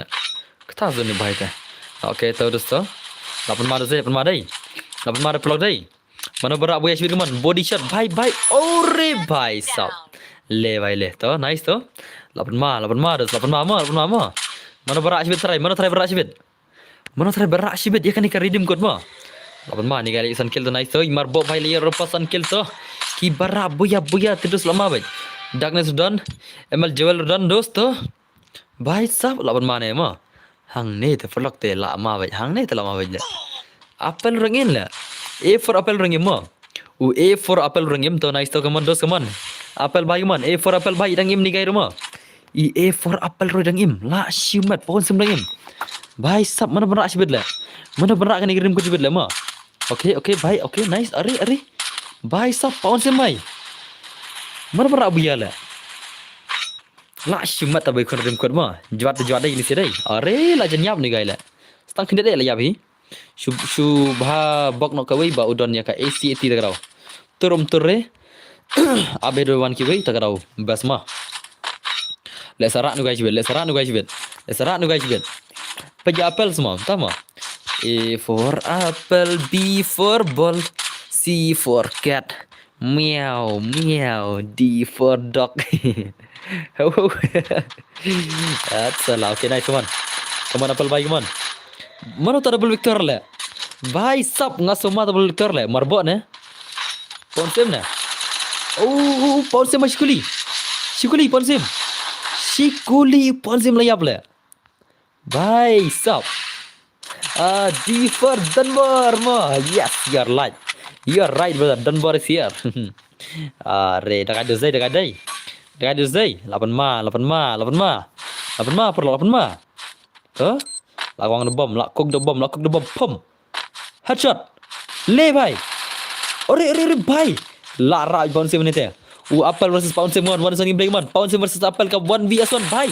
ni bhai ta okay to dosto lapan mar dai plug dai mana berak boya shibir kaman body shot bhai ore bhai sab le to nice to lapan mar mana berak sibit try mana try berak sibit ya kan ikan redeem code mah lapan mah ni kali san kill tu nice to marbo bhai layer rupa san kill to ki berak boya terus lama baik darkness done ML jewel done dosto bhai sab lapan mah ne mah hang ne te vlog te lama baik hang ne te lama baik apel rangin lah A for apel rangim mah A for apel rangim to nice to kaman dos kaman apel bhai kaman A for apel bhai rangim ni gai rumah A for apel rodangim la syumat pohon semrangim bhai sab mana berak sibit lah mana berak kan kirim ku sibit lah mah okay bhai okay nice are bhai sab pohon semai mana berak buya lah la syumat ta bai kon rim kod mah juat dai ni sidai are la janyap ni gai lah stang kindet la yap hi shubha bok no kawai ba udon ya ka AC ti tagrau turum turre abe do wan ki wei tagrau bas mah le sarak nu guys bet peja apel semua tama A for apple B for ball C for cat Meow, meow, D for dog. salah. Okay, nice one. Come on, apple bhai, come on. Mana tak double victor le? Bhai sab nggak semua double victor le. Marbot ne? Ponsem ne? Oh, ponsem mas Shikuli. Shikuli ponsem. Shikuli ponsem layap le. Bhai sab. D for Dunbar ma. Yes, you're right. You're right, brother. Dunbar is here. Dah ada Zai, dah ada. Dah ada Zai. 8 ma, 8 ma, 8 ma. 8 ma, perlu 8 ma. Huh? Lawang the bomb, lock cook the bomb, pum. Headshot. Le bhai. Ore bhai. Lara pound sim ni te. Apple versus pound sim one sunny break man. Pound sim versus Apple ka 1 vs 1 bhai.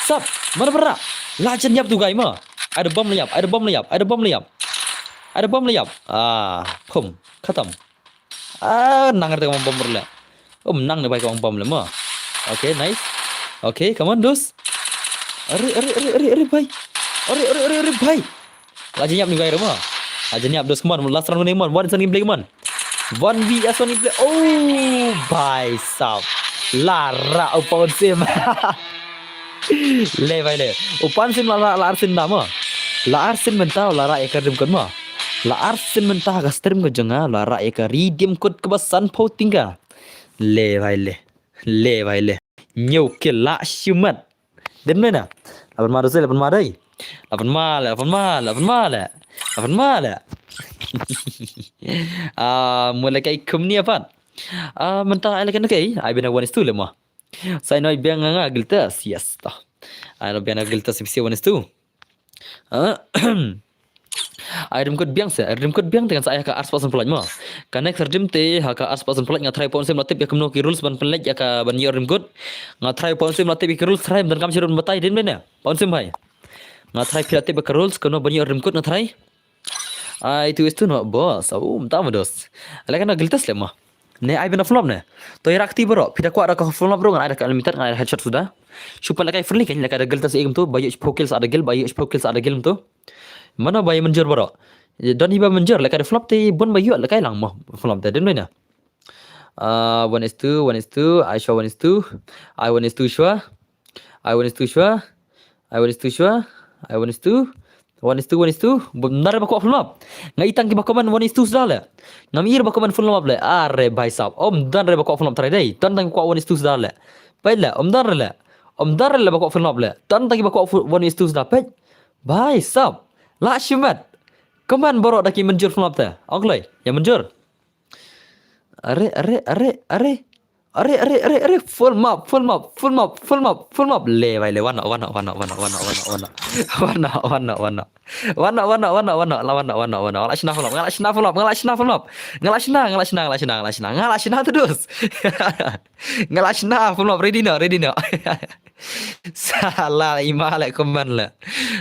Sab. Mana berak? Lajan yap tu guys ma. Ada bom layap, ada bom layap, ada bom layap. Ada bom layap. Pum. Khatam. Nang ada bom berla. Menang ni bhai kau bom le ma. Okay, nice. Okay, come on dos. Are bhai. Are bhai. Lajan yap ni guys ma. Lajan yap dos come on. Last round ni man. 1 sunny break man. 1 vs 1 play. Oh, bhai sab. Lara upon sim. Le bhai le. Upon sim la arsin dah ma. La arsin mentah lara ekar dim kon ma. La arsin mentah ka stream ko janga lara ekar redeem code ke basan pau tinggal. Le bhai le. Le bhai le. Nhiều kill la shumat. Đến nơi nào? 8 ma rồi, 8 ma đây. 8 ma là 8 ma, 8 ma là. 8 ma là. Mulai kai kum ni apa? Mentah ai lakan kai? Ai bena one is two lemah. Saya noi biang nganga giltas. Yes tah. Ai no biang giltas sipsi one is two. Item code biang se. Item code biang dengan saya ka ars pasan pelaj mah. Connect serdim te haka ars pasan pelaj ngatrai pon sim latip ya kemno ki rules ban pelaj ya ka ban item code. Ngatrai pon sim latip ki rules trai dan kam sirun batai din bena. Pon sim bhai. Ngatrai pilatip ka rules kono ban item code ngatrai. Itu is tu no bos. Entah dos. Alakan na giltas le mah. Ne ai bena flop ne. To irakti bro. Pida kuat ada flop bro ngan ada ka limited ngan ada headshot sudah. Supaya lakai friendly kan lakai ada giltas egam tu bayu spokils ada gil bayu spokils ada gil tu. Mana bayi menjer bro. Don iba menjer lakai ada flop te bon bayu lakai lang mah flop te den ne. 1 is 2, 1 is 2, I show 1 is 2. I 1 is 2 sure. I 1 is 2 sure. I 1 is 2 sure. I 1 is 2. 1 is 2, 1 is 2. Benar bakok full map. Ngai itang ki bakoman 1 is 2 sudah le. Ngamir bakoman full map le. Are bhai sab. Dan re bakok full map try dai. Dan tang bakok 1 is 2 sudah le. Baik le. Dan re le. Dan re bakok full map le. Dan tang ki bakok 1 is 2 sudah. Baik. Bhai sab. La shimat. Kaman borok dak ki menjur full map ta. Oklai. Ya menjur. Are full map le bhai le wana ngalashna terus ngalashna full map ready no salah imale komen le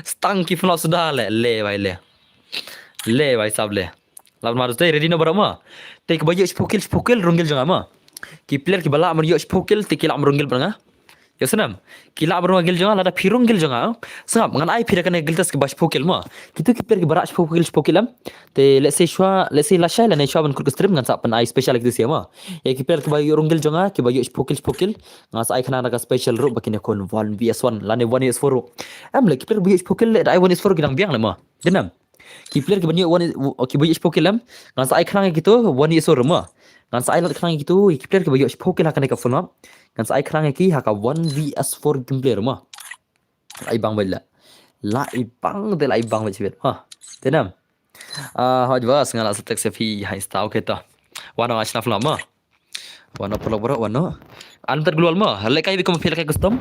stanki full map sudah le bhai sab le lawan marus teh ready no berapa teh kebayu spokil runggil jangan ma ki player ki bala amr yo spokil te kila amrungil banga yo senam kila amrungil jangan lada pirunggil jangan sangap ngan ai pira kan giltas ki bash spokil ma kitu ki player ki bara spokilam te let's say la shay la ne shwa ban kur stream ngan sa pan ai special like this ya ma ya ki player ki bayu runggil jangan ki bayu spokil ngas ai khana naga special ru bakine kon 1 vs 1 la ne 1 vs 4 am le ki player bayu spokil le ai 1 vs 4 gidang biang le ma denam ki player ki banyu 1 ki bayu spokilam ngas ai khana gitu 1 vs 4 ma ngan sai lat khrang gitu ki player ke bayo spokil hakane ka phone ngan sai khrang ki haka 1 vs 4 game player ma lai bang bela lai bang de lai bang bechibet ha tenam hoj was ngala satek se phi hai sta okay ta wana achna phone ma wana polo bro wana antar global ma le kai bikum phil kai custom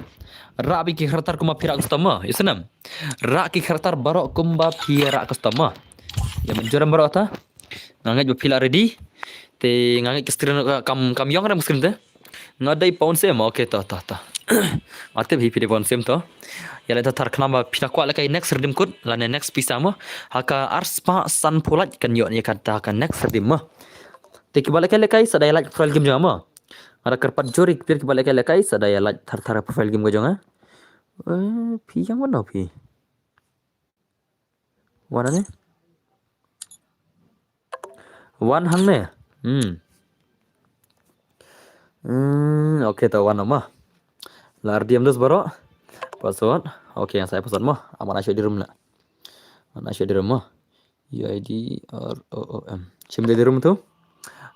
ra bi ki khartar kuma phira custom ma isenam ra ki khartar baro kumba phira custom ma ya menjoram baro ta ngangai bi phila ready te ngangai ke screen kam yong ram screen te ngadai pound sem okay ta ate bhi pide pound sem to yala ta thar khna ba phina kwa la kai next redeem code la ne next pisa ma haka arspa san pholat kan yo ni kata kan next redeem ma te ki bala kai sadaya like profile game jama ada kerpat jori pir ki bala kai sadaya like thar profile game go jonga phi yang mana phi wana ne wan hang ne Oke tahu warna mah. Lar diam terus baru. Password. Oke yang saya password mah. Aman asyik di room lah. Aman asyik di room mah. UID ROOM. Sim di room tu.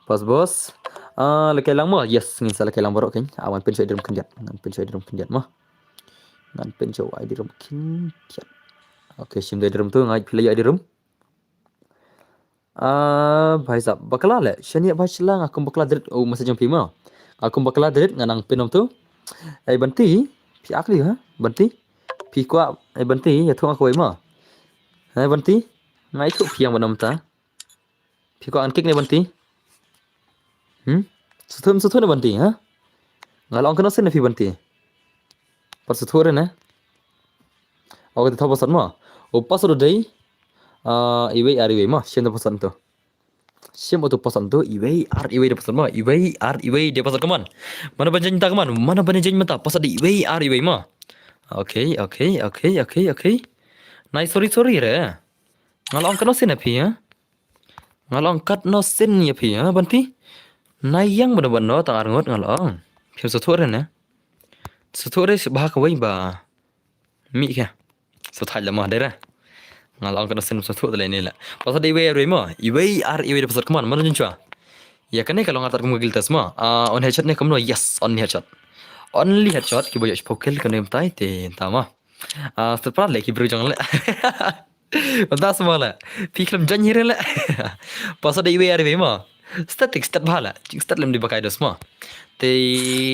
Pas bos. Lekai lang mah. Yes, ngin salah lekai lang baru kan. Awan pin syai di room kendiat. Ngan pin syai di room kendiat mah. Ngan pin syai di room kendiat. Oke, sim di room tu ngai pilih di room. Bhai sab bakla le. Shani bhai chilang aku bakla direct masa jam pima. Aku bakla direct nganang pinom tu. Banti. Pi akli ha? Banti. Pi kwa banti ya thong aku ma. Banti. Ngai tu pi yang banam ta. Pi kwa ankik ne banti. Suthun ne banti ha? Ngalong kena sen pi banti. Par suthore ne. Oke tu pasan ma. Upas ro dei. Iwei ari ma. Shen pasan tu. Shen tu pasan tu iwei de pasan ma. Iwei de pasan kaman. Mana banjang ta kaman? Mana banjang mata pasan di iwei ma. Okay. Nice, sorry re. Ngalong kena sen pi ha? Ngalong kat no sen ya pi ha banti. Nayang benar-benar tak arngot ngalong. Phi suthore ne. Suthore bah ka wei ba. Mi kya. Suthai lamah dera. Ngalong kena sen suthore le ni la. Pasal di iwei ma. Iwei de pasal kaman mana junchwa. Ya kan kalau ngatar kamu giltas ma. On headshot ne kamu yes on headshot. Only headshot ki boyo spokel kan nem tai te tama. Setelah lagi bro jangan le. Entah semua lah. Fikir janji le. Pasal di iwei ma. Static stat bhala. Stat lem dipakai dos ma. Te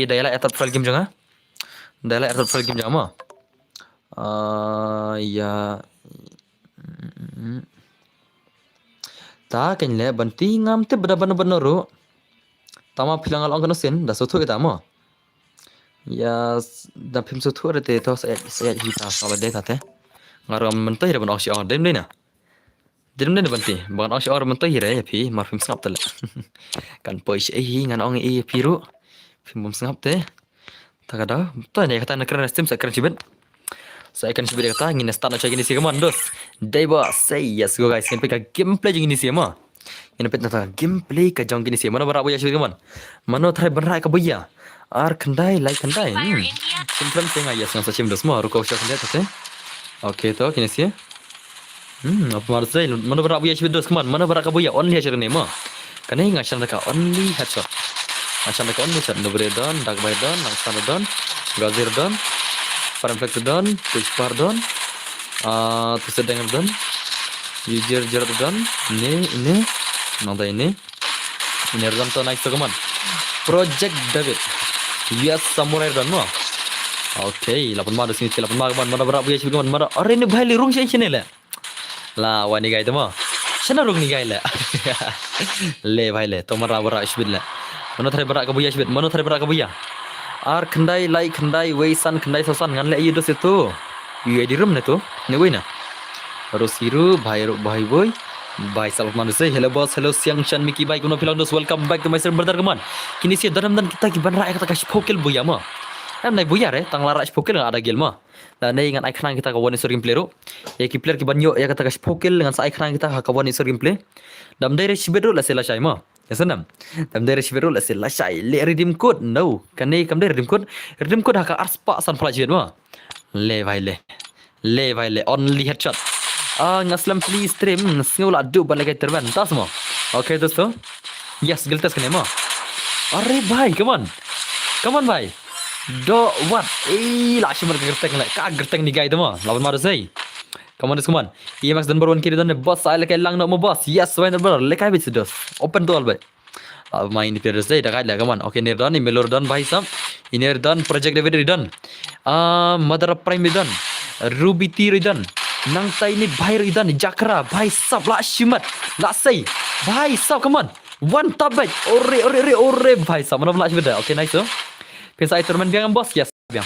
dayala etat file game jangan. Dayala etat file game jangan ma. Ya. Ta kan le banti ngam te benar-benar ro. Tama pilang along kan sen dah sotu kita ma. Ya dah pim sotu te to saya hita salah deh kate. Ngaram mentah dah ban oksi or dem deh na. Dem deh banti. Ban oksi or mentah hira ya pi mar pim sengap tele. Kan pois ngan ong pi ro. Pim bom sengap te. Tak ada. Tu ni kata nak kena stream saya kena cibet. Saya akan coba kata ingin start nak cari ini sih kaman dos. Deba say yes go guys. Ingin pergi gameplay jeng ini sih ma. Ingin pergi nata gameplay ke jeng ini sih. Mana berak boya sih kaman. Mana try berak ke boya. Ar kendai like kendai. Simpel tengah yes yang saya dos ma. Ruko usah kendai tu. Oke tu kini sih. Apa maksud saya? Mana berak boya sih dos kaman. Mana berak ke boya only headshot ni ma. Karena ingat cara mereka only headshot. Macam mereka only headshot. Nobre don, dark by don, langsung don, gazir don. Paraflex don, pushpar don, tusedang don, user jerat don, ini, nada ini don to nice to kaman. Project David, yes samurai don mo. Okay, 8 mah sini 8 mah kaman mana berapa ya sih kaman mana. Orang ini bahaya rung sih ni le. Lah wani gay tu mo. Sana rung ni gay le. Le bahaya le. To mara berapa sih le. Mana tadi berapa kabuya sih? Mana tadi berapa kabuya? Ar kendai like kendai weisan kendai sosan ngan le iya dos itu. Iya di room na tu. Ne wei na. Rosiru bhai boy. Bhai salaf manusia. Hello boss, hello siang chan Mickey bhai kuno pilang dos welcome back to my server brother kaman. Kini sih dalam dan kita kiban rak kata kasih pokel boya ma. Nai boya re tang lara pokel ada gel ma. Dan nai ngan iklan kita kawan isor gameplay ro. Ya ki player ki banyo ya kata kasih pokel dengan sa iklan kita kawan isor gameplay. Dam dai re sibedro la sela shai ma. Ya senam. Tam dari sibirul asil lasai le redeem code no. Kan ni kam dari redeem code. Redeem code haka arspa san pelajar ma. Le vai le only headshot. Ngaslam please stream ngul adu balagai terban tas mo. Okay dosto. Yes giltas kan ma. Arre bhai come on bhai. Do what? Lah shimar gerteng la. Ka gerteng ni guy tu ma. Lawan maru sai. Come on. EMX dan baruan kiri dan boss saya lekai lang nak mau boss. Yes, why not brother? Lekai bit sedos. Open to all bay. Main di players day dah kait lah come on. Okay, nir dan Melor dan bhai sab. Iner dan Project David dan. Mother of Prime dan. Ruby T dan. Nang tai ni bhai dan Jakra bhai sab la shimat. La say. Bhai sab come on. One top bay. Ore bhai sab. Mana pula shimat dah. Okay, nice tu. Pensa tournament biang boss. Yes, biang.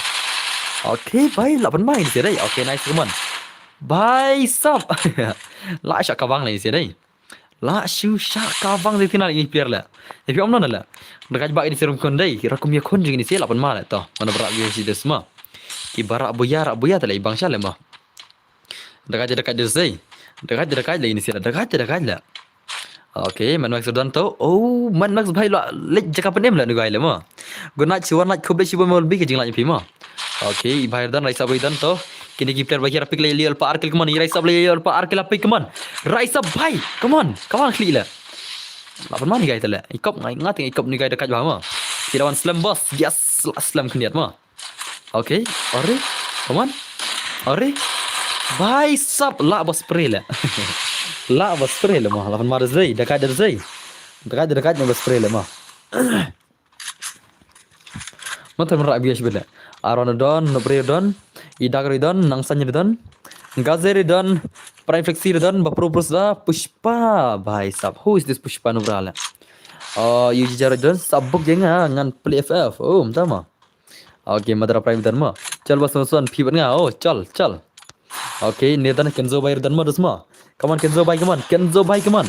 Okay, bhai 8 main sih day. Okay, nice come on. Bhai sab. La syak kawang lagi sih dai. La syu syak kawang di final ini player la. Tapi om non la. Dekat bak ini serum kon dai. Rakum ya kon jing ini sih 8 mal to. Mana berak dia sih semua. Ki barak boya tak bang syal mah. Dekat dia sai. Dekat lagi ini sih. Dekat la. Okay, man max dan to. Oh, man max bhai la lek jaka penem la nugai le mo. Gunat chuan nat khoble shibo mol bi ke jingla pi mo. Okay, bhai dan raisa bhai dan to. Kini ki player bhai rapik le lial pa arkil kaman raisa bhai lial pa arkil apik kaman. Raisa bhai, come on kli la. Lapan mana guys tala? Ikop ngai ngat ikop ni guys dekat bawah mo. Kirawan slam boss. Yes, slam keniat mo. Okay, ore. Come on. Ore. Bhai sab la bos spray la. La bos spray la mo. Lapan mana zai dekat der zai. Dekat ni bos spray la mo. Mata merak bias bela. Aronodon, Nobredon, Idagridon, Nangsanyridon, Gazeridon, Prime Flexidon, Baprosda, Pushpa. Bhai sab. Who is this Pushpa Nubrala? Oh, Yuji Jaredon, sabuk jenga ngan play FF. Oh, tama. Okay, Madara Prime dan mo. Chal bas musuhan phi ban nga. Oh, chal. Okay, Nedan Kenzo Bhai dan mo dusma. Come on Kenzo Bhai, come on. Kenzo Bhai, come on.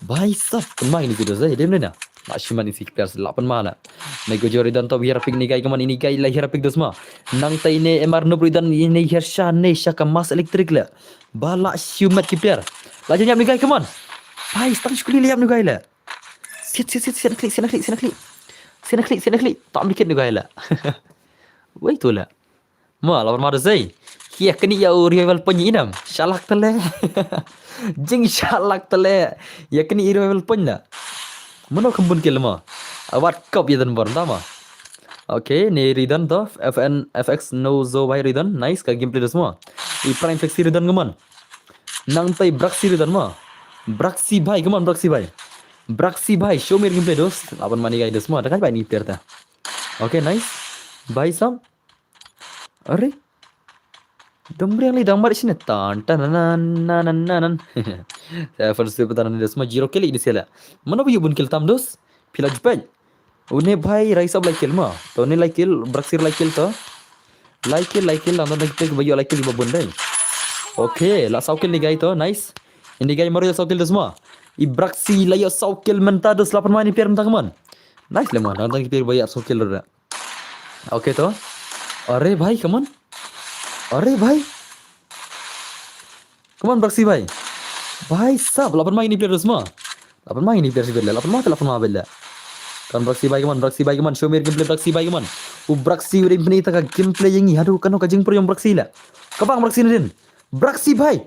Bhai sab. Kenma ini video saya. Dem na. Mashiman isi players 8 mana. Nego Joridan to biar pik ni guy come on ini guy lahir pik dusma. Nang tai ne MR Nubridan ini Hersha ne Shaka Mas Electric la. Bala shumat ki player. Laju nyap ni guy come on. Bhai stang shukuli liap ni guy la. Sit klik. Tak mikir ni guy la. Wait tu lah. Ma lawan mana zai? Kia kini ya rival penyinam. Shalak tele. Jing shalak tele. Ya kini rival penya. Mana kembun ke lama? Awat kop ya dan bar tama. Okay, ni Ridan to FX no zo by Ridan. Nice ka gameplay dah semua. I Prime Flex Ridan keman. Nang tai Braxi Ridan ma. Braxi bhai keman Braxi bhai. Show me gameplay dos. Lapan mani guys dah semua. Dah kan baik ni player ta. Okay, nice. Bhai sam. Are? Dambri yang lidang maris ni tan. Saya first day pertahanan dia semua 0 kill ini sila. Mana punya bun kill tam dos? Pila jepet. Une bhai Raisa like kill ma. To ne like kill, Braxir like kill to. Like kill lantan nak kita bagi like kill 5 bun dai. Okay, la sau kill ni guys to, nice. Ini guys mari sau kill dos semua. I Braxi la yo sau kill menta dos 8 main pier menta kaman. Nice le man, lantan kita bagi sau kill dah. Okay to. Are bhai, come on. Are bhai. Come on Braxi bhai. Bhai sab 8 main ni player semua. 8 main ni player sebelah. 8 main bela. Kan Braxi bhai kaman. Show me gameplay Braxi bhai kaman. Braxi udah impeni ta gameplay yang ni. Aduh kanu kajing per yang Braxi la. Kabang Braxi ni din. Braxi bhai.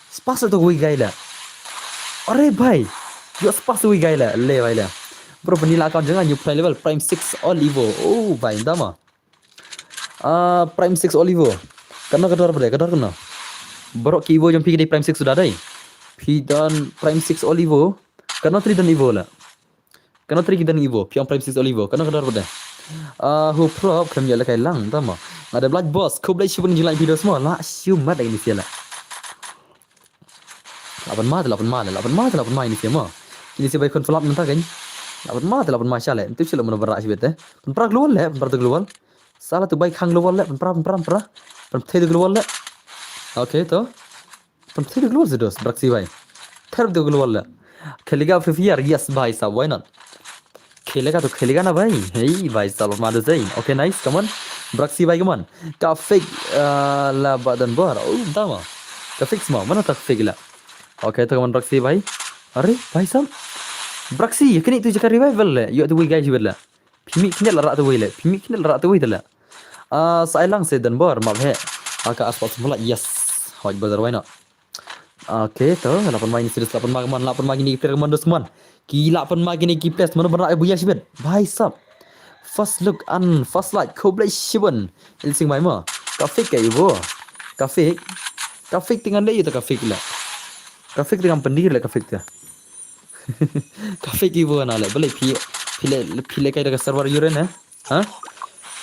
Spas to gue gai la. Are bhai. Yo spas gue gai la. Le bhai la. Bro vanilla account jangan you play level Prime 6 Olivo. Oh bhai dama. Prime 6 Olivo. Karena kedar pada kedar kena. Borok ki Evo jom pergi di Prime 6 sudah dai. Pi dan Prime 6 Olivo. Karena 3 dan Evo lah. Karena 3 dan Evo, piang Prime 6 Olivo. Karena kedar pada. Who prop kami ala kai lang tama. Ada Blood Boss, kau boleh shipun jelai video semua. La siumat ini siala. 8 mata ini siapa? Ini siapa ikon flop mentah kan? 8 mata syalah. Itu sila mana berak sih bete. Penprak keluar lah, penprak keluar. Salah tu baik hang keluar lah, penprak. Penprak keluar lah. Okay to. Penprak keluar sedos, Braxi bhai. Third tu keluar lah. खेलेगा Free Fire? Yes भाई साहब, why not? खेलेगा तो खेलेगा ना भाई. Hey भाई साहब मार दे. Okay nice, come on. Braxi भाई come on. Ka fake la badan bar. Oh tama. Ka fix mana tak fake la. Okay to come on Braxi भाई. अरे भाई साहब. Braxi yakni tu jaka revival la. Yo tu guys bela. Pimi kini la rat tu wei la. Sailang se dan bar mab he. Aka aspat semula yes. Hoj bazar why not? Okay to 8 main serius 8 main ni player keman dos keman. Gila 8 main ni ki place mana berak buya sibet. Bhai sab. First look and first light kau boleh siben. Ilsing mai ma. Kafik ke ibu. Kafik dengan dia tu kafik lah. Kafik dengan pendir lah kafik tu. Kafik ibu ana lah. Boleh pile kai dekat server yuren eh. Ha?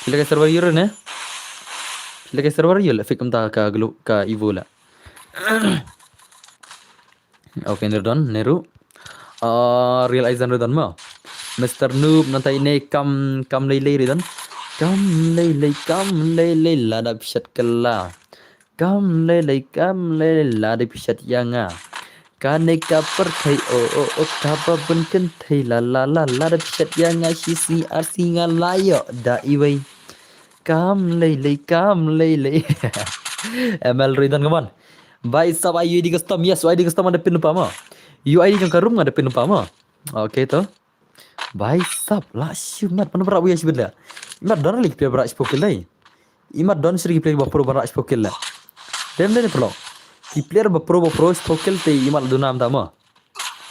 Pile kai server yuren eh. Pile kai server yuren fik umta ka ibu lah. Okay, Neru. Real Aizen Ridan ma. Mr. Noob nanti ini kam lele Ridan. Kam lele lada pisat kela. Kam lele lada pisat yanga. Kane kapar thai o kapa bunken thai la lada pisat yanga sisi arsinga layo da iway. Kam lele. ML Ridan kaman. Bhai sab ID custom yes ID custom ada pin lupa ma. UID jong karum ngadepin lupa mah. Okey to. Bai sab la shumat mana berak buya sibla. Imat don lik pe berak spokil lai. Imat don sri play ba pro berak spokil la. Dem ne pro. Ki player ba pro spokil te imat dunam ta mah.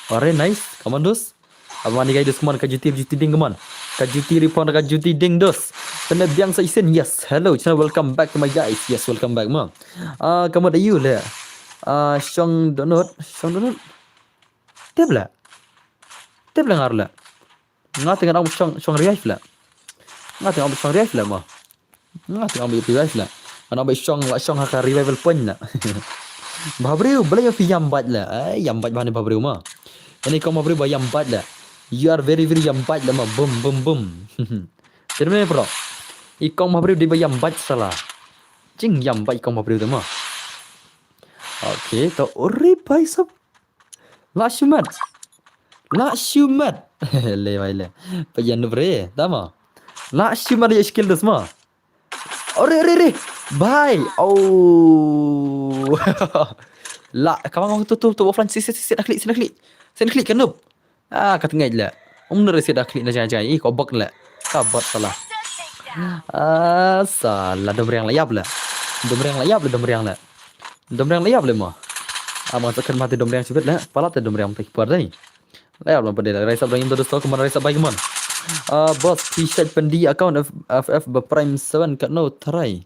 Ore nice. Come on dos. Abang ni guys come on ka juti ding come on. Ka juti report ka juti ding dos. Kena biang sa isen. Yes. Hello. Channel welcome back to my guys. Yes, welcome back mah. Kamu ada you le. Shong donut. Tebla. Ngarla. Nga tengah am shong riai la. Nga tengah am shong riai la mah. Nga tengah am riai la. Ana ba shong ha revival point la. Babriu boleh fi yambat la. Yambat bahan babriu mah. Ini kau babriu ba yambat la. You are very yambat la mah. Boom. Terima bro. Ikong babriu di ba yambat salah. Jing yambat ikong babriu tu mah. Okey, to ori bai sab. La shumat. Le baile. Payan bre, tama. La shumat ya skill dos mah. Ore. Bye. Oh. La, kawan tu offline sit nak klik. Sen klik kan noob. Kata ngaj la. Umur sit dah klik na jangan. Kau bak la. Kabat salah. Salah domrang layap la. Domrang layap le mah. Abang takkan mati domrang sebut la. Pala te domrang tak par dai. Layap la pada Raisa bangin terus to kemana Raisa bagi man. Boss t-shirt pendi account FF Prime 7 kat no try.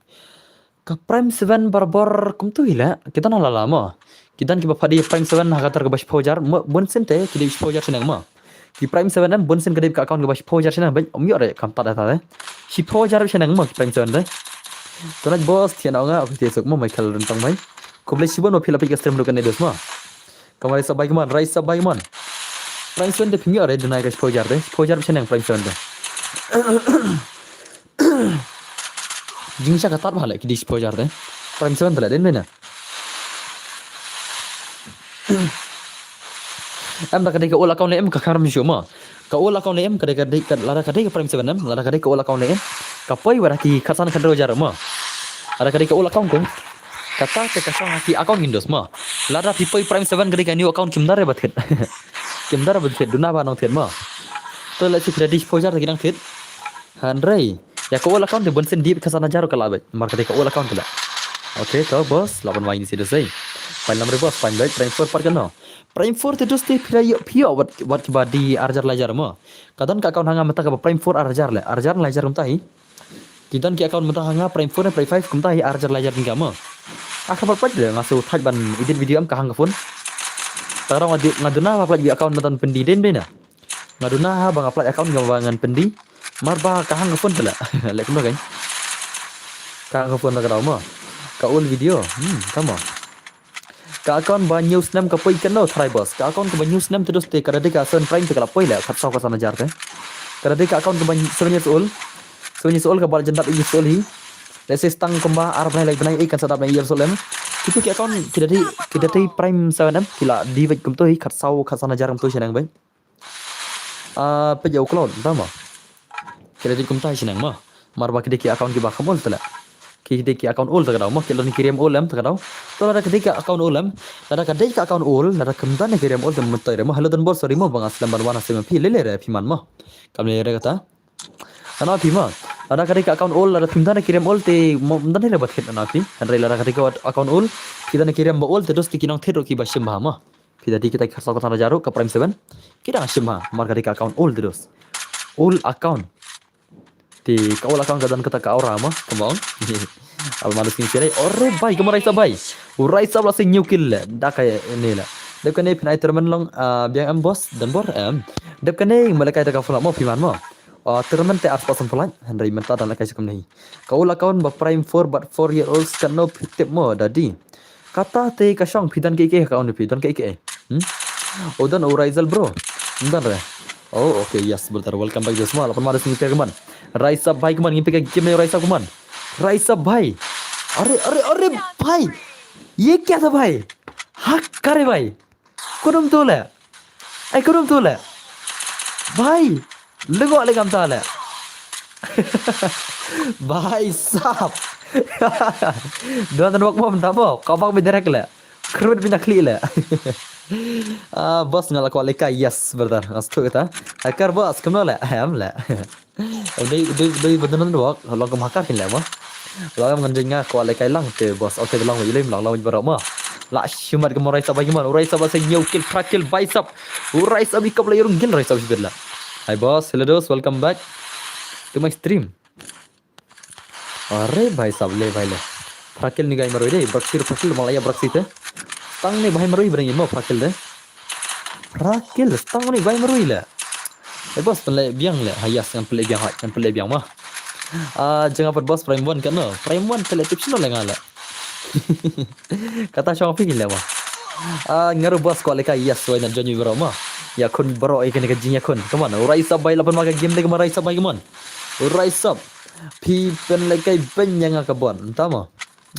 Ka Prime 7 barbar kum tu hila. Kita nak lama. Kita ki bapadi Prime 7 hakatar ke bas pojar bonsen te ki bas pojar senang ma. Ki Prime 7 am bonsen ke ka account ke bas pojar senang ba om yo re kam ta ta. Si pojar senang ma Prime 7 te. Tonaj boss tian nga aku tiesuk ma Michael rentang mai. Ko boleh sibon ma phila pi stream lu kan dos ma. Kamari sa bagi man Raisa bagi man. Prime 7 te pimi ore dunai ke pojar te. Pojar senang Prime 7 te. Jingsa katar bhala ki dis pojar te. Prime 7 te la den na. Em dah kadai ke ul account em ka karam syoma. Ka ul account em kadai lara kadai ke Prime 7 em lara kadai ke ul account em. Ka poi wara ki khasan kadro jar ma. Lara kadai ke ul account ko. Kata ke kasang ki account Windows ma. Lara pi poi Prime 7 kadai ka new account kimdar bat khet. Kimdar bat khet duna ba nong thet ma. To la si credit pojar ta kinang thet. Handrai. Ya ka ul account de bonsen deep khasan jar ka labat. Mar kadai ka ul account la. Okay, to boss lapan main si dosai. Pain nomor bos pain baik Prime 4 par kano. Prime 4 te dos te pio wat badi arjar lajar mo. Kadon ka account hanga mata ka Prime 4 arjar lajar umtahi. Kidan ki account mata hanga Prime 4 Prime 5 kumtahi arjar lajar tingga mo. Akabar pat de ngasu thaj ban edit video am ka hanga phone. Tarang ngaduna apa lagi account matan pendi den bena. Ngaduna bang apply account ngawangan pendi. Marba ka hanga phone tela. Lek kuno kan. Ka hanga phone ka daw mo. Ka ul video. Tama. Ka account ba news nam ka poi kano try boss. Ka account ka ba news nam terus te kada de ka son prime te kala poi la khat saw ka sana jar te. Kada de ka account ka ba 7 years old. 7 years old ka bal jendat years old hi. Let's say stang kumba arab nai like banai ikan sadap nai years old em. Itu ki account kita de prime 7 em kila di wek kum to hi khat saw ka sana jar kum to senang bai. Pe jau cloud tama. Kita de kum tai senang ma. Mar ba ki account ki ba khamol tala. Ki account ul takadaw mo kilo ni kirim ulam takadaw to ada ketika account ulam ada ketika account ul ada kemdan kirim ul tem mentoy mo halo dan bor sorry mo bang aslam barwana sem pi lele re piman mo kamle re kata ana pima ada ketika account ul ada kemdan kirim ul te mdan re bat khit ana pi andre ada ketika account ul kita ni kirim ul terus tikinong thero ki bashim ba mo kita di kita khasa ko jaru ke Prime 7 kita ngashim ma mar ketika account ul terus ul account di kau lakang kadan kata ka ora ma kemong al malus ni sire ore bai kemar Raisa la sing new kill da kay ni la dep kane pinai termen long biang am boss dan bor am dep kane malakai ta ka fula mo piman mo termen te as pasan fulan handai menta dan lakai sekum ni kau lakang ba Prime 4 but 4 year olds kan no tip mo dadi kata te ka shong pidan ke ka on pidan ke odan Raisa bro ndan re. Oh okay yes bentar welcome back semua 8 Maret ni teman Raisa bhai kuman ngimpi ke game Raisa kuman Raisa bhai अरे भाई ये क्या था भाई हक करे भाई कुरुम तोले भाई लगो लगम ताले भाई साहब dua tan wak mom tabo kabak bidarak la krut binakli la Bos ngalah kuat leka yes bentar. Astu kita. Hacker bos kemana lah? Am lah. Đây betul dok. Lo ke makar kin lah mah. Lo kan jengah kuat leka lang te bos. Oke long ilim lang berapa mah. La shumat ke morai sabay gimana? Urai sabay saya kill prakil bicep. Urai sabay kap layurung gil urai sabay sebelah. Hai bos, hello dos, welcome back to my stream. Arre भाई साहब ले भाई ले prakil ni guys maroi deh prakil malaya praksi te stang ni भाई maroi berani mau prakil deh prakil stang ni भाई maroi le bos pelai biang le hayas yang pelai biang mah jangan per bos prime one kan no prime one pelai tips no le ngala kata shopping le mah ngaru bos ko le kai yes wai na jonyu bro mah ya kun bro ikan ikan jinya kun come on urai sabai lapan maga game le marai sabai come on urai sab pi pen le kai ben yang akabon entah mah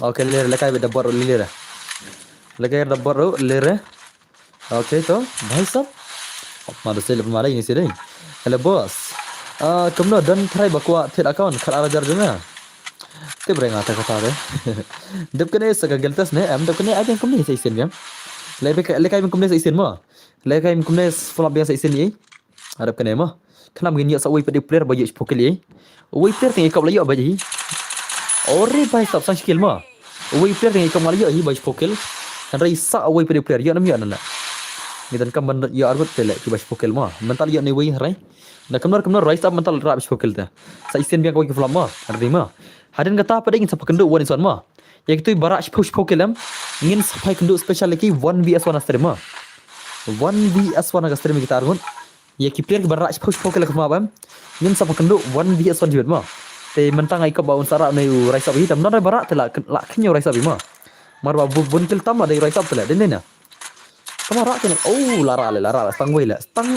oke le kai beda bor le kai da bor le oke to bhai sab मारो से लेपन मारा ini sih deh. Hello bos. Kamu dan try bakwa ted account khar arajar jena. Te breng ata kata deh. Dep kene saga geltas ne am dep kene aja kamu ni isen ya. Lekai kamu ni isen mo. Lekai kamu ni follow biasa isen ni. Arab kene mo. Kenapa gini ya sawai pada player baju pokil ye. Wai player tinggi kau layu baju. Ore bai sab sang skill mo. Wai player tinggi kau layu hi baju pokil. Kan rai sa wai pada player ya nam ya nana. Nidan kam ban ya arbut tele ki bas pokel ma mental ya ni wi rai na kamnar rai sab mental ra bas pokel ta sa isen biang ko ki flam ma ardi ma hadin kata pada ingin sapa kendo wani son ma ya kitu bara push pokelam ingin sapai kendo special lagi 1vs1 astri ma 1vs1 astri kita argun ya ki player bara push pokel ka ma bam ingin sapa kendo 1vs1 jibet ma te mentang ai ka baun sara ne rai sab hitam na bara tela la kinyo rai sab ma marba buntil tama dai rai sab tela den na Kamu rak kena, lara stang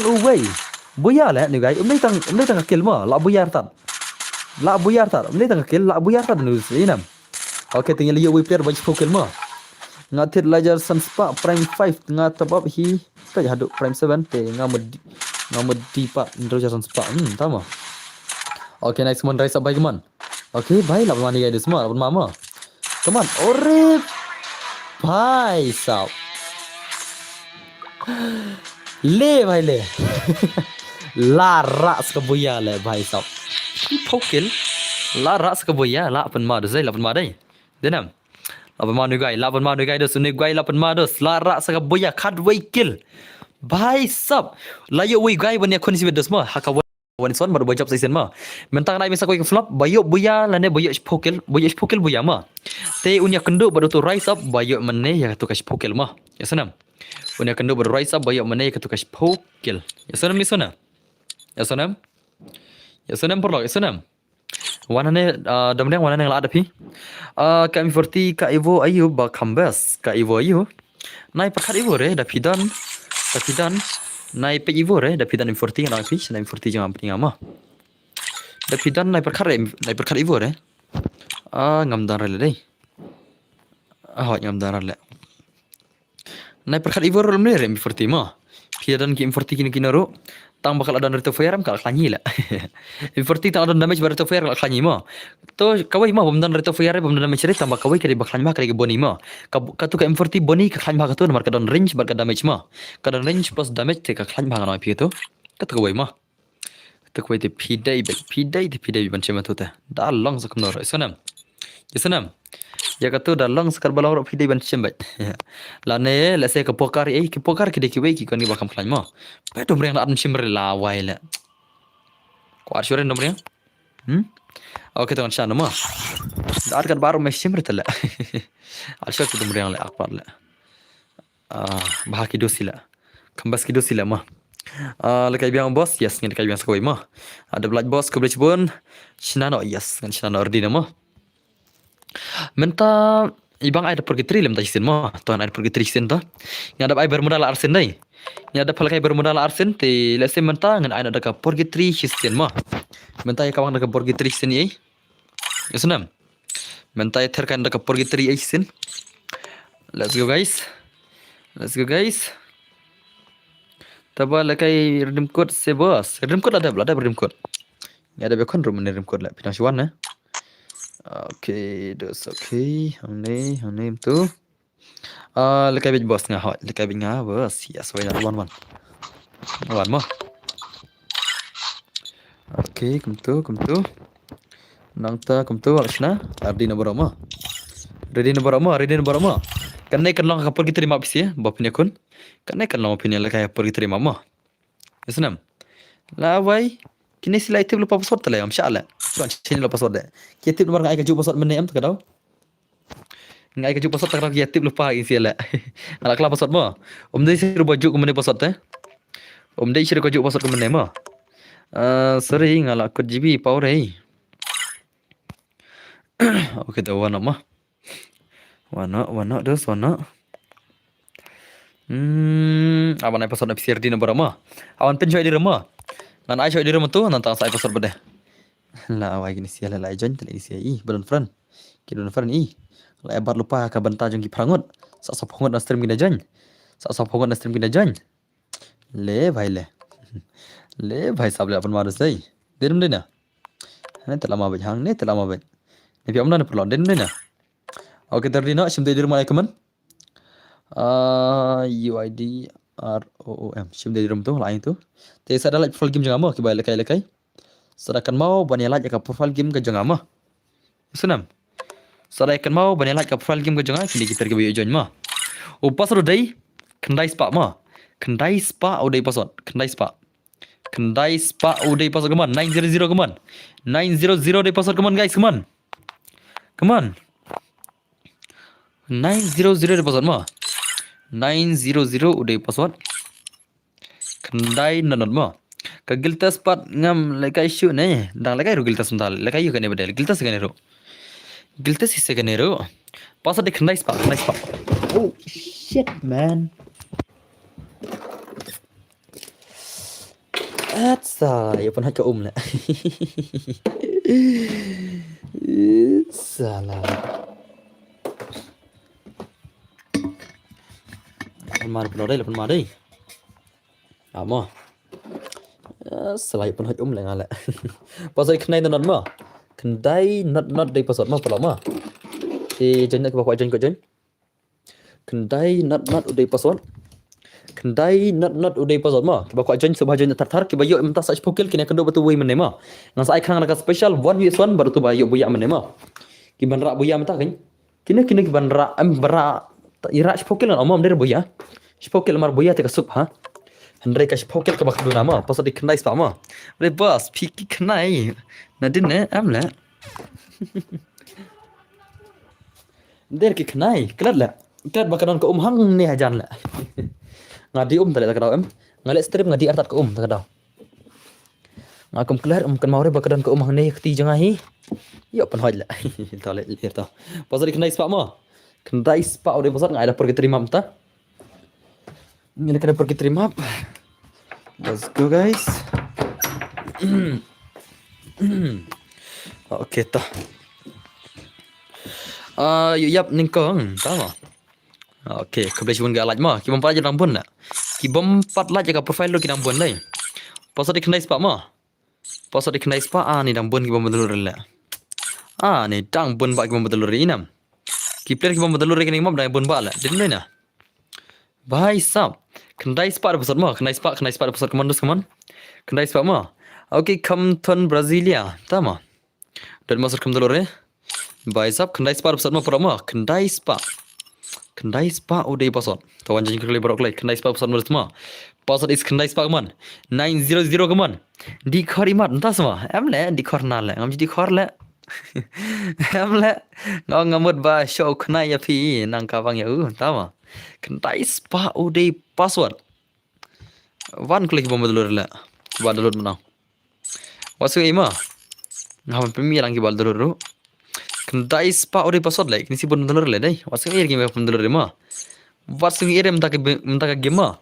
away, buya lah ni guys, umni tang kill mah, la buyar tar, umni tang kill, la buyar tar ni inam. Oke, tinggal lihat player baju kill mah, ngatir lajar sunspa prime 5 ngat top up hi, tak haduk prime 7 te ngamud di pak lajar sunspa, tama. Oke, next one rise up bagi man. Oke, baik lah mani guys semua, lapan mama. Come on, ore, bhai sab. ले भाई ले ला रास का बुया ले भाई साहब ठोकिल ला रास का बुया ला अपन मार दे ला अपन मार दे देना अपन मार नुगाई ला अपन मार नुगाई दस नुगाई ला अपन मार दस ला रास का बुया खाद वे किल भाई साहब ला यो वे गाय बने कोन सी दस मा हका वन सन बर बजब सेसन मा mentang nai bisa ko flop bayo buya lane bayo spokil buya ma te unya kendo bado to rise up bayo mane ya to kas pokil ma ya sanam Unya kendo rise up bayo mane ya to kas pokil ya sanam ni sana ya sanam perlo ya sanam wanane damdang wanane ngala ada pi ka M40 ka Evo ayu ba kambas ka Evo ayu nai pakat Evo re da pidan nai pe Evo re da pidan M40 nai pi nai M40 jangan penting ama da pidan nai perkat Evo re ngam dan rele dei ngam dan rele nai perkat Evo re mle re M40 ma pidan ki M40 kini ro tang bakal ada reto fire kal klanyi la M40 tang ada damage reto fire kal klanyi ma to kawai ma bom dan reto fire bom dan damage re tambah kawai kali baklan ma kali boni ma ka tu ka M40 boni ka klan ma ka tu mar ka don range bar ka damage ma ka don range plus damage te ka klan ma na pi to ka tu kawai ma tu kawai te pidai ban chema tu ta da long sa kamno ro sonam yesanam ya ka tu da long sakar balang ro pidai ban chemba la ne la se ka pokar ki de ki wei ki koni bakam klan ma pe dom reng la adm chimre la wai la ko arsure dom reng oke teman shan ma dar kan baru mes chimre tala arsure tu dom reng la akbar la bah ki dosila kambas ki dosila ma lekai biang bos yes ngin lekai biang sakoi ma ada belaj bos ko belaj bun shinano yes ngan shinano ordina ma menta ibang ai da pergi tri lem taisen ma ton ai pergi tri sen ta ngada ai bermodal arsen dai ngada phalkai bermodal arsen te lese menta ngan ai da ka pergi tri sen ma menta ka wang da ka pergi tri sen ye yesunam menta terkan da ka pergi tri sen let's go guys taba lekai redeem code se bos redeem code ada redeem code ngada be kon rum redeem code la pinasiwan na okay, dos okay. Hang ni tu. Lekai bej bos ngah hot, lekai bej ngah bos. Yes, wait one. One mo. Okay, come tu. Nang ta come tu alshna. Ardi na boroma. Ready na boroma. Kanai kan long kapur kita terima pisi ya, bapnya kun. Kanai kan long opinion lekai kapur kita terima mo. Isnam. La wai. Kini sila itu lupa password tala am shala. Tuan sini lupa password deh. Kita nomor ngai kaju password menem tu kadau. Ngai kaju password tak kadau kita lupa isi la. Ala kala password mo. Dei siru baju ke mana password teh. Dei siru kaju password ke mana mo. Sorry ngala kod GB power ai. Okay, dah wana mah. Wana dos wana. Awan ai password PC di nomor mah. Awan pen di rumah. Nan ai di rumah tu nantang sai password bede. La awai gini sia la join tele sia belum friend. Kidon friend La ebat lupa ka banta jong ki prangot. Sa sop hongot na stream gina join. Le bhai le. Le bhai sab le अपन मारस दई. Derum dei na. Ne telama bej hang ne telama bej. Ne pi amna ne perlon derum dei na. Oke terdina sim dei rumah kemen. UID ROOM sim dei rum tu lain tu. Te sada like profile game jangama ki bai lekai. Sadakan mau bani like ka profile game ka jangama. Sunam. Sadakan mau bani like ka profile game ka jangama kini kita ke join ma. Upas ro dei kendai spa ma. Kendai spa udai password. Kendai spa udai password keman 900 keman. 900 dei password keman guys keman. 900 dei password ma. 900 udai password. Kendai nanot ma. Ka giltas pat ngam lekai shu ne. Dang lekai ru giltas mental. Lekai yu kane bedel. Giltas kane ru. Giltas isse kane ru. Password de kendai spa. Oh shit man. Salah, ya pun hak lah. Salah. Lemar deh. Apa? Salah ya pun hak lah ngala. Pasal kendai not ma. Kendai not dei password ma pula ma. Join ke bawa join. Kendai not udai password. Kendai not udai password ma. Kiba ko join subah join tar kiba yo emta search pokel kini kendo betu wei mene ma. Nang sai khang naga special 1vs1 baru tu ba yo buya mene ma. Kiban ra buya mata kan. Kini kiban ra bara ira pokel na omam der buya. Pokel mar buya te ka sup ha. Hendrai ka pokel ka bakdu nama pasal di kendai spa ma. Re bos piki kendai. Nadin ne amla. Der ki kendai kelad la. Kelad bakaran ko hang ni hajan la. Ngadi tali tak kadau ngalek strip ngadi artat ke tak kadau ngakum kelar kan mau re bakadan ke hang ne kti janga hi yo pan hoj la tale lir ta pasal kendai spa ma kendai spa ode pasal ngai da pergi terima mta ngile kada pergi terima let's go guys okay ta yap ningkong tama. Okay, kebelah cuma gak like mah. Kibom pat aja nampun nak. Kibom pat like jaga profile lo kita nampun lagi. Pasal di kendai spa mah. Pasal di kendai spa ni nampun kibom betul lah. Ni dang bun bak kibom betul ini nam. Kipler kibom betul kini mam dah bun bak lah. Jadi mana? Bahai sab. Kendai spa ada pasal mah. Kendai spa ada pasal kemandus keman. Kendai spa mah. Okay, Compton Brasilia. Tama. Dan masuk ke betul Bahai sab kendai spa ada pasal mah perama. Kendai spa udai password. Tawan jangan kali berok lagi. Kendai spa password menurut semua. Password is kendai spa keman. 900 keman. Di khor imat entah semua. Di khor nala. Ngam jadi khor le. Ngau ngamut ba show kenai ya pi nang kawang ya tama. Kendai spa udai password. Wan klik bom dulu le. Ba dulu menang. Wasu ima. Ngam pemi lang ki bal dulu. Kendai spa ori password like ni si pun dollar le dai wasing ir game pun dollar ma wasing ir mta ka game ma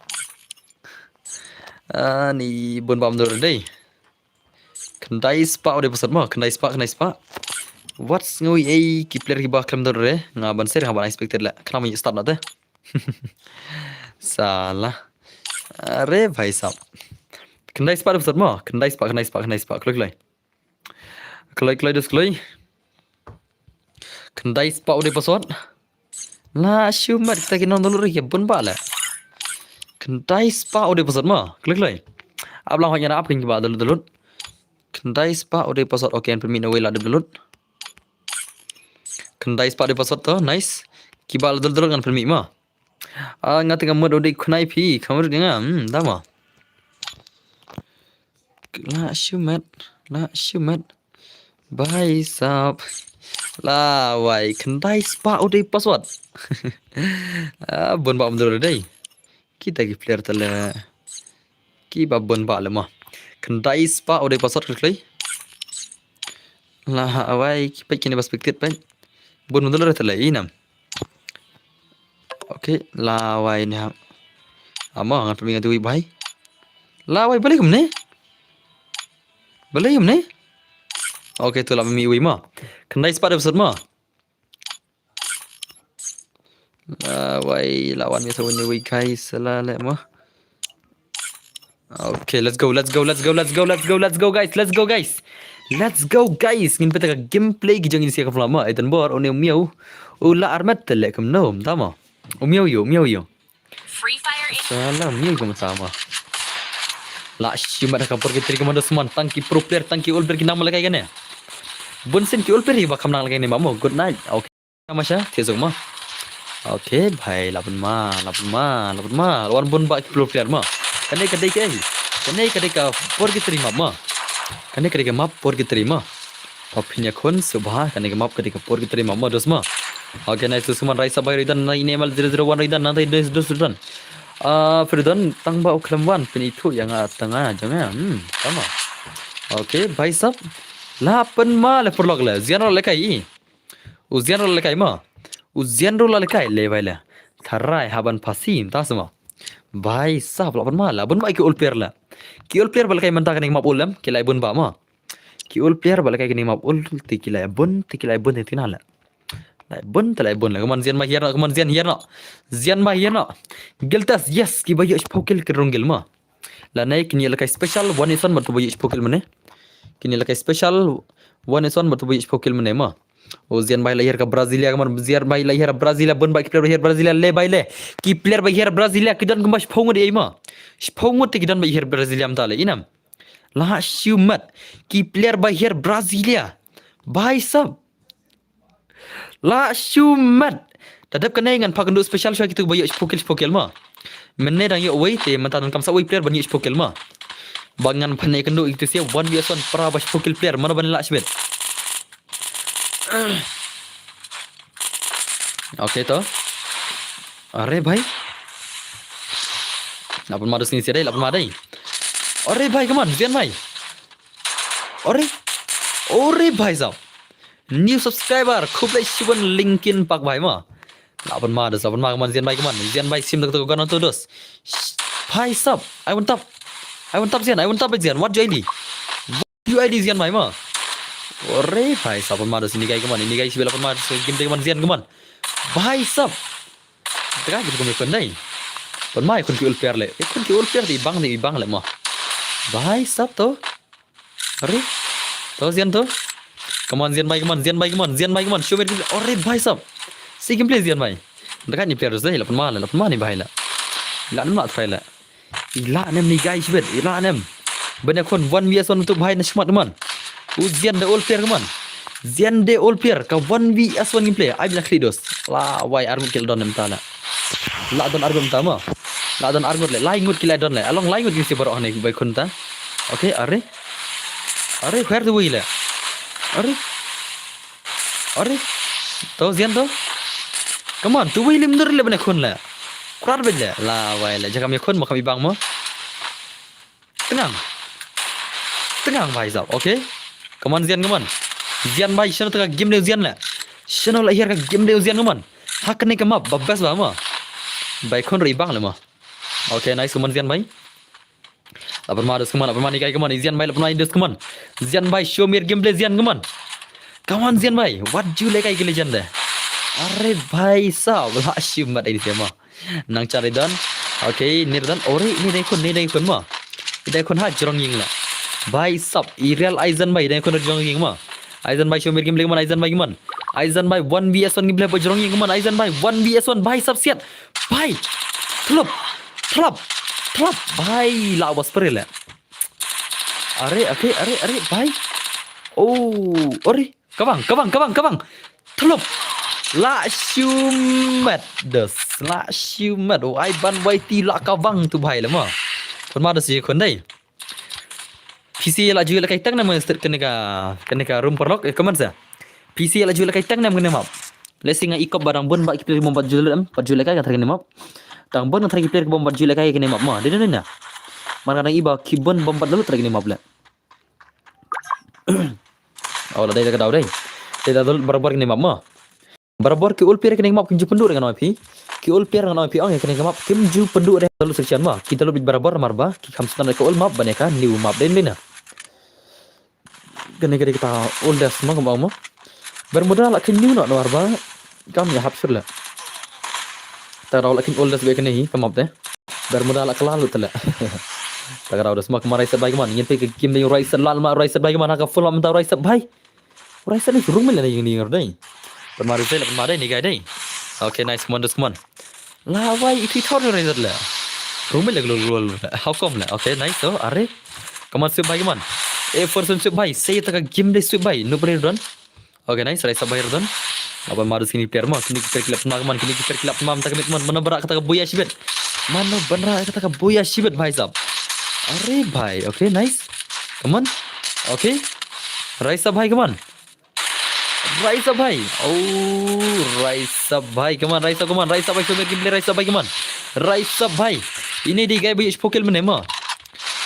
ni bon bam dollar dai kendai spa ori password ma kendai spa what's ngoi ki player ki ba kram dollar ngaban ser ngaban expected la kram ni start na te salah are bhai sab kendai spa ori password ma kendai spa klik Kendai spa udah password. La shumat kita kena dulu ya bun bala. Kendai spa udah pasal mah. Klik lagi. Ablang hanya apa yang kita dulu. Kendai spa udah pasal oke yang permit away lah dulu. Kendai spa udah pasal tuh nice. Kita dulu kan permit mah. Ngati kamu udah kunai pi kamu dengan dah mah. La shumat. Bye sap. La wai kendai spa udah password. Bun ba dulu deh. Kita ki player tala. Ki ba bun ba lemah. Kendai spa udah password klik. La wai ki pa kini perspektif pa. Bun dulu tala inam. Oke, la wai ni ha. Ama ngan pemingat tu bai. La wai balik kemne? Balik kemne? Oke, tu lah mi wi ma. Kendai spa episode ma. Wai lawan biasa ni wi guys la mah. Okay, let's go guys. Ngin peta gameplay gijang ini siya lama itan bor one miau. Ula armat tele kem nom tama. Miau yo. Free Fire salam miau kem sama. La shima da kapor kitri kem ada seman tangki pro player tangki all player kinang malakai kan ya. Bunsen ki all player ba kam nang lagai ni mamo. Good night. Okay. Sama sya tiazong ma. Okay, bhai lapun ma. Lawan bun ba ki pro player ma. Kanai kadai ka por ki terima ma. Kanai kadai ka map por ki terima. Opininya kon subha kanai ka map kadai ka por ki terima ma dos ma. Okay, nice to suman raisa bay ridan na email 001 ridan nanti dos ridan. Firdan tang ba uklam wan pin itu yang tengah jangan. Sama. Okay, bhai sab. Lapan ma le perlog la. Zian ro lekai. Uzian ro lekai ma. Uzian ro lekai le bai la. Tharai haban pasim ta sama. Bhai sab lapan mala bun ba ki ul player la ki ul player balkai manta kan map ulam ki lai bun ba ma ki ul player balkai kan map ul ti ki lai bun ti nala lai bun la kaman zian ma hierna zian ma hierna geltas yes ki bayo spokel ke rongel ma la nai ki ni lakai special one is one mat bayo spokel mane ki ni lakai special one is one mat bayo spokel mane ma Zian bai lahir ke Brasilia kaman Zian bai lahir Brasilia bun bai player lahir Brasilia le bai le ki player bai lahir Brasilia kidan kemas phongot ei ma phongot te kidan bai lahir Brasilia am tale inam la shumat ki player bai lahir Brasilia bai sab la shumat tadap kanai ngan pakandu special show kitu bai spokel ma menne dang yo wei te mantan kam sa wei player bani spokel ma bangan panai kandu itu sia 1v1 para bas spokel player mana ban la shbet Okay to. Are bhai. Lapun madus ni sedai lapun madai. Are bhai come on Zian bhai. Ore bhai sao. New subscriber khublai shiban linkin pak bhai ma. Lapun madus lapun ma come on Zian bhai sim tak kan to dos. Bhai sab I want top Zian what do you ID Zian bhai ma. Ore bhai sab madus ini guys come on ini guys bela lapun madus game te come on Zian come on. Bhai sab tengah gitu kami pandai pun mai kun ki ul player le kun ki ul player di bang le mah bhai sab to are to Zian to come on Zian bhai show me ore bhai sab si gameplay Zian bhai dekat ni player deh lapun ma ni bhai la nem nak try la ila nem ni guys bet ila nem banyak kon 1v1 untuk bhai na smart teman Zian the old player teman Zian de all player ka 1v1 gameplay I bila kridos la wai armut kill don mentala la don armut tama la don armut le lai ngut kill don le along lai ngut si baro ne bai kunta okay are khair tu wile are to Zian to come on tu wile mundur le bana kun la kurar bele la wai la jaga me kun mo kami bang mo tenang bhai sab okay come on Zian bhai shano tengah game dia Zian la shano lahir ka game dia Zian kaman hak ni kama babas ba ma bai kon ri bang le ma okay nice kaman Zian bhai lapar ma dos kaman ni kai kaman Zian bhai lapar ma dos kaman Zian bhai show me game play Zian kaman Zian bhai what do you like kai legend de are bhai sab la shumat ai dia ma nang cari dan okay nirdan ore ni dai kon ma dai kon ha jorong ying la bhai sab real Aizen bhai dai kon jorong ying ma Aizen bhai show me game man Aizen bhai man Aizan bhai 1vs1 gameplay bajrangi come on Aizan bhai 1vs1 bhai sab siap bhai thlap thlap thlap bhai la bas peril are bhai oh ori kabang thlap la shumat des la shumat oh ai ban bai ti la kabang tu bhai la ma kon ma des ye kon dai PC la jual kai tang nama start kena room perlok comment sa PC la jual kai tang nama kena map lesinga ikop barang bon bak player bombat jual 4 jual kai kata kena map tang bon kata player bombat jual kai kena map ma dia na mana kadang iba kibon bombat lalu kena map la oh la dai ka daw dai dia dal barabar kena map ma barabar ki ul player kena map kinju penduk dengan IP ki ul player dengan IP ong kena map kim ju penduk deh lalu section ma kita lebih barabar marba ki khamstan ka ul map baneka new map den lena kena kita ul das ma kembang ma bermodal lak new nak marba kam ya hapsur la taraw lak ul das be kena hi kamap deh bermodal lak lalu tela tagaraw das ma kemarai set bai man yin pe kim dei rai set lal ma rai set bai man ka full ma rai set bai rai set ni rung mel ni ngai Pemaru saya pemaru ni guys ni. Okay nice come on. Lah why itu thor ni rezat lah. Rumah lagi lol. How come lah? Okay nice so are. Come on sweep bhai come on. For sweep bhai saya tak game deh sweep bhai. No boleh run. Okay nice rasa bhai run. Apa maru sini player mah kini kita kilap teman kini kita kilap teman tak kami teman mana berak kata boya sibet. Mana berak kata boya sibet bhai sab. Are bhai okay nice. Come on. Okay. Raisa bhai come on. Raisa bhai. Oh, Raisa bhai. Come on, Raisa bhai. Coba gameplay Raisa bhai, come on. Raisa bhai. Ini di gaya banyak pokel mana mah.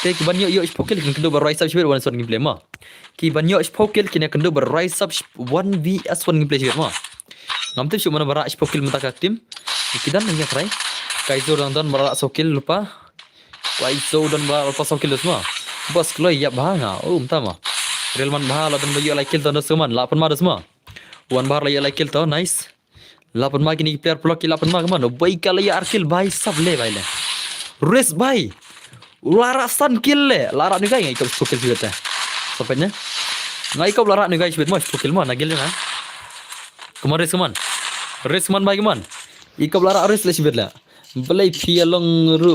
Ki banyak yo pokel kena kendo ber Raisa shibet one shot gameplay mah. Ki banyak pokel kena kendo ber Raisa 1vs1 gameplay shibet mah. Ngamtip cuma bara pokel mentaka tim. Kidan nanya try. Kaizo dan bara pokel lupa. Kaizo dan bara pokel semua. Bos kalau ya bahanga. Oh, entah mah. Real man bahala dan bagi like kill tu semua. 8 mar semua. One bar lagi like kill tu nice. 8 mar kini player block 8 mar kemana? Baik kalau ya arkil bhai sab le bhai le. Race bhai. Larasan kill le. Larak ni guys ikut skill juga teh. Sampainya. Ngai ikut larak ni guys bet mas skill mana nagil na. Kemana race man? Race man bhai man. Ikut larak race le sibet la. Belai pialong ru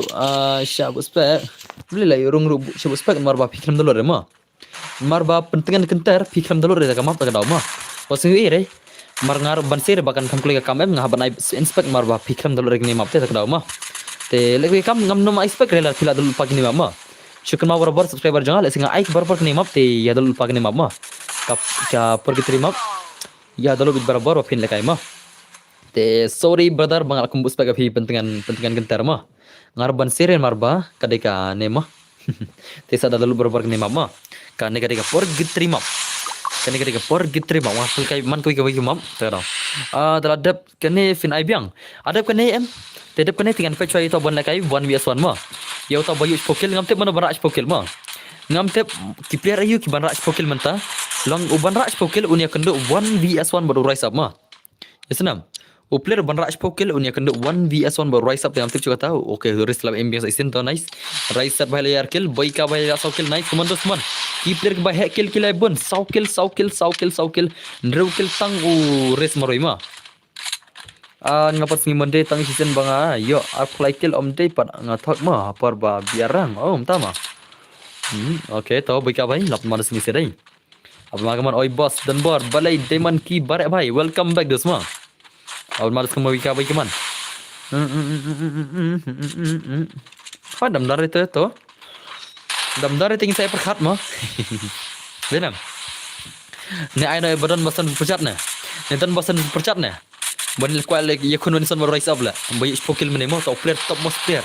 syabus spek. Belai lah rung ru syabus spek marba fikram dulu re ma. Marba pentingan kentar fikram dulu re kamap tak ada ma. Pasal ini, marngar bansir bahkan kam kuliah kamem ngah banai inspect marba fikram dulu regni map te tak dah mah. Te lagi kam ngam nom inspect rela fila dulu pagi ni mah. Syukur mau barabar subscriber jangan lesinga like barabar ni map te ya dulu pagi ni map mah. Kap kya pergi terima ya dulu bit barabar pin lekai mah. Te sorry brother bangal kumbus pagi pentingan kentar mah. Ngar bansir marba kadeka ne mah. Te sada dulu barabar ni map mah. Kan kadeka pergi terima. Kani ketika pergi terima wafel kai man koi koi mam terau dalam adab kani fin ai biang adab kani tedap kani dengan fetch itu bon kai 1vs1 ma ya uta bayu pokel ngamte mana bara pokel ma ngamte ki player ayu ki ban ra pokel menta long uban ra pokel unia kendo 1vs1 baru rise up ma isnam u player ban ra pokel unia kendo 1vs1 baru rise up ngamte juga tahu okay rise lab ambience isin to nice rise up bhai layar kill boy ka bhai ra kill nice komando man ki player ke bahek kill kilai bun sau kill ndrew kill tang race maroi ma ngapas ngi monde tang season banga yo apply kill om day pat ngathak ma par ba biarang om tama okay to bika bhai lap manas ni sedai ab magaman oi boss dan bor balai diamond ki bare bhai welcome back dos ma ab manas kemo bika bhai keman dam dar itu to damdar tinggi saya perkat mah. Denam. Ne ai noi badan basan percat ne. Ne tan basan percat ne. Ban kual lek ya kun wanson rise up la. Bayi spokil mene mo top player top most player.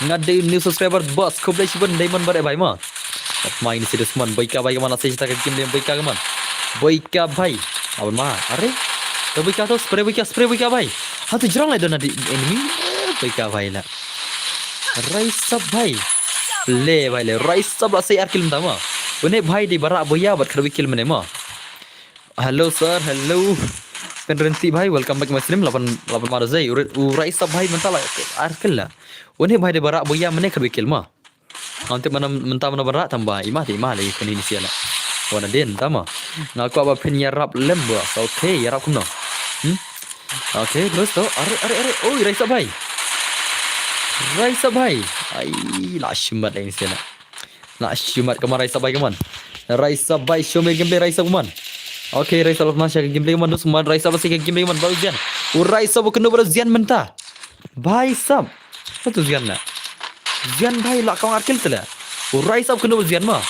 Ngade new subscriber boss ko blai siban diamond bare bhai ma. Top main si desman baika bhai mana sai kita game dem baika man. Baika bhai. Awan ma. Are. To baika to spray baika bhai. Ha tu jerang lai dona di enemy. Baika bhai la. Rise up bhai. Le bhai le rise up la sai arkil mta ma. Une bhai di bara boya bat kharbi kill mene ma. Hello sir, hello. Penrenti bhai welcome back muslim 8 mar zai rise up bhai menta la arkil la. Une bhai di bara boya mene kharbi kill ma. Nanti mana menta mana bara tambah imah le kini siala. Wana den tama. Ngaku apa pin yarap lem bos. Oke, yarap kuno. Oke, terus tuh. Are. Oh, Raisa bhai. Raisa bhai. Ai, lah shumat ini sih. Nak shumat kaman Raisa bhai kaman. Raisa bhai show me gameplay Raisa kaman. Oke, Raisa lepas masih gameplay kaman dus kaman Raisa masih gameplay kaman baru Zian. Raisa bukan baru Zian mentah. Bhai sab. Apa tu Zian nak? Zian bhai lah kau akil tu lah. Raisa bukan baru Zian mah.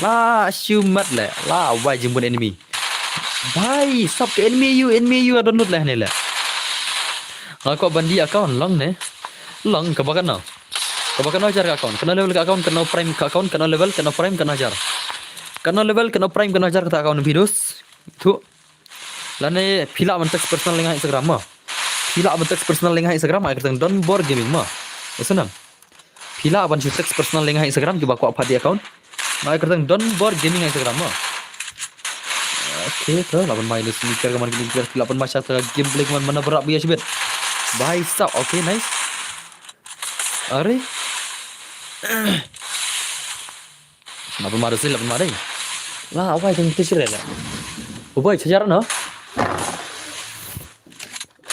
Lah shumat lah. Lah why jemput enemy. Bhai sab ke enemy you download lah ni lah. Aku bandi account long ne. Long kebakan no. Kebakan ajar ke account. Kena level ke account, kena prime ke account, kena level, kena prime, kena ajar. Kena level, kena prime, kena ajar ke account videos. Tu. Lane pila man text personal dengan Instagram mah. Pila man text personal dengan Instagram ai kertang don bor gaming mah. Esenam. Pila man text personal dengan Instagram ki bakwa apa di account. Ai kertang don bor gaming Instagram mah. Oke, tuh lawan main sneaker kemana kita lawan masyarakat gameplay kemana mana berat biasa bet. Bye stop. Oke, nice. Are. Lawan mana sih lawan mana? Lah, apa yang kita cerita lah? Boy, sejarah no?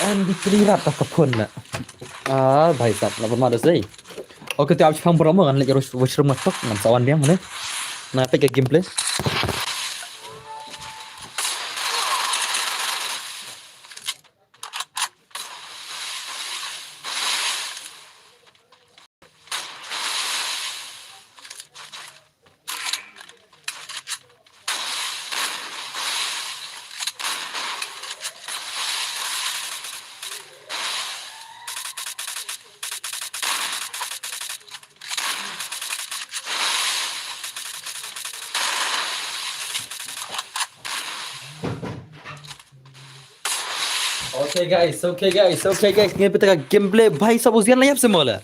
Andi kelirat tak kepun nak. Bye stop. Lawan mana sih? Oke, tiap jam berapa kan lagi harus watch rumah tok dengan sawan dia mana? Nah, pakai gameplay. Okay guys. Ni kita gameplay bhai sab usian layap semua lah.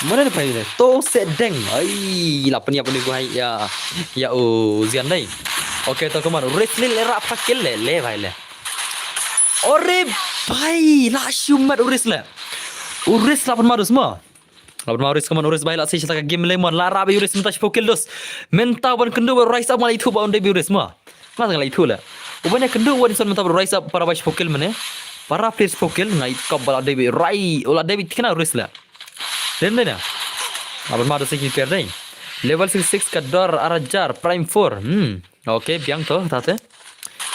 Mana ni bhai ni? To sedeng. Ai, lapan ni apa ni bhai ya. Ya usian ni. Okay, to kemana? Wrestling lera pakai le bhai le. Ore bhai, lah shumat uris le. Uris lapan maru semua. Lapan maru kemana uris bhai lah sih kita game lemon lara bi uris minta pokil dos. Minta ban kendo rise up mal itu ba onde bi uris semua. Mas ngal itu lah. Ubanya kendo wan son minta rise up para bash pokil mana? Para players pokil ngai kabal David Rai ola David kena risk lah. Dan na. Abang maru sih kita deh. Level 66 kadar arajar prime 4. Okay, biang tu tate.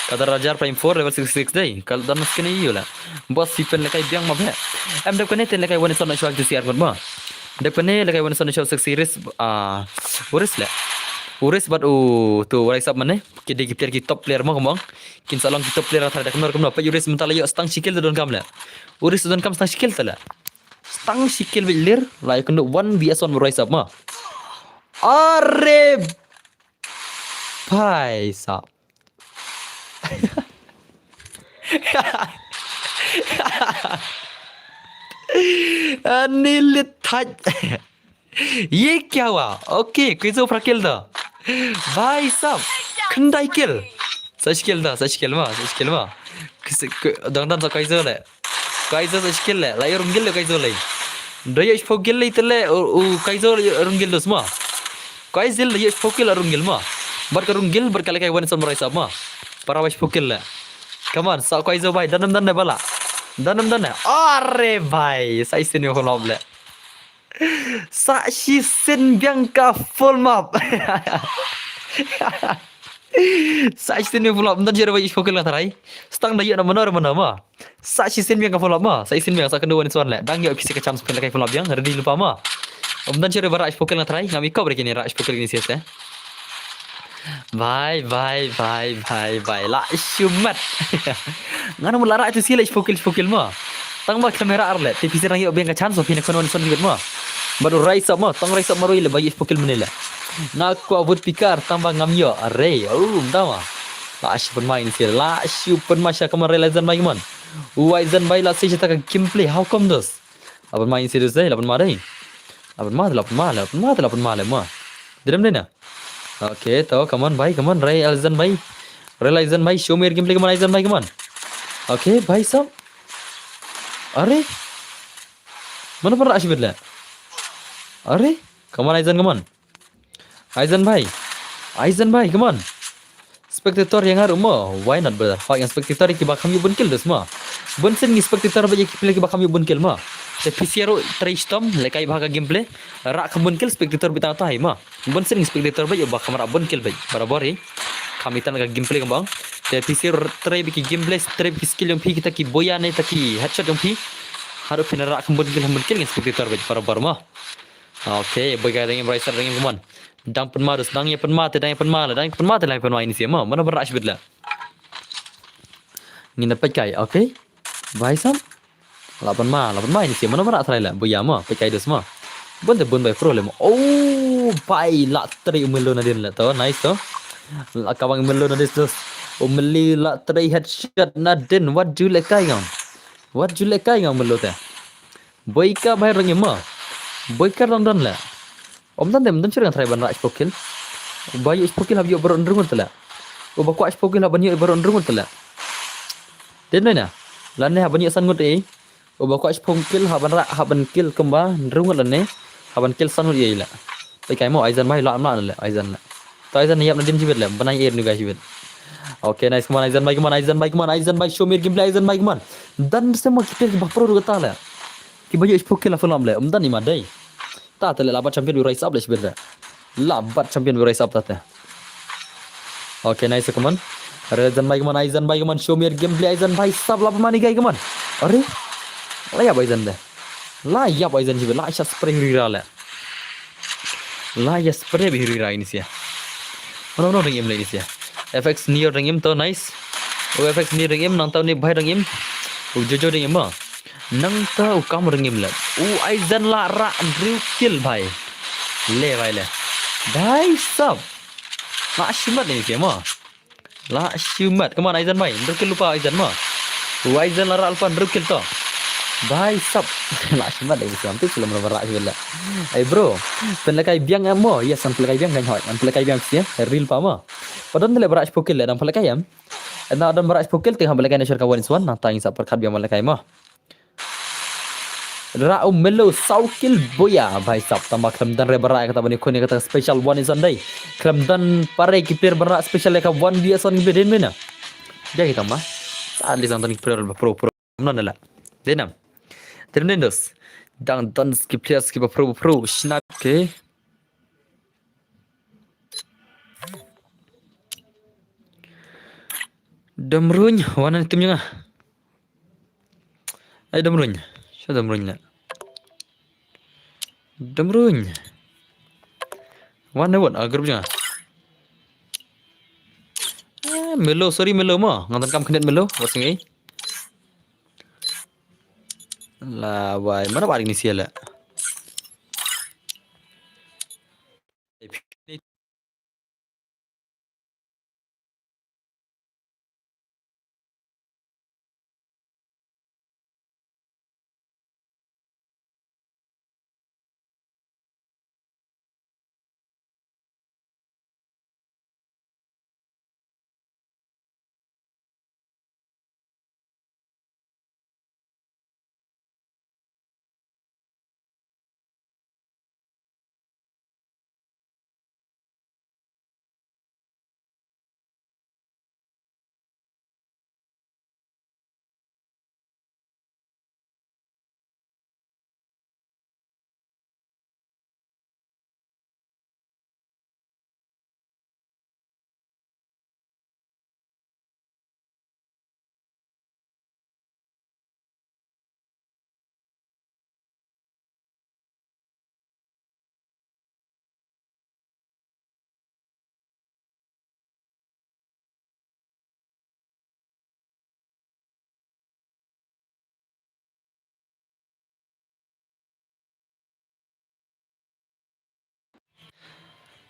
Kadar arajar prime 4 level 66 deh. Kalau dan sekali iyo lah. Bos sipen lekai biang mah be. Am dah kene ten lekai one son show tu siar mah. Dah kene lekai one son show series uris lah. Uris bat tu rise up mana? Kita player kita top player mah kemang. Kin salang kita top player ada kemar apa uris mentala yo stang sikil don kam lah. Uris don kam stang sikil tala. Stang sikil bilir lah kena 1 vs 1 rise up mah. Are bhai sab. Anil thaj. ये क्या हुआ? Okay, quiz ऊपर खेल था भाई साहब खंडाई खेल सच खेल मah दंगdan sa kaizo le sach खेल le la yorungil le kaizo le doy is fogil le tele kaizo rungil dos mah kaizil le is fogil rungil mah bar karungil berkali kai wan son morai sab mah para was fogil le come on sa kaizo bhai danam dan bala danam dan are bhai sa isin yo lob le Saksi sen biangka full map. Saksi sen full map. Nanti jera bagi fokus lah tarai. Stang dah nak benar mah. Saksi sen biangka full map mah. Saksi sen biang sa kedua ni soal le. Dang yo PC ke chance pen lekai full map biang. Ready lupa mah. Nanti jera bara fokus lah tarai. Ngami kau begini ra fokus ni siapa? Bye. La shumat. Ngana mulara itu sila fokus mah. Tang ba kamera arle. Tapi serang yo biang ke chance of ni konon son lihat mah. Baru rise up mah, tang rise up maru ile bagi pokil menela. Ngaku abut pikar tambah ngamyo, array. Mtama. La pun main sih, la pun masya kamar realizan main man. Uaizan bayi la sih kita gameplay, how come this? Lapan main serius deh, lapan mah. Diram deh na. Okay, tahu, come on, realizan bayi, show me gameplay come on, realizan bayi, come on. Okay, bayi sab. Array. Mana pernah asyik berla? Are, come on Aizan, come on. Aizan bhai, come on. spectator yang harum mo. Why not brother? Pak yang spectator ki bakam yu bun kill dos mo. Bun sen ni spectator ba ki play ki bakam yu bun kill mo. Te PCR tristom lekai bahaga gameplay. Rak kam bun kill spectator bita ta hai mo. Bun sen ni spectator ba yu bakam ra bun kill ba. Barabari. Kami tan ga gameplay kambang. Te PCR try ki gameplay try ki skill yang pi kita ki boya ne ta ki headshot yang pi. Haru pina rak kam bun kill ni spectator ba barabar mo. Okay, boy kaya dengan Brycer dengan kuman. Dang penma dus, dang ya penma te lai penma ini sih mah. Mana berak sebetulnya. Ngina pekai, okay? Brycer. Lapan ma ini sih. Mana berak terlalu lah. Boy ya mah, pekai dus mah. Bun bay pro le mah. Oh, bay la teri umelo nadin lah. Tahu, nice tu. Kawang umelo nadin dus. Umeli la teri headshot nadin. What do you like kaya ngam? What do you like kaya ngam umelo teh? Boy ka bay rangnya mah. Boykar dan lah. Om tan dem cerita try ban rak pokil. Bayu pokil habis baru ndrungun tela. O bakwa pokil haban yu baru ndrungun tela. Den na. Lan ne haban yu san ngut e. O bakwa pokil haban kill kemba ndrungun lan ne. Haban kill san ngut ye la. Pai kai mo Aizan mai la amna la Aizan la. To Aizan yap na dim jibet la. Banai air ni guys jibet. Okay, nice come on Aizan bai show me gameplay Aizan bai come on. Dan semua kita bakpro ru kata la. Ki baju pokil la fulam le. Umdan ni madai. Tak terlalu labat champion we rise up lah sebenarnya. Labat champion we rise up tata. Okay, nice kaman. Aizan bai kaman show me gameplay Aizan bai sab la pemani gai kaman. Are? Layak Aizan dah. Layak Aizan jibe. Layak spray hira la. Layak spray hira ini sih. Mana ring game ini sih. FX near ring game tu nice. O FX near ring game nang tahu ni bai ring game. O jojo ring game mah. Nang tahu kamu ring game la. Aizan la rak drill kill bhai. Le bhai le. Bhai sab. La shimat ni sih mah. La shimat. Come on Aizan bhai. Drill kill lupa Aizan mah. Aizan la rak lupa drill kill tu. Bhai sab. La shimat ni sih. Ambil film rak sih la. Hey bro. Pelakai biang mo. Yes, pelakai biang kan hot. Pelakai biang sih. Real pa mah. Padahal ni berak pokil le dan pelakai am. Dan ada berak pokil tengah pelakai nasional kawan swan. Nah tang isap perkat biang pelakai mah. Rau melo saukil boya bhai sab tambah klamdan re berak kata bani kone kata special one is andai klamdan pare ki player berak special ka one dia son beden mena jadi tambah saat li santan player pro mana la denam terdendos dan ki players ki pro snap ke damruny wana timnya ai damruny Siapa damruny la? Damruny. Mana buat agar punya? Melo sorry melo mah. Ngantan kam kena melo. Buat sengai. Lah, why? Mana balik ni sial la?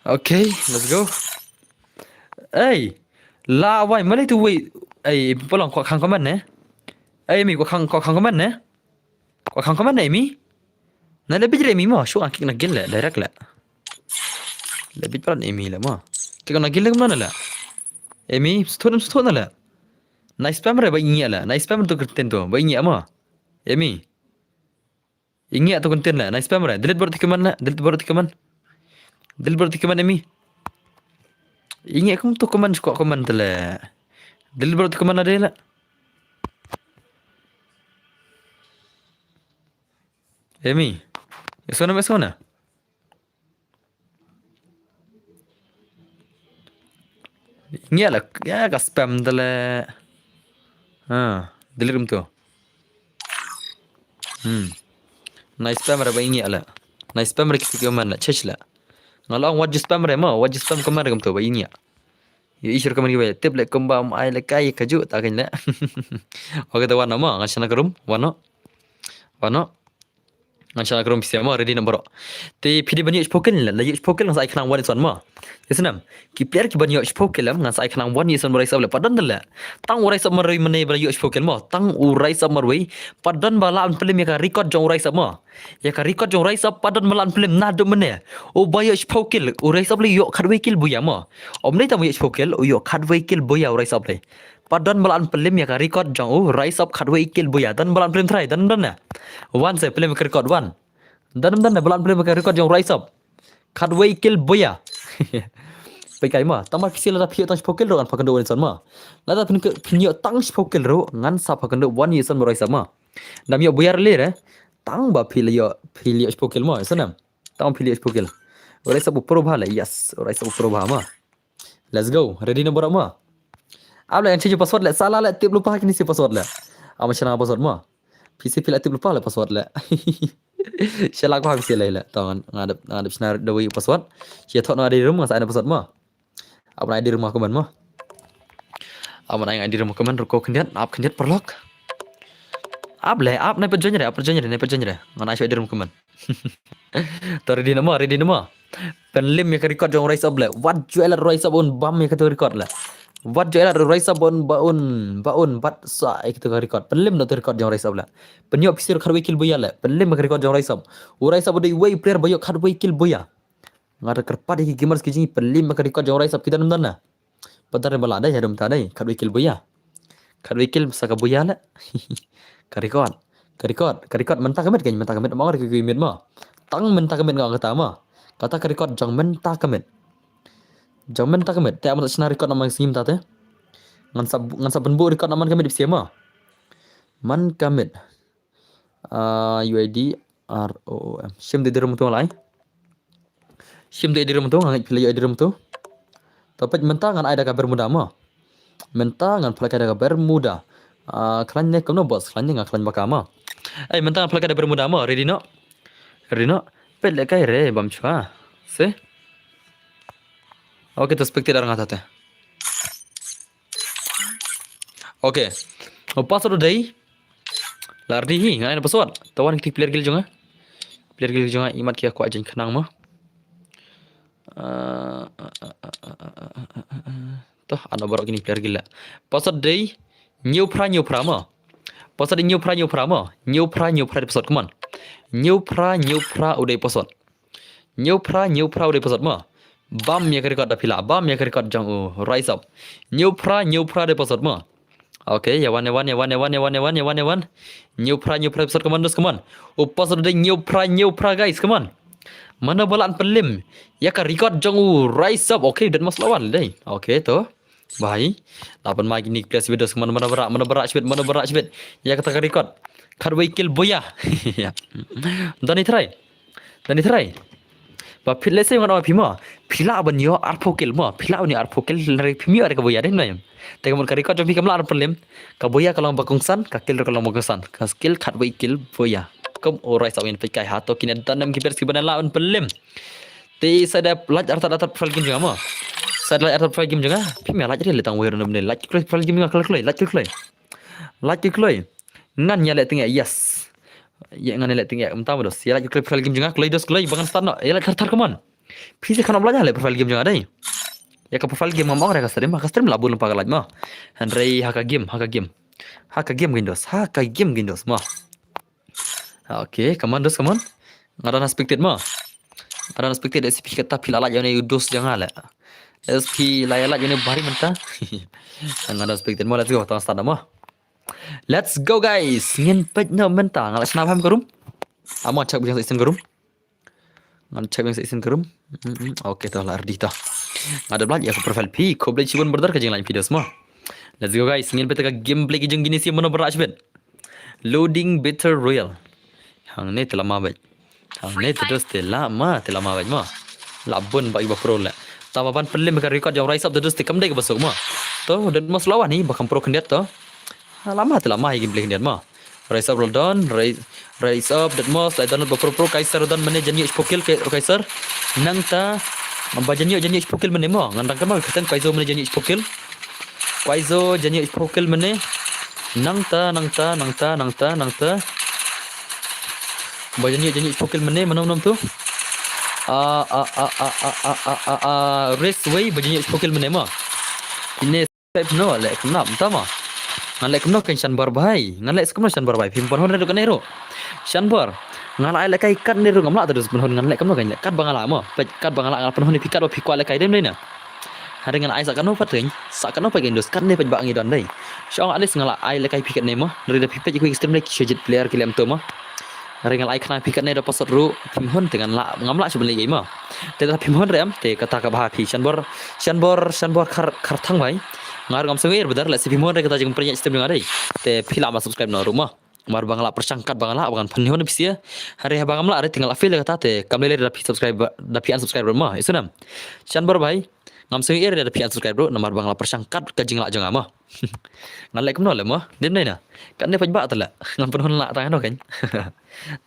Okay, let's go. Hey, la why mana tu wait? Hey, pulang kau kang komen ne? Hey, mi kau kang komen ne? Kau kang komen ne mi? Nah lebih jadi mi mah, show angkik nak gila direct lah. Lebih pelan mi lah mah. Kau nak gila kemana lah? Mi, setahun lah. Nice spam re, baik ingat lah. Nice spam tu konten tu, baik ingat mah. Mi, ingat tu konten lah. Nice spam re, delete baru tikaman lah, delete baru tikaman. Del baru tikaman mi. Ingat kamu tu komen suka komen tu lah. Dulu baru tu komen ada lah. Emi. Esona. Ingat lah. Ya ka spam tu lah. Dulu kamu tu. Nice spam ada ingat lah. Nice spam ada kita komen lah. Cech lah. Ngalang wajib spam ada mah. Wajib spam komen kamu tu. Ba ingat. Ya isur komen kita. Tip like kembang ai like kai kaju tak kan lah. Oke tu warna mah. Ngasana kerum. Warna. Ngasana kerum bisa mah ready number. Ti PD banyak spoken lah. Lagi spoken ngas ai kenang one son mah. Yesenam. Ki player ki banyak spoken lah ngas ai kenang one yeson berai sabla padan dah. Tang urai sab marui mene bala yo spoken mah. Tang urai sab marui padan bala an film ya ka record jong urai sab mah. Ya ka record jong urai sab padan bala an film na do mene. O bayo spoken urai sab le yo khadwe kil buya mah. Om nei tam yo spoken o yo khadwe kil buya urai sab le. Padan bala an film ya ka record jong urai sab khadwe kil buya dan bala an film try dan na. One se film ka record one. Dan bala an film ka record jong urai sab khadwe kil buya. Pekai mah, tambah kecil ada pihak tang spokel ro an pakan do insan mah. Lada pinyo tang spokel ro ngan sa pakan do one yeson berai sama. Nam yo buyar le tang ba pilio spokel mah sanam. Tang pilio spokel. Orai sabu proba la yes, orai sabu proba mah. Let's go, ready number mah. Abla yang change password la salah la tip lupa kini si password la. Ama chana password mah. PC pila tip lupa la password la. Shalak ko habis la tangan ngadap sinar dawi password. Sia thot na di rumah sa ada password mah. Apa di rumah keman mah? Apa nai di rumah keman ruko kendiat, ap kendiat perlok. Ap nai perjanya deh. Mana asyik di rumah keman. Tar ready nama. Penlim ya record jong rise up le. What jual rise up on bam ya kita record le. What jual rise up on baun bat sa kita record. Penlim no record jong rise up le. Penyo pisir kharwe kil boya le. Penlim ya record jong rise up. U rise up de way player boyo kharwe kil boya. Ngada kerpa di gamers kijing pelim maka record jong rise up kita nonton na. Padahal bala ada ya dum tadai kad wikil boya. Kad wikil saka boya la. Ka record mentah kemet mau ke kemet ma. Tang mentah kemet ngak kata ma. Kata ka record jong mentah kemet. Tak amat sina record nama sim ta te. Ngan saben bu record nama kemet di ma. Man kemet. UID ROM. Sim di dalam tu lain. Sim di dalam tu ngan pilih di dalam tu. Tapi mentah ngan ada kabar muda mah. Mentah ngan pelak ada kabar muda. Kelannya kamu bos, kelannya ngan kelan bakama. Mentah ngan pelak ada kabar muda mah. Ready no? Pelak kai re bam chua. Se? Oke, tu spektir orang kata. Oke. Password dai. Lardi hi ngan ada password. Tawan klik player gil jonga. Imat kia ku ajin kenang mah. Toh ada baru gini player gila. Password day new pra mah. Password new pra mah. New pra di password come on. New pra udah password. New pra udah password mah. Bam ya record dah pila. Bam ya record jang rise up. New pra di password mah. Okay, ya one. New pra password come on. Password day new pra guys, come on. Mana balaan pelim ya ka record jong rise up. Okay, dan mas lawan deh. Okay tu bahai lapan magi ni class video mana berak sibet ya kata ka record kad wikil boya. Ya dan try ba pile se ngana pima pila banyo arpokil mo pila ni arpokil lari pimi ada ka boya deh mayam te kamu ka record jong pikam la pelim ka boya kalau bakungsan ka kil kalau bakungsan ka skill kad wikil boya. Kum orai sawin pikai hato kini tanam kiper sibana lawan pelim. Ti sada laj artat profile game juga mah. Sada laj artat profile game juga. Pimya laj dia letang weird namne laj profile game ngak laj kloi. Ngan nyale tinggal yes. Ya ngan nyale tinggal entah bodos. Ya laj profile game juga kloi dos kloi bangan start no. Ya laj tartar kaman. Pisi kan belajar le profile game juga dai. Ya ka profile game mamang reka stream labun pagal laj mah. Handrei haka game gindos mah. Okay, come on. Ada unexpected mah. Ada unexpected SP kata pila laj yang dos jangan lah. SP layalat yang bari mentah. Ada unexpected mah, let's go. Tang start mah. Let's go guys. Ngin pej no mentah. Ngalah snap ham kerum. Ama cak bilang season kerum. Ngan cak bilang season kerum. Okay, tu lah ardi tah. Ada belanja ke profile P. Kau boleh cuba berdar ke jeng lain video semua. Let's go guys. Ngin beta ka gameplay ke jeng gini sih mana berat sebet. Loading Battle Royale. Hang ni telah mabaj. Hang ni terus telah mabaj mah. Labun bagi pro lah. Tawapan pelim ka record yang rise up terus tekam dek basuk mah. Toh dan mas lawan ni bakam pro kendiat toh. Lama telah mah gameplay kendiat mah. Rise up roll down, rise up that most like download pro Kaiser dan mana janji spokil ke Kaiser. Nang ta janji spokil mana mah. Ngandang kan mah katan Kaiser mana janji spokil. Kaiser janji spokil mana. Nang ta janji spokil mana tu. Raceway janji spokil mana mah. Ini type no lek kenap tama. Ngalek kemno kan Shanbar bahai. Ngalek kemno Shanbar bahai. Pimpon hon kan nero. Shanbar. Ngalak kai kat nero ngamla terus penhon ngalek kemno kan. Kat bangala mo. Kat bangala ngal penhon pikat o pikwa kai dem lain. Hari ngal ai sak kan pateng. Sak kan pakai indus kan ne paj bangi don dai. Syong alis ngalak ai kai pikat ne mo. Dari da pipat ku extreme like shejit player kilem to mo. Hari ngal ai kana pikat ne da pasot ru pimpon dengan la ngamla sebenarnya game mo. Tetapi pimpon rem te kata ka bahati Shanbar kar thang bai. Ngar ngam sengir bedar la sipi mon kita jeng pernyak sistem dengan dai te phila ma subscribe no rumah mar bangla persangkat bangla bangan panhon bisia hari ha bangla are tinggal afil kata te kamle da subscribe da pian subscribe rumah isunam Shanbar bhai ngam sengir da pian subscribe bro nomor bangla persangkat ka jeng la jeng ama ngalek no le mah dem nai na kan ne pajba tala ngam panhon la tangan kan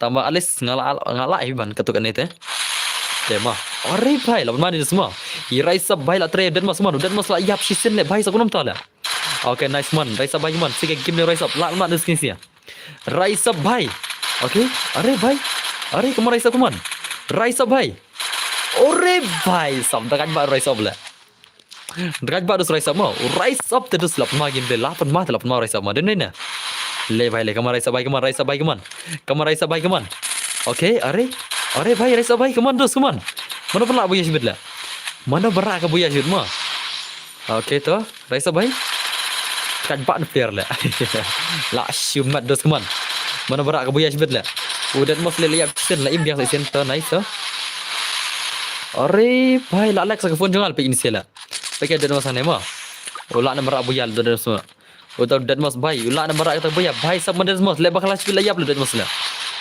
tambah alis ngala iban ketukan ni te Dema. Ore bhai, lawan mana semua? Rise up bhai la trade dan mas la yap season le bhai sakunam tala. Okay, nice man. Rise up bhai man. Sige game le rise up. La mat skin sia. Rise up bhai. Okay. Are bhai. Are kamu rise up man. Rise up bhai. Ore bhai, sam dekat ba rise up le. Dekat ba dus rise up mo. Rise up terus lap ma game le 8 ma rise up ma. Den na. Le bhai le kamu rise up bhai kamu rise up bhai kamu. Kamu rise up bhai kamu. Okay, are bhai rise up bhai kamu dos kamu. Mana pernah buya sibit lah. Mana berak ke buya sibit mah. Okay tu, rise up bhai. Kan pak player lah. La syumat dos kamu. Mana berak ke buya sibit lah. Udah mos le liap sen la im biang sen tu nice tu. Are bhai la Alex ke phone jongal pe inisial lah. Pakai dan masa nema. Ulah nak berak buya dan semua. Udah dan mos bhai, ulah nak berak kata buya. Bhai sab dan mos le bakal sibit la yap dan mos lah.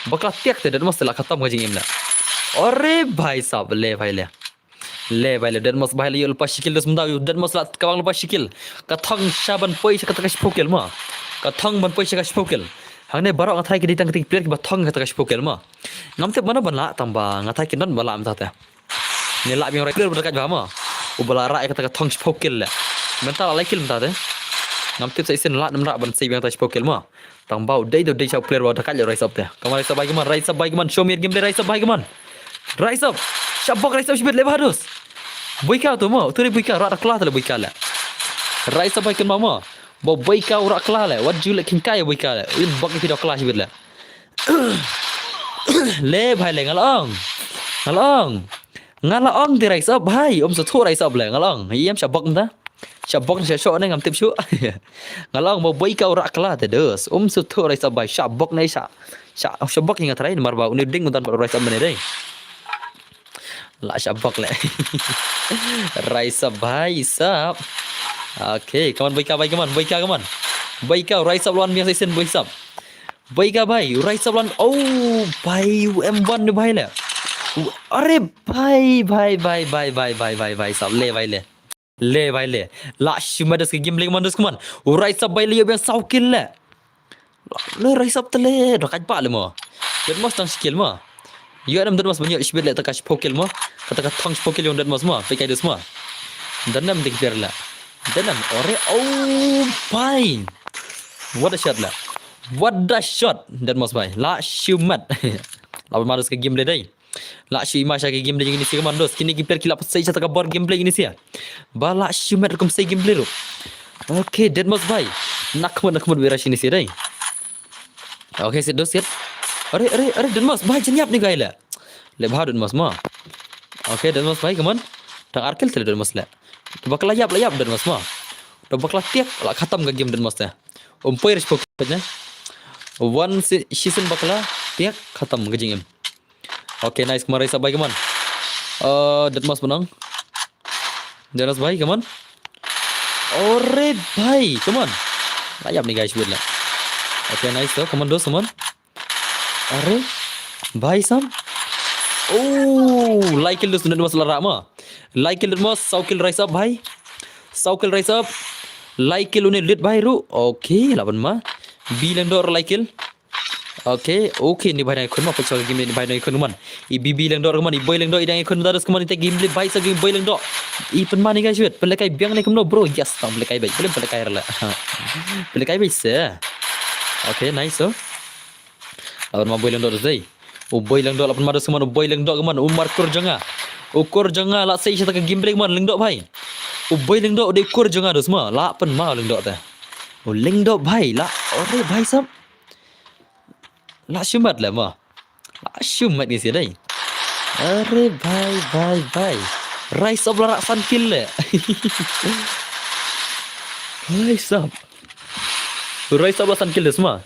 Bakal tiak te dan mos la khatam ngajing im lah. Ore bhai sab le bhai le dan mos bhai le yo lepas shikil dos mendau dan mos la kawang lepas shikil kathang shaban poi kata ka spokel ma kathang ban poi ka spokel hangne barok ngathai ke ditang ketik player ki bathang kata ka spokel ma ngamte mana ban la tamba ngathai ke non bala am ta ni la mi ora clear berdekat ba ma ubala ra kata ka thang spokel la mental la kill mta te ngamte sai sen la namra ban sai yang ta spokel ma tamba dei do dei chau player ba dekat le rise up te kamar rise up bhai kaman show me game rise up bhai kaman Rise up. Shabok rise up sibit lebar dos. Boika tu mo. Tu ni boika rak kelah tu boika la. Rise up ikan mama. Bo boika rak kelah la. What you like kin kai boika la. In bok ni tidak kelah sibit la. Le bhai le ngalong di rise up bhai. Om tu rise up la ngalong. Iam shabok nta. Shabok ni shot ni ngam tip shu. Ngalong bo boika rak kelah tu dos. Tu rise up bhai. Shabok ni shabok ni ngatrai nomor ba. Uni ding untan rise up ni dai. La shabak le. Rise up bhai sab. Okay, come on boika bhai come on. Boika rise up lawan biasa sen boika sab. Boika bhai rise up lawan oh bhai M1 ni bhai le. Are bhai sab le bhai le. Le bhai le. La shumadas ke game le mandos come on. Rise up bhai le yo biang saukil le. Le rise up tele dak pa le mo. Dan mas tang skill mo. Yo adam dan mas banyak isbet le tak pokel mo. Kata thang pokel yon dan mas mo. Pakai des mo. Dan nam dik la. Dan nam ore oh fine. What a shot la. What the shot dan mas bhai. La shumat. Lawan marus ke game le dai. La shima sha ke game le gini si mandos. Kini player kilap sai sata kabar gameplay gini sia. Bala shumat rekom sai gameplay ro. Okay, dan mas bhai. Nakmut bera sini si dai. Okay, sit dos sit. Are dan mas bhai jeniap ni gaila. Le bhai dan mas ma. Okay, dan mas bhai kaman. Tang arkil tele dan mas la. Bakal layap dan mas ma. Bakal tiak la khatam ga game dan mas ta. Poi respect nya. One season bakal tiak khatam ga jingim. Okay, nice kemarin sabai kaman. Dan mas menang. Jonas भाई come on. अरे भाई come on. Layap nih guys buat lah. Okay nice tuh, come on dos come on. अरे भाई sam. Oh, like kill dos sudah masalah rak mah. Like kill dos 100 kill rise up भाई. 100 kill rise up. Like kill unih lead भाई ru. Okay, lawan mah. Bilang dor like kill. Okay, okay ni bahaya kun mah pecah game ni bahaya kun man. I bibi lang dor man, I boy lang dor idang kun daras kuman ite game le bahaya sa game boy lang dor. I pen mani guys wet, pelekai biang le kumno bro. Yes, tam pelekai baik. Belum pelekai rela. Pelekai baik se. Okay, nice so. Lawan mah boy lang dor zai. O boy lang dor lawan mah dos kuman boy lang dor kuman umar kur janga. Ukur janga la sei sa game break man lang dor bhai. O boy lang dor de ukur janga dos mah la pen mah lang dor ta. O lang dor bhai la. Ore bhai sab. La syumat lah mah. La syumat ni sih dai. Are bye. Rise up larak fan kill le. Rise up. Rise up larak kill semua.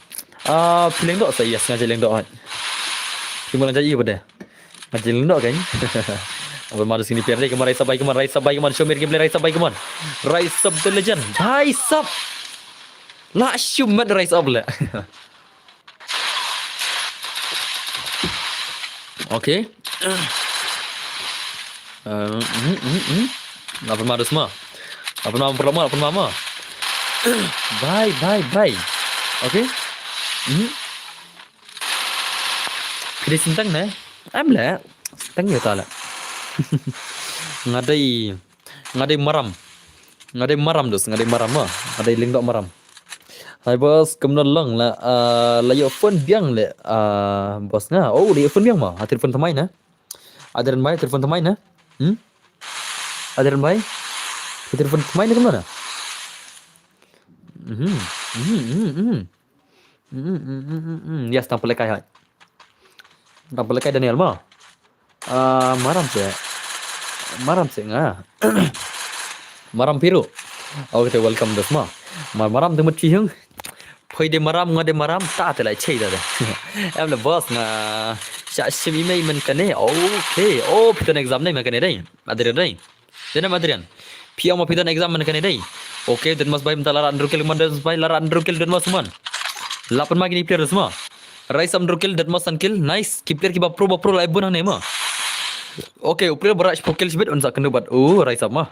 Pilih dok saya sengaja leng dok. Cuma nak jadi apa dah? Ngaji leng dok kan? Abang madu sini piar deh. Kemana rise up baik kemana? Show me gameplay rise up baik kemana? Rise up the legend. Rise up. La syumat rise up le. Okay. Apa madu semua? Apa nama? Bye. Okay. Kira sintang na? Am lah. Sintang ya tak lah. Ngadai maram. Ngadai maram mah. Ngadai lingdok maram. Hai bos, kemudian lang lah. Layak phone biang le. Bos nga. Oh, layak phone biang mah. Telefon temai na. Adaran bay telefon temai na. Adaran bay. Telefon temai na kemana? Yes, tampil lekai hai. Tampil lekai Daniel mah. Maram se nga. Maram piru. Okay, welcome dos mah. Maram tu mesti hang. Phơi de maram ngade maram ta te lai chei da. Em là boss nga. Cha simi mai man kane. Okay. Oh, piton exam nei man kane dai. Adrian dai. Dena Adrian. Piau ma piton exam man kane dai. Okay, dan mas bai mentala andrukil man dan bai lara andrukil dan mas man. Lapan magi ni player semua. Rise andrukil dan mas kill. Nice. Ki player ki ba pro lai bun ne ma. Okay, player berak kill sibet on sak kena bat. Oh, rise up mah.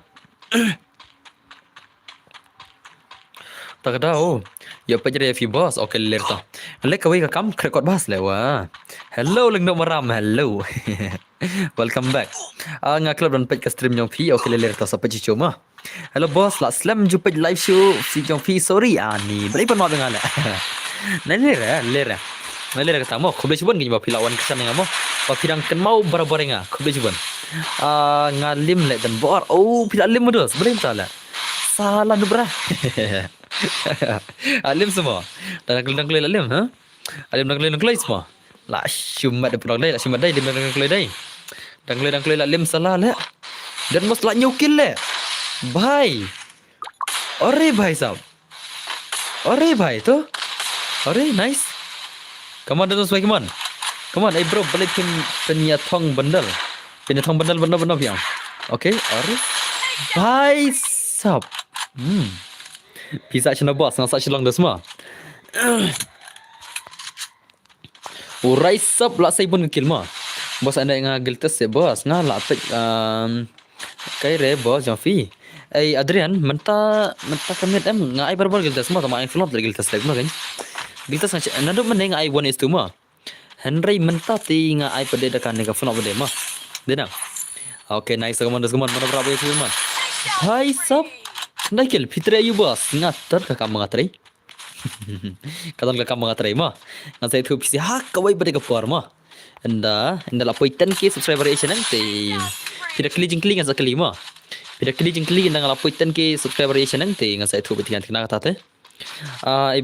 Tak ada oh. Ya apa jadi boss? Okay, lerta. Lek kawai ka kam record bahas lewa. Hello leng nok maram. Hello. Welcome back. Nga club dan page ka stream nyong pi. Okay, lerta sa page cuma. Hello boss, la slam jumpa live show si nyong pi. Sorry ani. Beri pun mau dengan le. Lera. Lera kata mo. Kau boleh cuba ngini ba pilawan kesan ngamo. Ba pirang ken mau bara-bara nga. Kau boleh cuba. Ngalim le dan bor. Oh, pila lim modus. Boleh tak le? Salah nubra. Alim semua. Dangkul alim ha? Alim dangkul semua. La syumat de pulang dai, la syumat dai lim dangkul dai. Dangkul alim salah le. Dan mos la nyukil le. Bhai. Ore bhai sab. Ore bhai tu. Ore nice. Come on dos bhai come on. Come on, bro, balik penyatong bundle. Penyatong bundle benar biang. Okay, ore. Bhai sab. Pisa chana boss ngasa chilang dah semua. Rise up la sai pun kill mah. Bos anda nga giltas se boss nga la pek kai re boss Jafi. Adrian menta kamit nga ai barbar giltas mah sama ai flop dari giltas leg mah kan. Giltas nga nado men nga ai 1 is 2 mah. Henry menta ti nga ai pede da kan nga flop de mah. Dena. Okay, nice kaman mana berapa ya mah. Hai sab. Nakil fitre ayu bos ngatar ka kam ngatrai. Kadang ka kam ngatrai mah. Ngasai thu pisi hak kawai bade ka por mah. Anda la poi 10k subscriber ration nanti. Tidak klik ngasa kali mah. Tidak klik anda la poi 10k subscriber ration nanti ngasai thu betikan kena kata te.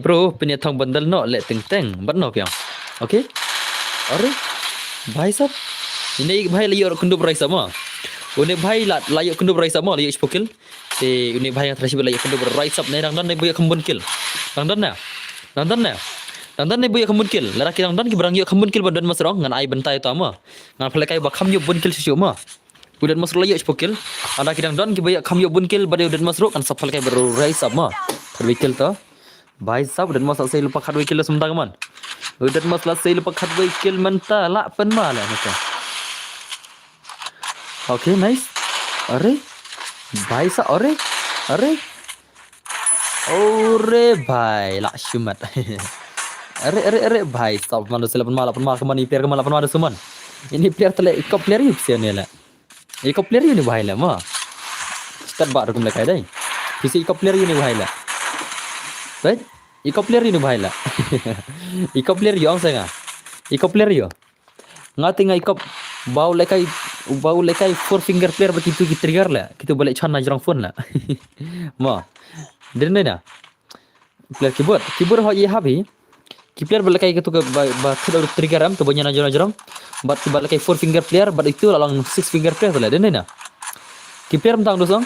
Bro punya thong bandal no le teng bat no piang. Okay? Are bhai sab. Ini bhai layo kundu price mah. Une bhai layo kundu price mah layo spokil. Ini bahaya terasi belai kundu rise up nang dan boya kembun kill. Nang dan boya kembun kill. Lara ki nang dan ki berang yo kembun kill badan masrong ngan ai bentai tu ama. Ngan pelekai ba kham yo bun kill siu ma. Udat mas layak sepokil. Ada kidang don ki bayak kam yo bunkil bade udat mas ro kan sapal kai baru rais up ma. Terwikil to. Bhai sab udat mas sai lupa khat wikil sementara kaman. Udat mas la sai lupa khat wikil menta la pen ma la macam. Okay, nice. Are? Bhai sa are? Are bhai la shumat. Are bhai sab mana sila pen ma kaman ni player kaman la pen ma ada suman. Ini player tele ikop player yuk sia ni la. Ikop player ni bhai la ma. Start ba rukum la kai dai. Kisi ikop player ni bhai la. Right? Ikop player ni bhai la. Ikop player yo ang nga. Ikop player yo. Ngati nga ikop bau lekai four finger player begitu ki trigger la. Kita balik chan na jarang phone la. Ma. Dene na. Player keyboard ho ye habi. Ki player balekai gitu ke ba tidak trigger am to banya na jarang. But ki balekai four finger player but itu lang six finger player la. Dene na. Ki player mtang dosong.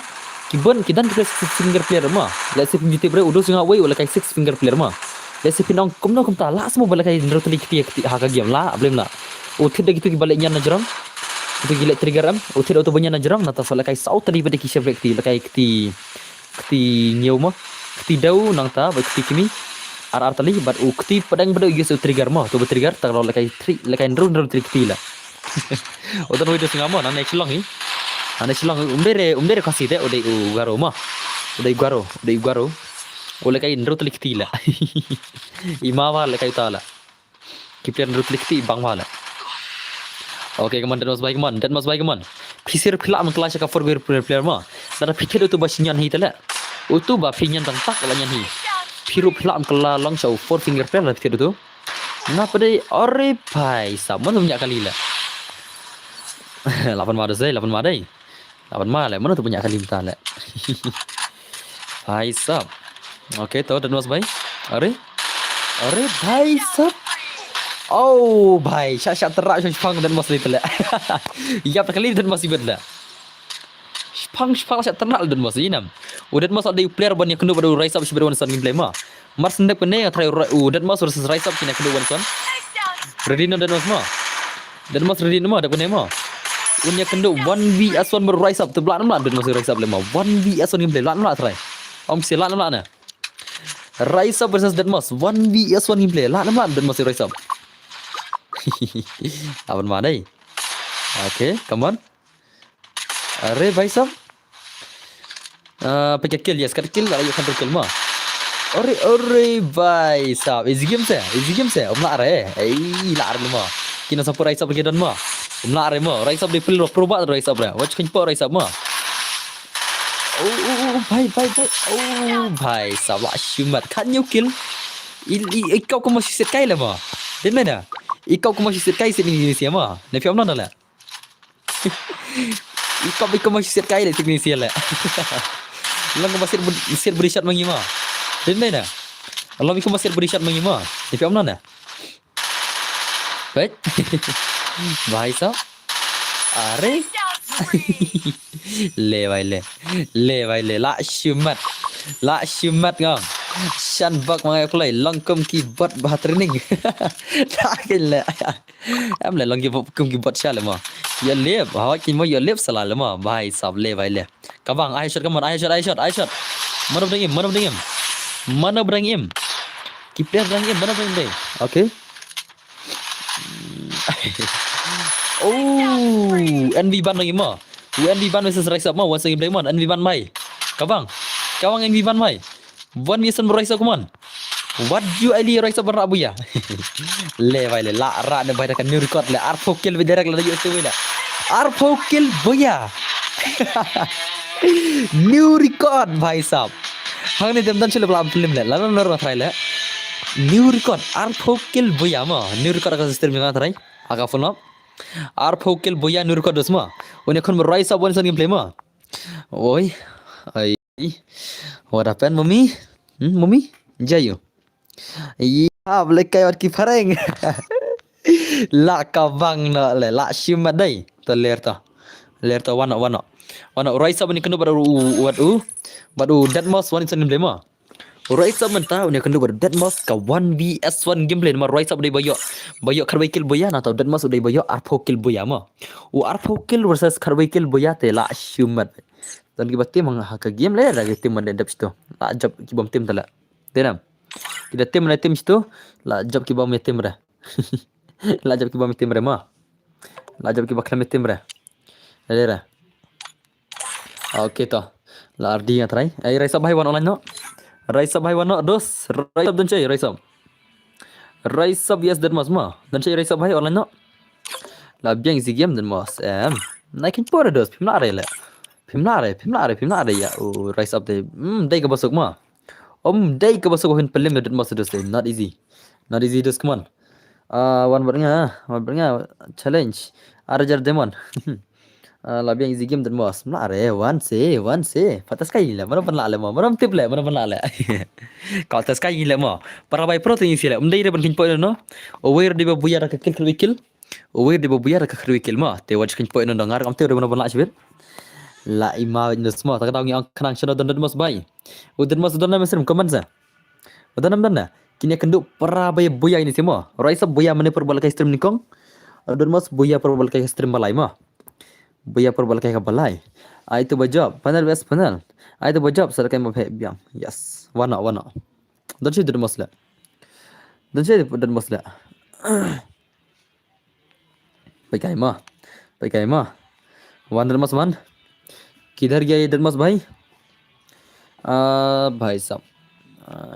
Kiban kidan kita six finger player ma. Let's say pinjiti bre udah singa way balekai six finger player ma. Let's say pinong kumno kumta la semua balekai nerotli kiti haka game la ablem la. Uthid gitu ki baliknya na jarang. Itu gila trigger am. Uthid auto banya na jarang nata balekai sau tadi pada kisah vekti balekai kiti nyeu ma. Kiti dau nang ta ba kiti kimi. Ar tali but ukti padang pada yes trigger ma. Tu trigger tak kalau lekai run kiti la. Otan video singa ma nang next long ni. Ane silang umdere kasih deh udah ugaro mah udah ugaro oleh kayak nrut likti lah imawa le kayak tala kita nrut likti bang wala oke keman dan mas baik keman pisir pila am kelas ka forward player mah dara pikir itu basinyan hi tala itu ba pinyan tang tak la nyan hi piru pila am kala long show four finger player lah pikir itu na pada ore pai sama banyak kali lah 8 madai 8 mal mana tu banyak kali minta lah. Bhai sab. Okey tu dan mas bhai. Are bhai sab. Oh bhai, syak terak Shpang dan mas little. Ya kali dan masih bedla. Shpang syak terak dan mas inam. Udah mas ada player ban yang kena pada rise up sebenarnya san gameplay mah. Mar sendek pene yang try udah mas versus rise up kena kena san. Ready dan mas mah. Dan mas ready mah ada pene mah. Unya kendo 1v1 baru rise up terbelak nampak dan masih rise up lemah 1v1 gameplay lak nampak try om si lak nampak na rise up versus Deadmau5 1v1 gameplay lak nampak dan masih rise up apa nama dai okay come on are rise up pakai kill yes kata kill lah yuk counter kill mah ore rise up easy game saya om lak re lak lemah kena sampai rise up lagi dan mah Umla re mo, rise up di pilih proba rise up re. Watch kan po rise up mo. Oh, bhai. Oh, bhai, salah shumat. Kan you kill. Ikaw ko masih set kai lah mo. Din mana? Ikaw ko masih set kai set ni siya mo. Na fiam non la. Ikaw masih set kai le set ni siya la. Lang ko masih set beri shot mangi mo. Din mana? Allah ko masih beri shot mangi mo. Na fiam non la. Baik. भाई साहब अरे ले भाई ले ला shumat ngam shan bak mangai play langkum ki bot bah training tak le em le lang ki kum ki bot sha le ma ya le hawa ki mo ya le sala le ma bhai sab le भाई le kabang ai shot kaman ai shot mana berangim ki player berangim mana berangim deh okay Oh, NV ban lagi mah. NV ban versus rise up mah. Once again play man. NV ban mai. Kawang NV ban mai. One mission rise up man. What you ali rise up rak buya. Le vai le la ra ne bai kan new record le arpo kill direct la yo tu la. Arpo kill buya. New record bhai sab. Hang ni dem dan chile bla film le. La nor ma try le. New record arpo kill buya mah. New record ka system mi try. Aga phone up. আর ফৌকেল বইয়া নুর কদস মা উনি এখন rice up one সান game play মা ওই ai what happened mommy jayo iya boleh kayak ki fareng la kabang na le la shimat dai to ler to wana raisa bani kenu baru wat u Deadmau5 one san game ma Rise up mentah udah kena Deadmos ka 1vs1 gameplay ma rise up dei bayo kharbai kill boya na tau Deadmos udai bayo arpo kill boya ma u arpo kill versus kharbai kill boya te la shumat dan kiba tim ang ka game le ra tim man dap sto la jab kiba tim tala denam kita tim na tim sto la jab kiba me tim ra la jab kiba me tim ra ma la jab kiba khlame tim ra ra okay to la ardi nga try ai rise up bhai one online no rise up bhai one no dos rise up dan chay rise up yes dan mas ma dan chay rise up bhai online no la biang easy game dan mas naikin pora dos phim la re ya oh rise up de dai ka basuk ma dai ka basuk hin pelim dan mas dos not easy dos come on one barnya challenge arajar demon la biang easy game dan mas la re one se patas kai la mana panla le ma mana tip le mana panla le ka tas kai le ma para bai pro tin sile dai re ban kin point no o wer de buya ra ka kill o wer de buya ra ka kill ma te waj kin point no ngar kam te re mana panla sibir la ima no small tak tahu ngi kanang channel dan mas bai o dan mas dan na mesem comment sa dan na kini akan duk para bai buya ini semua rise up buya mana perbal kai stream nikong dan mas buya perbal kai stream balai ma buya perbal kai ka balai itu bajab panel itu bajab sar kai ma phe biang yes wana dan chay dan mas la bai kai ma wan dan mas man किधर गया ये दरमस भाई भाई साहब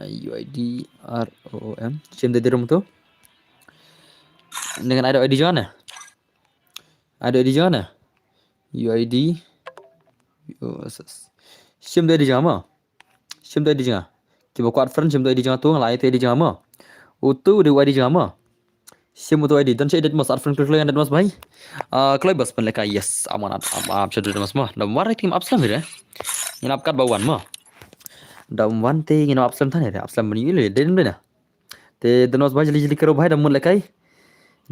UIDROM sim de rum tu dengan ada ID jangan UID sim de ID jangan ki buat friend sim de ID jangan tu ngalai te ID jangan ma utu de ID jangan ma sim utu ID dan saya dat mas friend klik dat mas भाई klik bas pen leka yes amanat am chadu mas ma da war tim abslam re ngin apkat bawan ma da wan te ngin abslam thane re abslam bani le den na te dan mas भाई jeli karo bhai da mun lekai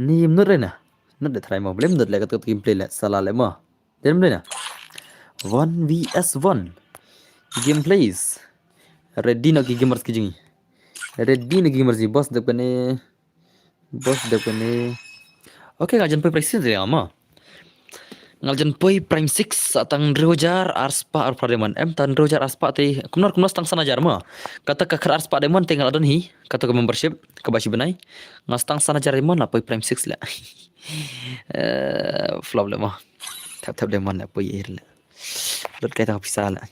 ni nur re na nur de thrai ma blem nur le ka to game play le sala le ma den na 1vs1 gameplays ready na ki gamers ki jingi ready na gamers ji boss de okay ngajan poi practice de ama ngajan poi prime 6 atang rojar arspa ar pademan tan rojar arspa te kumnar tang sana jar ma kata ka khar arspa demon tinggal adon hi kata ka membership ka basi benai ngastang sana jar demon poi prime 6 la flop le ma tap demon la poi ir la dot kai ta pisa la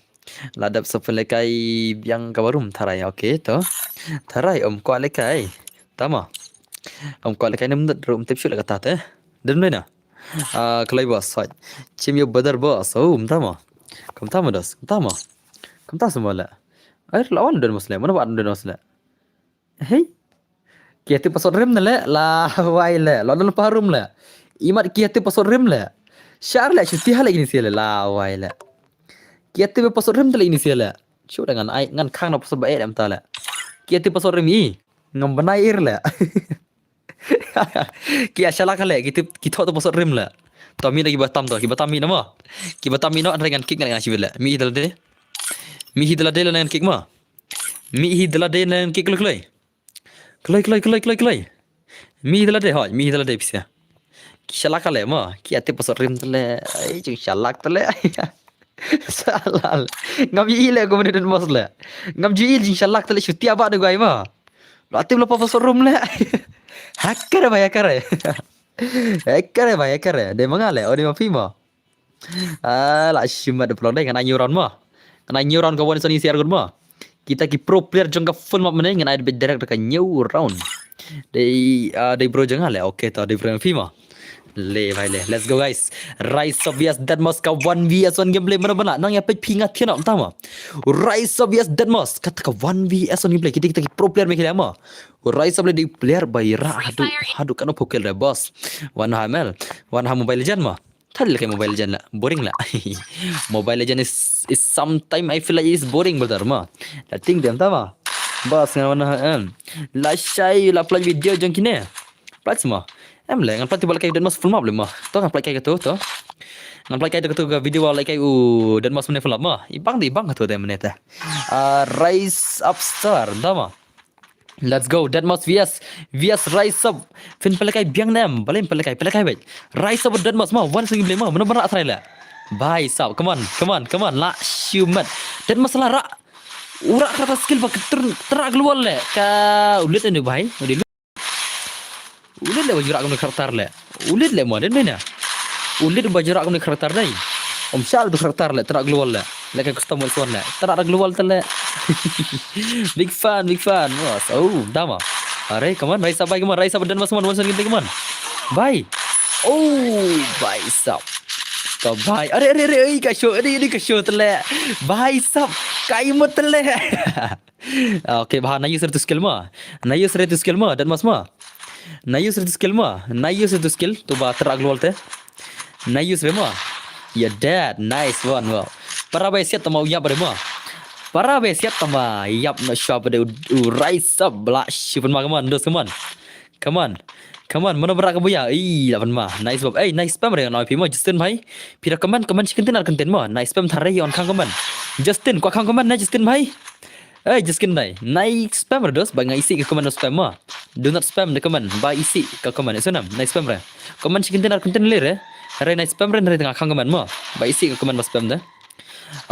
ladap sopele kai biang kabarum tharai okay to tharai ko le kai tama ko le kai nam rum tip shula kata te den na klai bos sai chim yo badar bos tama kam tama dos tama kam ta semala air lawan den muslim mana buat den muslim hey kiati pasod rem na le la wai le lo dan parum le imat kiati pasod rem le syar le cuti hal ini sila la wai le kiati pasod rem tele ini sila chu dengan ai ngan khang na pasod bae am ta le kiati pasod rem i ngam banai ir le kia shala kale kita tu pasod rem le Tommy lagi batam tu, kita batam mi nama. Kita batam mi no dengan kick dengan sibel. Mi hidala de dengan kick ma. Mi hidala de dengan kick kloi. Mi hidala de pisa. Shalak kale ma, ki ate pasor rim tele. Ai ju shalak tele. Salal. Ngam ile ko men mas le. Ngam ji il shalak tele shuti aba de gai ma. Ate lo pasor rum le. Hacker ba hacker. Ekare de mangale odi ma pima la shima de plon dengan nyuron ma kana nyuron ka won soni siar gun ma kita ki pro player jong ka full map meneng dengan ada direct ka nyuron de bro jang ale okay to de bro pima le vai le let's go guys rise of yes Deadmos ka 1vs1 gameplay mana nang ya pech pingat thian am tama rise of yes Deadmos kata ka 1vs1 gameplay kita ki pro player me khela ma rise of the player by ra hadu kan pokel re boss one ha mobile legend ma thal ke mobile legend la boring la mobile legend is sometime I feel like is boring brother ma la ting dem tama boss ngana la shai la play video jang kine play ma em le ngan play bal kai Deadmos full map le ma to kan play kai to ngan play kai tu video like kai dan mas meneh film mah ibang tu teh meneh teh rise up star tama. Let's go. That must VS rise up. Fin pelekai biang nem. Paling pelekai baik. Rise up that must mau. One single play mau. Benar-benar asal lah. Bye sab. Come on. La shumat. That must lah rak. Urak kata skill bak terak keluar le. Ka ulit ini bhai. Ulit le baju rak kau karakter le. Ulit le mau. Dan mana? Ulit baju rak kau karakter ni. Om Syal tu karakter le. Terak keluar le. Lekai custom one le. Terak keluar le. big fan bos. Oh dama are come on rise up bye come on rise up dan mas one second come on bye oh bye sap to bye are ka show tele bye sap kai mo tele okay bah nayu ser tu skill ma dan mas ma nayu ser tu skill tu ba terak lol te nayu ser ma ya dad nice one wow para bye siat mau ya bare ma para besiat tama yap na shop de rise up bla shipun ma come on mana berak kamu ya lapan ma nice bob nice spam re noi pimo Justin bhai pira comment chicken ar content ma nice spam thare on khang comment Justin kwa khang comment na Justin bhai Justin nai nice spam re dos ba ngai isi ke comment spam ma do not spam the comment ba isi ke comment sunam nice spam re comment chicken ar content le re nice spam re tengah khang comment ma ba isi ke comment spam dah.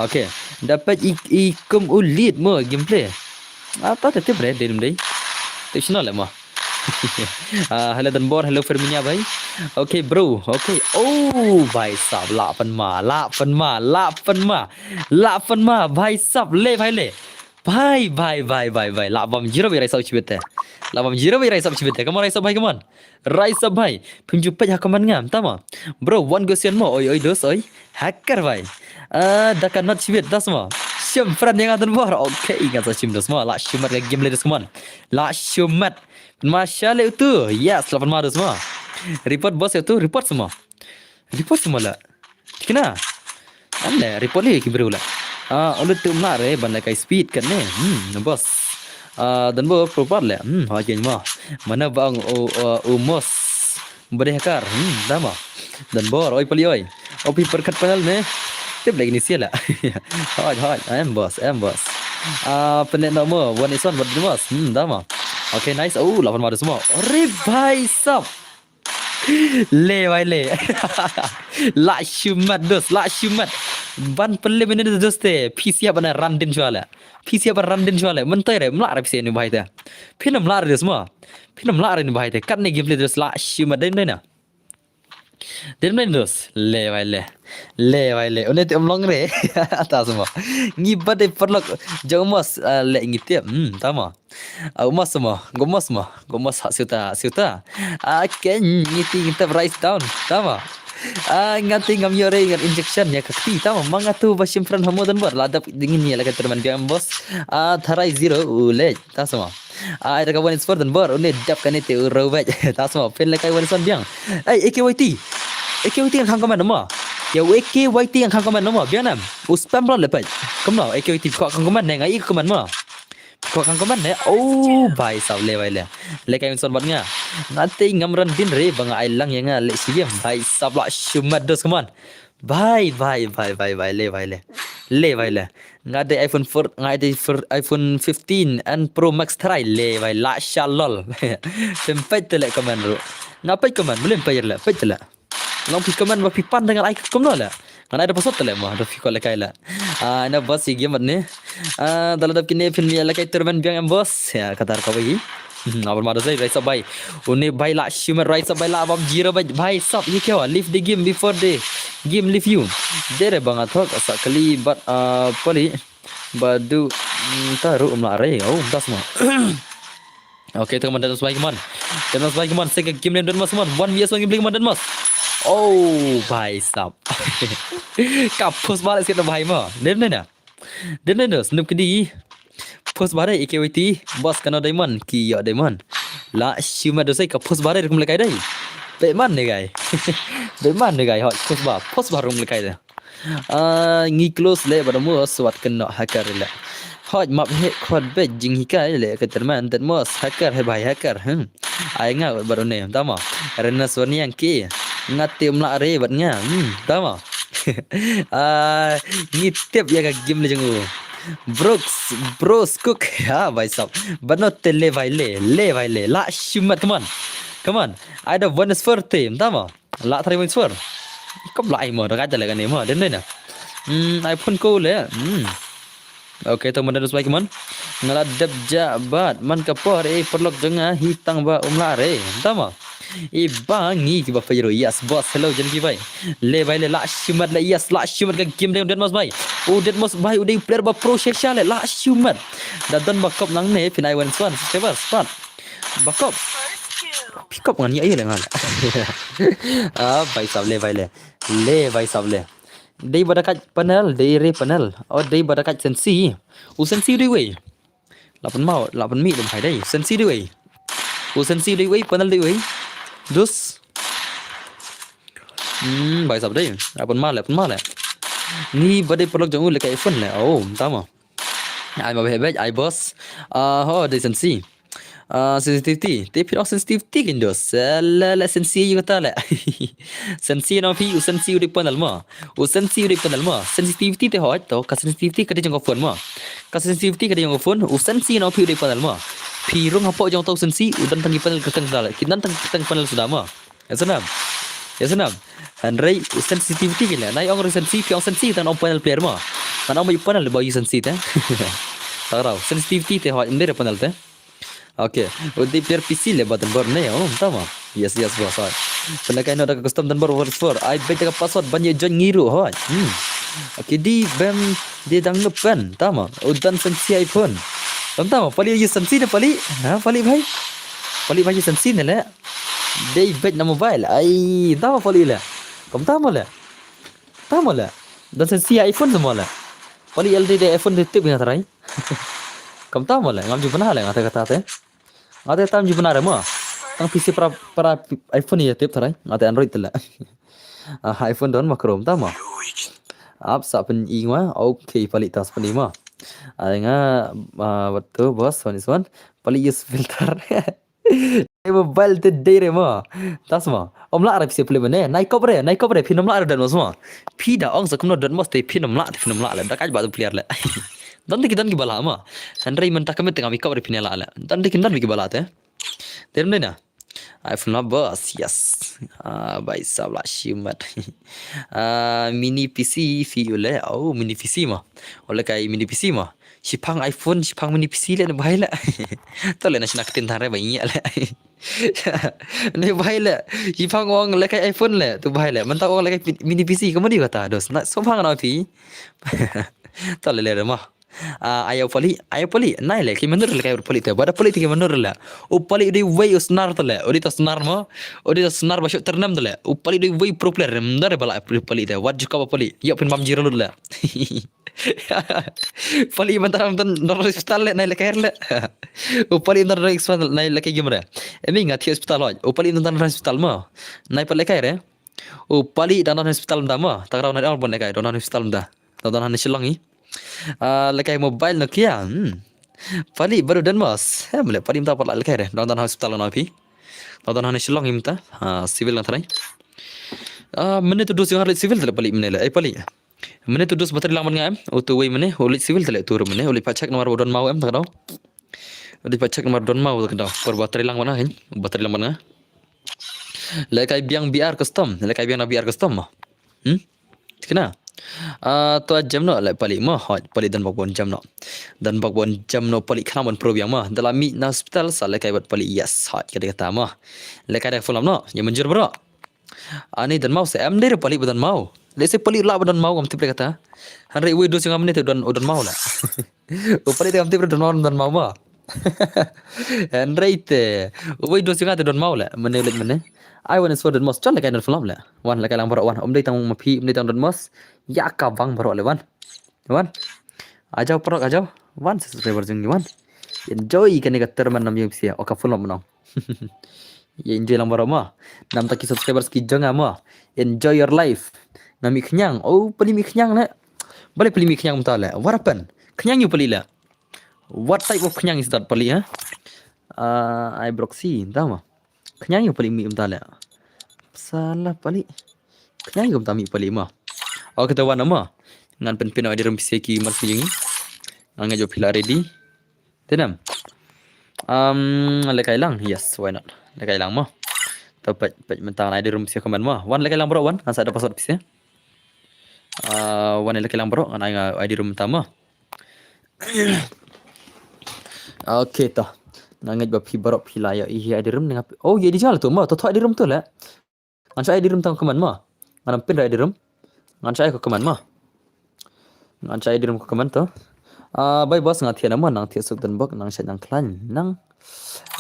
Okay, dapat ikum ulit mo gameplay. Apa tu bre dalam day? Techno lah mo. Hello Danbor, hello Firminya bhai. Okay bro, okay. Oh bhai sab lapan ma bhai sab le bhai le. Bhai labam zero bhai rise up chibete. Come on rise up bhai, come on. Rise up bhai. Penjumpa ya kaman ngam tama. Bro, one question mo. Oi dos oi. Hacker bhai. Dah kan not chibet das mo. Syam friend yang adan bor. Okay, ingat sim dos mo. La shumat ke game leaders come on. La shumat. Masyaallah itu. Yes, 8 ma dos mo. Report boss itu report semua lah. Kena. Aneh report lagi bro lah. Ulit tu nak re bandai kai speed kan ne. Bos. Dan bo proper le. Hajen mah. Mana bang umos berhakar. Dama. Dan bor oi pali oi. Opi perkat panel ne. Tip lagi ni sia lah. Hot. Am boss. Penet nama one is one buat bos. Dama. Okay nice. 8 mada semua. Ore bhai sab. Le bhai le. La shumat dos. Ban pelle bene dos te PC apa na randin jual mentai re mlar PC ni bhai te film mlar des ma film mlar ni bhai te kat ne gameplay dos la shuma den na dos le bhai le one te omlong re ta semua ngibat de perlok jomos le ngitip tama umas semua gomos hak siuta aken ngiti ngitap rise down tama ngati ngam yore ngan injection ya kakti tama mangatu basim friend hamu dan bar ladap dingin ya laga terman dia bos tharai zero ule ta sama ada kawan sport dan bar une dap kan itu robet ta sama pen lakai wan son biang AKYT yang khang komen nama ya AKYT yang khang komen nama biang nam spam bro lepas kamno AKYT kok khang komen ngai komen ma kok khang komen ne bhai saw le kai son bat nga ngati ngamran din re bang ai lang yang le siam bhai sab la shumat dos come on bhai le ngade iPhone 4 ngade iPhone 15 and Pro Max try le bhai la shalol tempat le komen ro ngapai komen boleh bayar la pajla long pi komen ba pi pan dengan ai kom la kan ada pasot le ma do fi ko le kai la na bos si game ne daladap kini film ya le kai turban biang em bos ya katar ka bagi Abang mada saya rise up bhai. Une bhai la shumer rise up bhai la abam zero bhai stop ye kya leave the game before the game leave you. Dere bang athok asa kali but pali badu taru umla re das ma. Okay teman dan mas bhai keman saya game dan mas man 1vs1 game keman dan mas. Bhai stop. Kapus balik sikit bhai ma. Dem na. Snoop kedi. Post bare AKYT bos kana diamond ki ya diamond la shuma dosai ka post bare rum lekai dai beman ne gai hot post bar rum lekai da ngi close le bar mu swat kena hacker le hot map he khod be jing hikai le ka terman dan mos hacker he bhai hacker ai nga bar ne tama rena soniang ki ngati umla re bat nga tama ngitip ya ka game le jangu. Bros cook. Ha भाई साहब. Banotte le vai le. La shumat come on. Come on. Ada bonus for team, tama. La thari bonus for. Kom lại mà nó gắt lại cái này mà đến đây nè. iPhone cô le. Oke, teman dan teman ngeladap jabat man kapor perlok jengah hitang ba umlare tama ibangi ki ba fayro yes boss hello jan ki bai le bai le la shumat la yes la shumat ka game den mas bai den mas bai udai player ba pro sheksha le la shumat da don bakop nang ne pinai wan swan subscriber spot bakop pick up ngan ya le ngan bai sab le bai sab le Day badakat panel, day re panel. Oh, day badakat sensi. Sensi đi wey. Là phần mị đừng phải đây. Sensi đi wey. Sensi đi wey, panel đi wey. Dus. Bài sập đây. Là phần ma lẹ. Ni badai perlu jangan le kai phone le. Oh, tama. Ai mà về ai boss. Day sensi. Sensitivity. Tapi sensitivity kan dos. La sensi juga tak le. Sensi na phi sensi di panel ma. Sensi di panel ma. Sensitivity te hot to ka sensitivity ka di jang phone ma. Ka sensitivity ka di jang phone. Sensi na phi di panel ma. Phi rong hapo jang tau sensi udan tangi panel ka tang dal. Kinan tang panel sudah ma. Ya senam. Andrei sensitivity kan. Nai ong sensi pi ong sensi tan ong panel player ma. Tan ong mai panel le bagi sensi te. Tahu sensitivity te hot inde panel te. Oke, udah player PC le button bar ne, tama. Yes boss. Pernah kain ada custom dan bar over 4. I bet ka password banyak join ngiru hot. Oke, di bem dia dang pen, tama. Udan sensi iPhone. Tama, pali use sensi ne pali. Pali bhai. Pali bhai sensi ne le. Dia bet na mobile. Ai, tama pali le. Tama le. Dan sensi iPhone semua le. Pali LD iPhone tip yang terai. Tama le, ngam jumpa le ngata te. Ngata tam jumpa nare mo. Tang PC para iPhone ya tip terai. Ngata Android le. iPhone don makrom tama. Ap sa pen ingwa. Okay, pali tas pen ima. Nga betul bos one pali use filter. Mobile te dere mo. Tas mo. Omla arab se play bene. Nai cobre pin omla arab dan mo semua. Pida ong sa kumno dan mo te pin omla le. Dak aj ba player le. Dan ki bala ma. Andrei men tak tengah mi cover pin la la. Dan ki bala te. Term na. iPhone boss. Yes. By sabla shimat. Mini PC fi ule. Oh, mini PC ma. Oleh kai mini PC ma. Sipang iPhone, sipang mini PC le bahai la. Tole na sinak tin thare bai le. Ne bahai le. Sipang wong le kai iPhone le. Tu bahai le. Mentang wong le kai mini PC kamu di kata dos. Na sophang na pi. Tole le ma. Ayaw pali nai le ki menur le kai pali te bada pali ki menur le o pali di way usnar tele o di to snar mo o di to snar ba shot ternam tele o pali di way pro player ndar bala pali te wat juka pali ya pin mam jiro le pali mantaram tan nor hospital le nai le kai le o pali ndar hospital nai le kai gimre emi ngat hospital o pali ndar hospital mo nai pali kai re o pali dan hospital nda mo takraw nai on bon le kai don hospital nda don han shilangi lekai mobile Nokia. Pali baru dan mas. Boleh pali minta pala lekai re. Don hospital na pi. Don han Shillong imta. Civil na tharai. Mene tu dos yang harus civil tele pali mene le. Pali. Mene tu dos bateri lang ngam. Auto way mene holit civil tele tur mene. Holit pacak nomor don mau em tak tahu. Holit pacak nomor don mau tak tahu. Per bateri lang mana kan? Bateri lang mana? Lekai biang BR custom. Lekai biang na BR custom mah. Kena? Tu jam no le pali mah hot pali dan bakbon jam no pali kana bon pro yang mah dalam mi na hospital sale kai buat pali yes hot kata mah le kai dak fulam no yang menjur bro ani dan mau se am der pali badan mau le se pali la badan mau am tipe kata hanre we do singam ne te don mau la o pali te am tipe don mau mah hanre te we do singam te don mau la mene I want to sort the most chon like I don't film le wan like lang baro wan om dei tang mapi om dei tang don most ya ka bang baro le wan ajau wan subscriber jeng wan enjoy kan ga terman nam yum sia o ka film no ya enjoy lang baro ma nam taki subscribers ki jeng ama enjoy your life nami kenyang pali mi kenyang le balik pali mi kenyang mta le warapan kenyang yu pali le what type of kenyang is that pali I broxy tama kenyang yu pali mi mta le salah pali kenyang yu mta mi pali ma Oke to wan ama. Ngan pen pino di rum pise ki mar ki jingi. Ngan jo pila ready. Tenam. Lekai lang. Yes, why not? Lekai lang mo. Tapat mentang di rum pise komen mo. Wan lekai lang bro wan. Asa ada password pise. Wan lekai lang bro. Ngan ai di rum tama. Oke to. Ngan jo pi bro pila ya iya di rum ngap. Oh, ye di jal tu mo. To ai di rum tu la. Ngan saya di rum tang komen mo. Ngan pin di rum. Ngan saya ko komen mo. Ngan saya di rum ko komen to. Bai bos ngat thian mo nang thia suk dan bok nang sha nang klan nang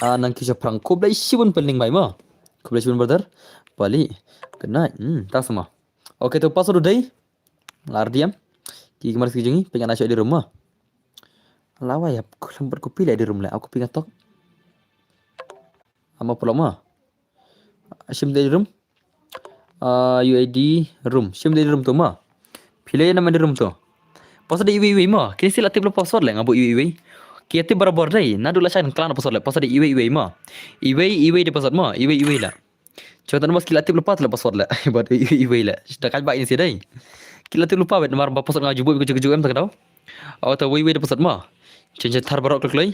nang kisha prang ko blai shibun peling bai mo. Ko blai shibun brother. Bali. Good night. Tak sama. Oke to password dai. Lar diam. Ki kemar ki jengi pengen asya di rumah. Lawa ya ko lambat ko pilih di rumah aku pengen tok. Ama pula mah. Sim di room. UID room. Sim di room tu mah. Pilih nama di room tu. Password iwi mah. Kini sila tip password lah ngabu iwi. Kita berabar dai. Nadu lah saya kelan password lah. Password iwi mah. Iwi di password mah. Iwi lah. Coba mas kila tip lupa lah password lah. Buat iwi lah. Sudah kan baik ni sih dai. Kila tip lupa bet nomor password ngajubu kuju em tak tahu. Atau iwi di password mah. Change thar barok klik lagi.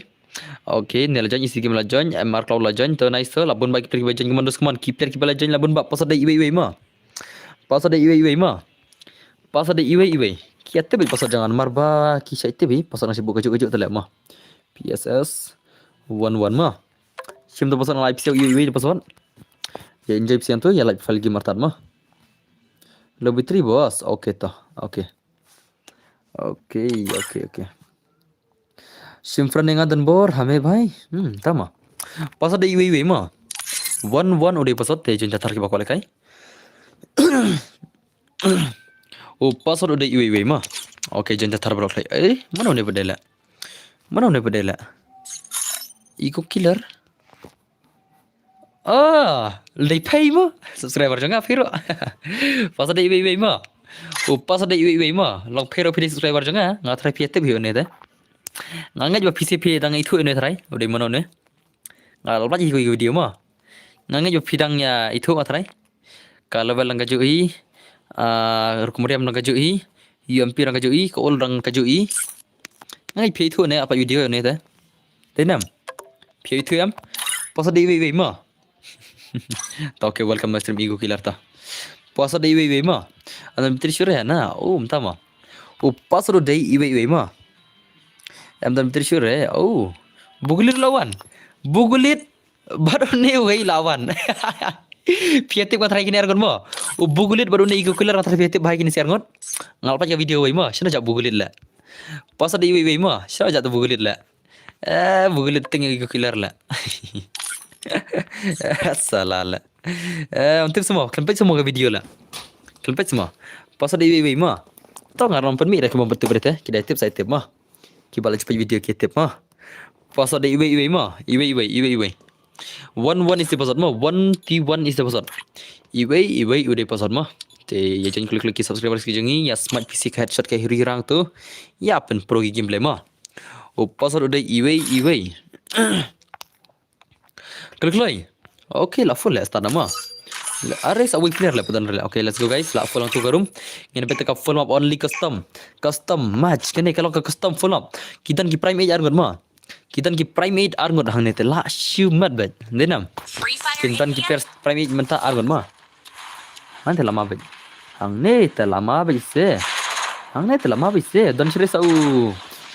Okay, nela join isi game la join. MR cloud la join. Tu nice tu. Labun baik pergi join keman dus keman. Keeper kita la join labun bak password iwi mah. Password iwi mah. Password iwi. Kita beli password jangan marba kisah itu bi password nasi buka kuju tu lah mah. PSS 11 mah. Sim tu password live siau iwi password. Ya enjoy siang tu ya live file game martat mah. Lobby 3 bos. Okay toh. Okay. Sim friend yang adan bor hame bhai. Tama. Password iwi mah. 11 udah password te jun jatar ki bakal kai. Oh, password udah iwi mah. Oke, jun jatar bakal kai. Mana udah bedela? Iko killer. Pay mah. Subscriber jangan pero. Password iwi mah. Oh, password iwi mah. Long pero pilih subscriber jangan. Ngat try piete bi one dah. Ngangat ba PCP dang itu one try. Udah mana ne? Ngal ba iko video mah. Ngangat ba pidangnya itu ngat try. Kalau belang kajui, kemudian belang kajui, UMP belang kajui, all belang kajui. Ngai pay itu ne apa video ne dah? Tenam. Pay itu am. Password iwi mah. Okay, welcome to stream Ego Killer ta. Password iwi mah. Anda betul sure ya na? Oh, entah mah. Oh, password iwi mah. Anda betul sure ya? Oh, bugulit lawan. Bugulit baru ne wei lawan. Piatik wat hari kini argon mo. Oh, bugulit baru ne Ego Killer antara piatik bahai kini si argon. Ngalpa ja video wei mah. Sino jak bugulit lah. Password iwi mah. Sino jak tu bugulit lah. Bugulit tengah Ego Killer lah. Salah lah. Untuk semua, kelempet semua ke video lah. Kelempet semua. Pasal dia iwi mah. Tahu nggak orang permi dah kemau betul berita. Kita tip saya tip mah. Kita balik cepat video kita tip mah. Pasal dia iwi mah. Iwi. 11 is the password mah. 1T1 is the password. Iwi udah password mah. Ya jangan klik subscribe sekejap ya smart PC headshot kayak hirang tu. Ya pen pro gameplay mah. Oh password udah iwi. Klik lagi. Okay lah full lah start nama. Ares awal clear lah putan rela. Okay let's go guys. Lah full lang tu garum. Ini betul ka full map only custom. Custom match. Kene kalau ke custom full map. Kita ki prime 8 argot mah. Kita ki prime 8 argot hang nete lah shumat bet. Denam. Kita ki prime 8 menta argot mah. Mante lama bet. Hang nete lama bet se. Don stres au.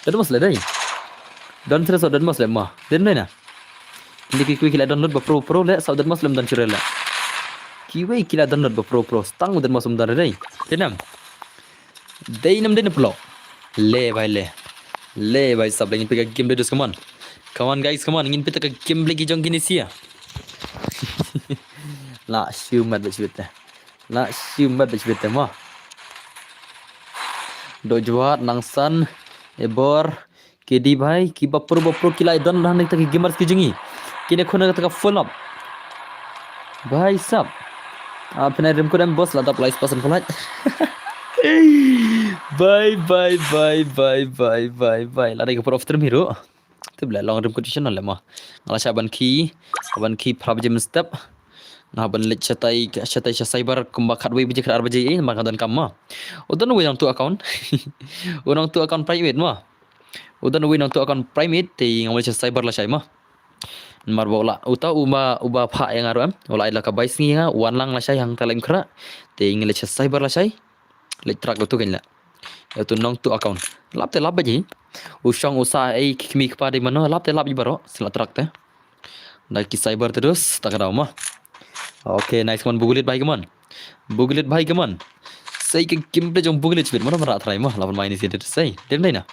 Dan mas le dai. Don stres dan mas le mah. Den na. Hindi kila download ba pro le saudan muslim dan cirela. Kiwi kila download ba pro stang dan masum dan dai. Tenam. Dainam pulo. Le bhai sab lagi pika game dus come on guys come on ingin pita ka game lagi jong gini sia. La shumat bechbeta mah. Do juat nangsan ebor kedi bhai ki bapro kila don dan tak gamers ki jengi. Kini kena kata full up. Bhai sab. Pernah rim ko dan bos lah tak place pasan full. Bye. Lari ke pro stream hero. Tu bila long rim competition lah mah. Ngala saban ki PUBG step. Nah ban lech chatai cyber kumbakat we bijak arbaje maka dan kamma. Udan we nang tu account. Unang tu account private ma. Udan we nang tu account private ti ngamul cyber la syai ma. Mar bola uta uba pha yang aru am. Ola ila ka bais ngi nga wan lang la syai hang talaim khra. Ti ngile cyber la syai. Lech trak tu kan la. Itu nang tu account. Lap te lap baji. Usang usa ai kimi kepada mana lap te lap ibaro sila trak te. Naik cyber terus tak ada mah. Oke, nice kaman bugulit bhai kaman. Bugulit bhai kaman. Sai ke kimple jong bugulit bit mana marat rai mah lawan main isi sai. Dem dai na.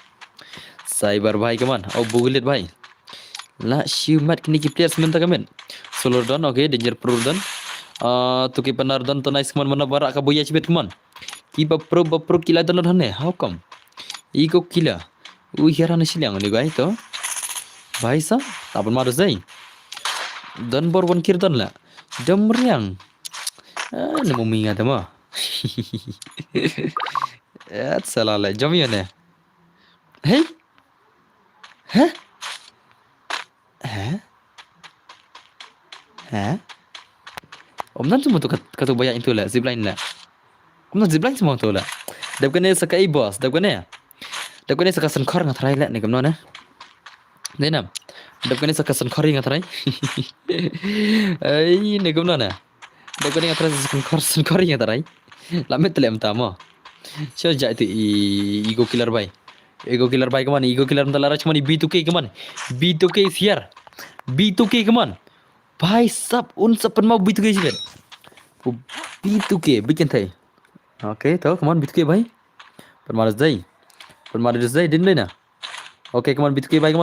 Cyber bhai kaman. Oh bugulit bhai. La shiumat kini ki players minta kamen. Solar don oke danger pro don. Tuki panar don to nice kaman mana barak ka boya cibit kaman. Ki bapro kila don don ne. How come? Iko kila. Heran silang ni guys to. Bhai sa lawan maru sai. Dan borwan kir don la. Demriang. Nemu mingat mah. Salah lah. Jom ya ne. Hey. Hah? Hah? Hah? Om nan cuma tu kata banyak itu lah zipline lah. Om nan zipline semua tu lah. Dap kena sakai bos, dap kena. Dap kena sakai senkor ngatrai lah ni kamno na. Ni nam. Dap kena sakai senkor ngatrai. Ai ni kamno na. Dap kena ngatrai senkor ngatrai. Lamet telem tama. Siapa jat itu ego killer bay. Ego killer bay kaman. Ego killer mentelara cuma B2K kaman. B2K siar. B2K kaman. Bhai sab sepen mau B2K sih kan. B2K bikin thai. Oke, tahu kaman B2K bay. Permaras day din na. Oke, kaman B2K bay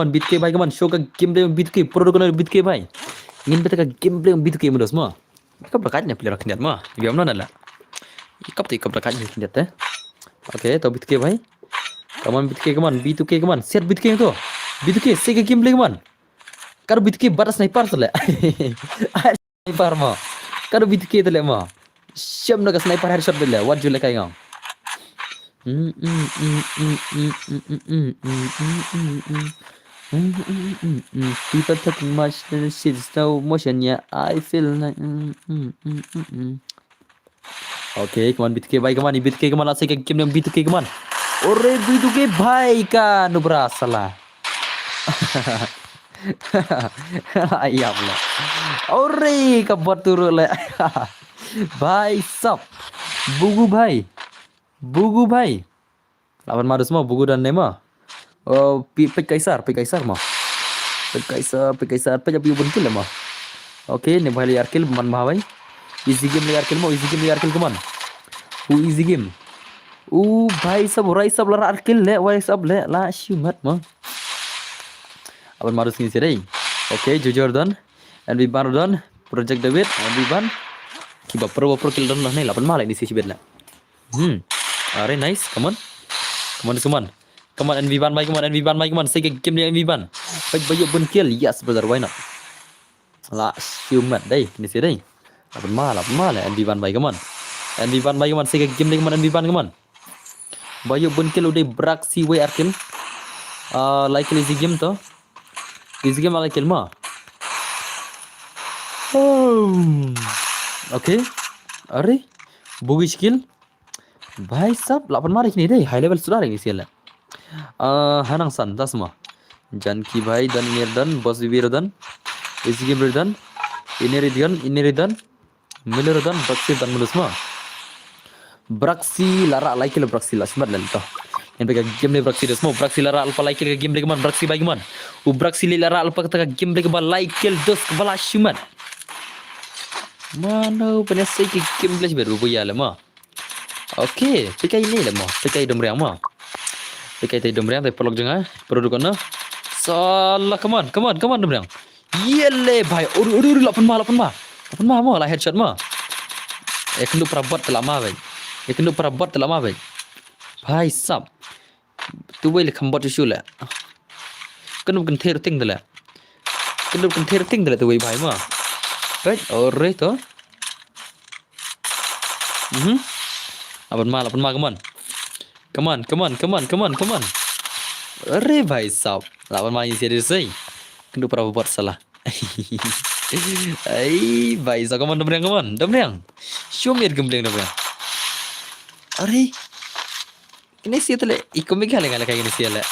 kaman. Show ka gameplay B2K produk na B2K bay. Ingin beta ka gameplay B2K mo semua. Kau berkatnya player rakyat mah. Biar mana lah. Ikap berkatnya rakyat Oke, tahu B2K bay. Kaman B2K kaman. B2K kaman. Set B2K tu. B2K saya ka gameplay kaman. Kalau B2K batas sniper tu lah. Sniper mah. Kalau B2K tu lah mah. Siap nak sniper headshot tu lah. What you like ayam? People talking much shit slow motion yeah. I feel like Okay, kaman B2K baik kaman. B2K kaman lah saya game dengan B2K kaman. Ore B2K baik kan. Nu berasa lah. Ayam lah. Ore kabar turun lah. Bhai sab. Bugu bhai. Lawan maru semua bugu dan nema. Oh, pek kaisar mah. Pek kaisar pek api ubun kill mah. Oke, ne bhai liar kill man bhai. Easy game liar kill kaman. Easy game. Bhai sab rai sab lar kill le wai sab le la shumat mah. Aban maru sini sirai. Oke, jujur don. And we baru don. Project David. And we ban. Kiba pro kill don lah nih. Lapan malah ini sisi bed lah. Are nice. Come on. And we ban baik kaman. Saya game dia we ban. Baik pun kill. Yes, brother. Why not? Lah, shumat dai. Ini sirai. Lapan malah. And we ban baik kaman. Saya game dia kaman. And we ban kaman. Baik pun kill udah beraksi way kill. Like easy game tu. Easy game ala kill mah. Oke. Are bugi skill. Bhai sab 8 marik ni deh. High level sudah lagi skill. Hanang san das mah. Janki bhai dan Mirdan, Boss Vivir dan Easy game dan Ineridan, Miller dan Braxi dan mulus mah. Braxi lara like le Braxi lah semat lah. Yang pegang game ni Braxi dah semua. Braxi lara alpa like ke game ni keman. Braxi bagi man. Braxi lara alpa kata game ni keman like dos kepala shumat. Mana punya saya ke game ni baru buaya lah mah. Oke, pekai ini lah mah. Pekai domriang mah. Pekai tadi domriang tapi pelok jengah. Produk mana? Salah keman domriang. Yele bhai. Uru 8 mah mah lah headshot mah. Kendu perabot telah mah bhai. Bhai sab. Tu boleh kembali tu syu lah. Kendu kan ter ting dah lah. Tu boleh bhai mah. Right? Alright tu. Lapan mah kaman. Arre bhai sab. Lapan mah ini serius sih. Kendu perabot salah. Ay, भाई साहब come on, Domrang. Show me gambling Domrang. अरे ini sih tuh le, ikut mikir lagi kayak gini sih le.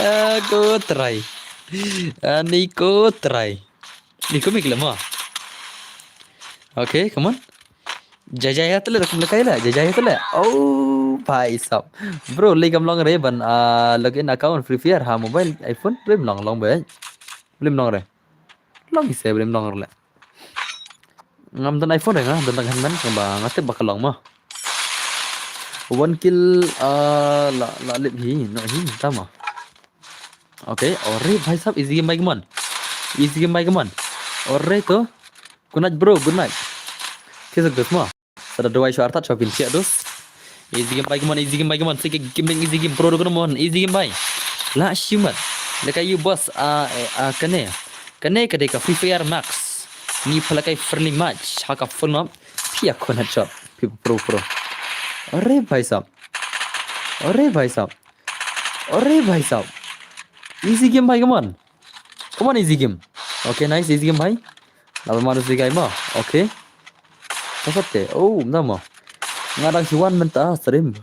Aku try, Nico try. Nico mikir mah. Okay, come on. Jajaya tuh le, रकम लगाई ले, जजाया tuh le. Oh, भाई साहब. Bro, ले कम लॉन्ग रे बन login account Free Fire ha mobile iPhone belum long be. Belum long re. Long sih belum long le. Ngam dan iPhone ya, dan hanman kembang ngate bakal long mah. One kill la lip hi no hi tama. Okay, alright भाई साहब easy game भाई कमान. Easy game भाई कमान. Alright तो good night bro, good night. Kisah dos mah. Sada doa isu artat shopin siap dos. Easy game भाई कमान. Sik game easy game pro dokan mon. Easy game भाई. La shumat. Lekai you boss kane kadai ka Free Fire Max. Ni palakai friendly match. Haka full map. Pia kon headshot. Pro. अरे भाई साहब easy game भाई come on easy game okay nice easy game भाई lawan manusia guys mah okay apa oh nama ngadang siwan mentah stream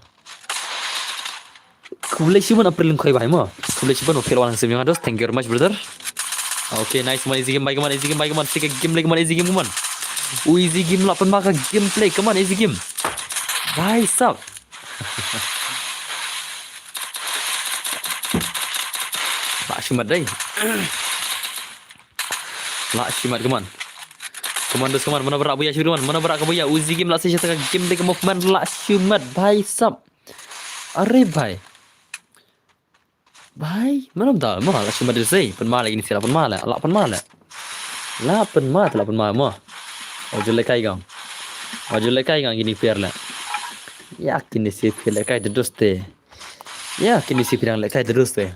Congratulations April khoi भाई mah Congratulations okay lawan stream ngados thank you very much brother okay nice man easy game भाई come on sikit game lagi easy game come on easy game 8 maka gameplay come on easy game भाई साहब Lak Shimat day. Lak Shimat keman. Komando keman mana berak buaya Shiruan, mana berak ke buaya Uzi game lak saya tengah game dekat movement Lak Shimat भाई साहब. अरे भाई. भाई, mana betul mah Lak Shimat desa. Penmal lagi ni siapa penmal. Lak penmal. Lak penmal mah. Ojol lekai gang. Gini fair lah. Yakin ni si fair lekai terus teh. Yakin ni si fair lekai terus teh.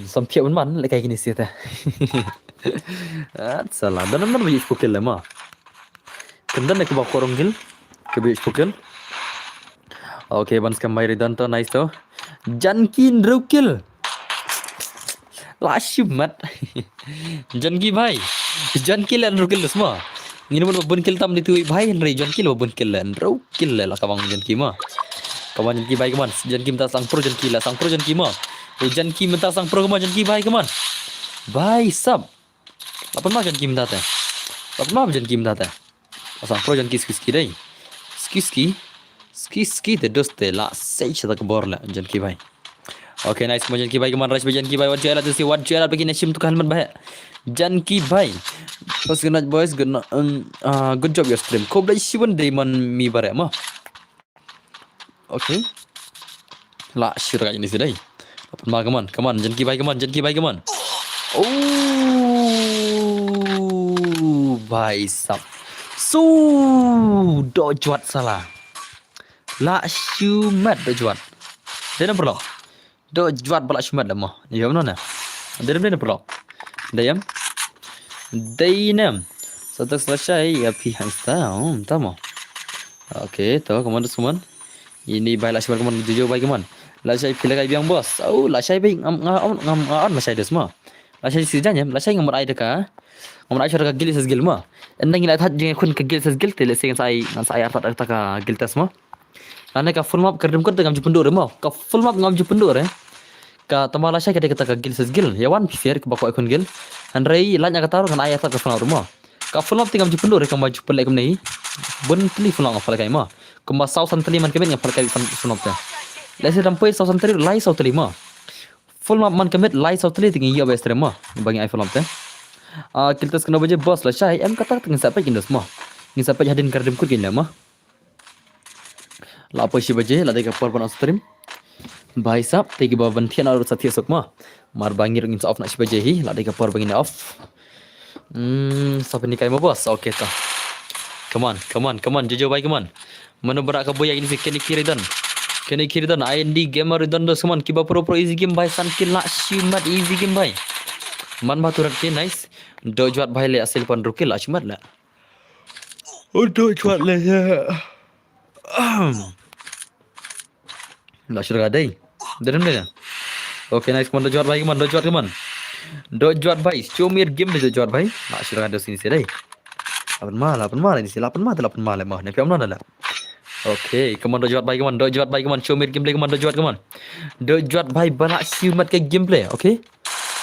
Sampai man lekai gini sih teh. Salah. Dan mana biji spokil lah mah. Kendan nak bawa korong gil, ke biji spokil. Okay, bans kamai redan to nice to. Jankin rukil. Lashim mat. Janki bhai. Jankil dan rukil semua. Ini pun bun kill tam itu bhai Henry jankil bun kill dan rukil lah kawang janki mah. Kawan janki bhai kawan. Janki minta sang pro janki lah sang pro janki mah. Janki minta sang pro kawan janki bhai kawan. Bhai sab. Apa mah janki minta teh? Apa mah janki minta teh? Sang pro janki ski deh. Ski te doste la sei chata kebor la janki bhai. Okay nice janki bhai kawan rush janki bhai wajah tu si wajah begini sim tu kalman bhai. Janki bhai. Pas good boys good job your stream. Kau beli siwan diamond mi bare mah. Okay. La syur kat ini sedai. Apa mah kawan janki bhai kawan. Oh bhai sab. So dojwat salah. La syumat dojwat. Dia nak perlu. Dojwat bala syumat dah mah. Ya mana? Dia perlu. Dayam. Dainam. Setelah selesai ya pihak tahu, tahu. Okey, tahu kawan teman. Ini baik lah kawan jujur baik kawan. Lah saya pilih kayak biang bos. Oh, lah saya baik ngam masih ada semua. Lah saya sijanya, lah saya ngamur air dekat. Ngamur air dekat gil sesgil mah. Endang ilat hat jangan kun ke gil sesgil tele saya saya artat dekat gil tas mah. Karena ka full map kerdem kun ngam jupendur mah. Ka full map ngam jupendur ka tambah lah saya kata gil sesgil. Yawan pisir ke bakwa ikun gil. Andrei lanya kata kan ayat tak kesana rumah. Ka full map tinggal jupendur ka maju pelek kem nei. Bun teli full map pelek mah. Kemba sausan teli man kemet ngapal kali full map teh. Lesi rampai sausan teli lai sau teli mah. Full map man kemet lai sau teli tinggi ya best mah. Bagi iPhone map teh. Kita kena baca bos lah saya em kata tengah sampai kindos mah. Ni sampai hadin kerdem kur gin mah. La apa si baje la deka por pan stream. Bhai sab tegi bawa bantian aur satya sok mah. Mar bangir ngin off nak si baje hi la deka por bangin off. Sampai ni kai mah bos. Okay ta. Come on jojo bhai come on. Mana berak ka boya ini kini kiri dan IND gamer dan dos come on kiba pro easy game bhai san kill la shimat easy game bhai. Man baturat ke nice. Dojwat bhai le asal pan rukil la shimat la. Dojwat le ya. La syurga dai. Dalam dia. Okay, nice. Come on, dojot bhai. Come on, dojot, come on. Dojot bhai. Show me your game deh dojot bhai. Nak silakan ada sini sih deh. 8 mal ini sih. 8 mal mah. Ni fiam mana lah. Okay, come on dojot bhai. Come on, dojot bhai. Come on, show me your gameplay. Come on, dojot, come on. Dojot bhai balak siumat ke gameplay. Okay.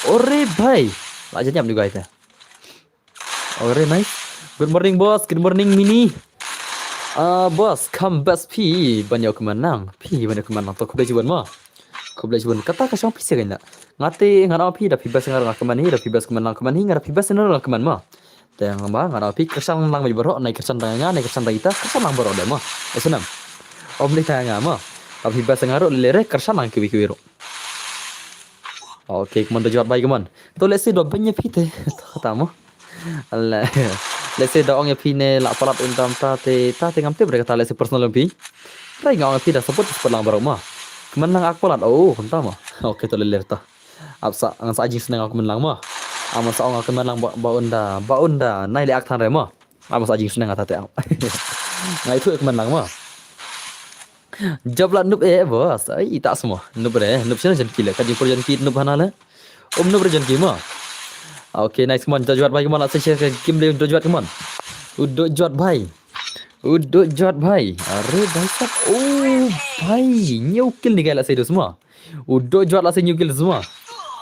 Ore bhai. Lah jadinya juga itu. Ore nice. Good morning boss. Good morning Mini. Bos, come best P banyak kemenang. P banyak kemenang. Tok boleh cuban mah. Kau boleh cuban. Kata kasih P sih kan? Ngati ngara P dah P best ngara kemen ni dah P best kemenang kemen ni ngara P best ngara kemen mah. Dan ngara P kesan lang berok naik kesan tanya naik kesan kita kesan lang berok dah mah. Esenam. Om ni tanya mah. P best ngara lere kesan lang kiwi kiwi ro. Okay, kemen dah jawab baik kemen. Tu let's say dah banyak P teh. Kata mah. Allah. Let's say dah orang P ni lak palat intam ta ngam te berkata let's say personal P. Try ngau P dah support lang berok mah. Kemenang aku palat. Oh, entah mah. Okay, tu lele ta. Apsa ngan sajing senang aku menang mah. Aman sa orang kemenang baunda naik leak than re mah. Aman sajing senang ata te. Ngai tu kemenang mah. Jabla noob bos. Ai tak semua. Noob re. Noob sini jan kila. Kaji por jan kit noob hanala. Noob re jan mah. Okay, nice come on. Dojot bhai come on. Let's share game dia dojot come on. Dojot bhai. Dojot bhai. Are bhai sab. Oh, bhai. New kill ni gaya lah saya semua. Dojot lah saya new kill semua.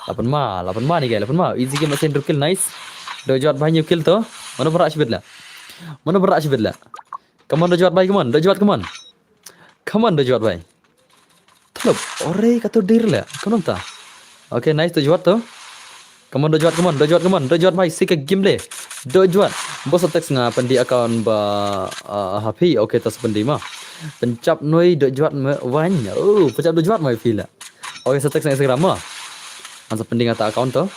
8 mal ni gaya 8 mal. Easy game macam kill nice. Dojot bhai new kill tu. Mana berat sibit lah. Come on dojot bhai come on. Dojot come on. Come on dojot bhai. Tolop. Ore kata dir lah. Kau nampak? Okay, nice dojot tu. Come on dojot bhai sik game le. Dojot. Bos teks nga pendi account ba HP. Okay, tas pendi mah. Pencap noi dojot wan. Oh, pencap dojot mai feel lah. Okay, teks nga Instagram mah. Ansa pendi ngata account tu.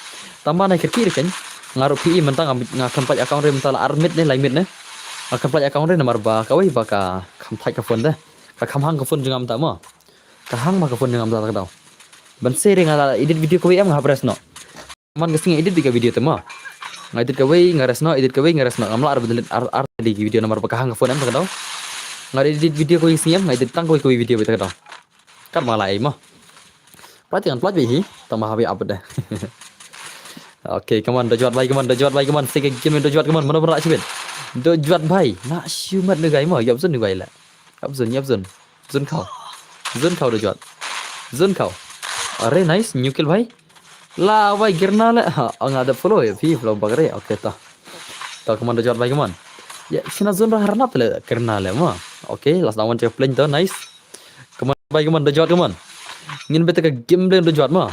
Tambah naik kiri kan. Ngaruh PI mentang ngakan paj account re mentala armit ne limit ne. Akan paj account re nomor ba kawai ba ka kam thai ka phone dah. Ka kam hang ka phone jengam ta mah. Ka hang ma ka phone jengam ta ka tau. Ban se re ngala edit video kawai am ngapres no. Man gesing edit tiga video tu mah. Ngedit kawai ngaresno edit kawai ngaresno ngamla ar di video nomor ba ka hang ka phone am ta tau. Ngedit video kawai siam ngedit tang kawai video ta tau. Kan malah ai mah. Perhatikan pelat bihi tambah HP apa dah. Okay, come on dojot bhai come on. Sik game dojot come on. Mana berak sibin. Dojot bhai. Nak siumat ni gai mah. Yap zon ni gai lah. Yap zon. Zon kau dojot. Zon kau. Are nice new kill bhai. La bhai girna la. Ang ada follow ya. Follow bagre. Okay ta. Ta come on dojot bhai come on. Ya, sina zon dah harap le girna la mah. Okay, last lawan check plane tu nice. Come on bhai come on dojot come on. Ngin beta ka game le dojot mah.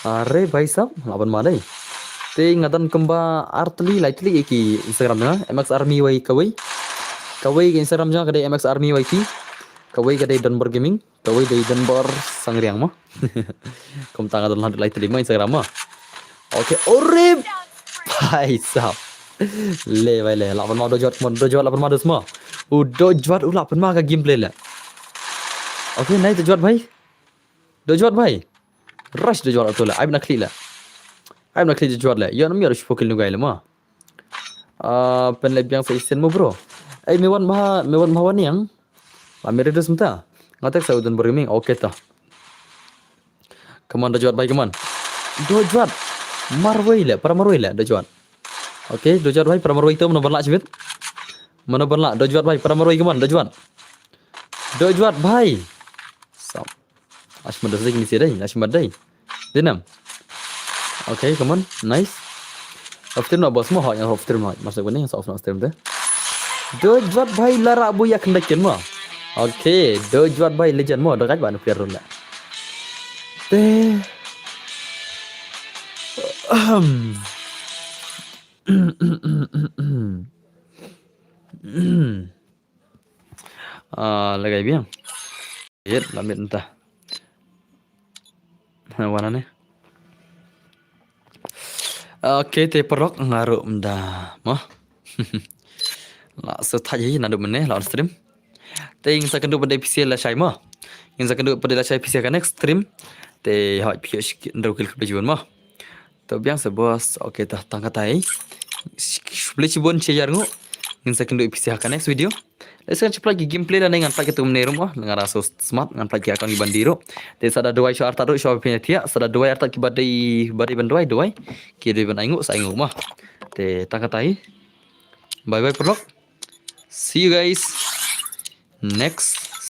Are bhai sab 8 mal dai. Te ngatan kemba artli lightly ki Instagram na MX Army Y kawai ke Instagram ja kadai MX Army YT kawai kadai Dunbar Gaming kawai dari Dunbar Sangriang mah. Kom tanga don lightly mah Instagram mah. Okay, ore bhai sab. Le 8 mal dojot 8 mal semua. Dojot 8 mal ka gameplay la. Okay, nice dojot bhai. Rush dojot betul lah. I'm nak klik dojot lah. Ya namanya harus fokus nu gaya mah. Penleb yang saya isen mo bro. Mewan maha ni yang. Amir itu sebentar. Ngatek saya udan bergeming. Okay ta. Come on dojot bhai come on. Dojot. Marwai lah dojot. Okay, dojot bhai paramarwai tu mana berlak sibit. Dojot bhai paramarwai come on dojot. Dojot bhai. Sam. Ashmad dah ni sedai. Denam. Okay, come on. Nice. After nak bos mah yang after mah. Masuk benih yang after tu. Dojot bhai lara buya kendakin mah. Okay, dojot bhai legend mah dekat ban player lah. Teh. Lagay biang. Yet, lamit entah. Warna ni. Okay, te perok ngaruh dah mah. Lah setai nak mana lawan stream. Te yang saya kendu pada PC lah saya mah. Yang saya kendu pada lah saya PC kan stream. Te hot PC ndak kil kebejuan mah. Tu biang sebos. Okay tah tangkatai. Boleh cibon cia ngu. Ngin sa kindo ipisi haka next video. Let's kan lagi gameplay dan ngan plagi tum nerum ngan raso smart ngan plagi akan ibandiro. Te sada dua syo arta do syo pinya tia sada dua arta kibadai badai bandoi kiri ban aingu sa aingu mah. Te takatai. Bye bye prolog. See you guys next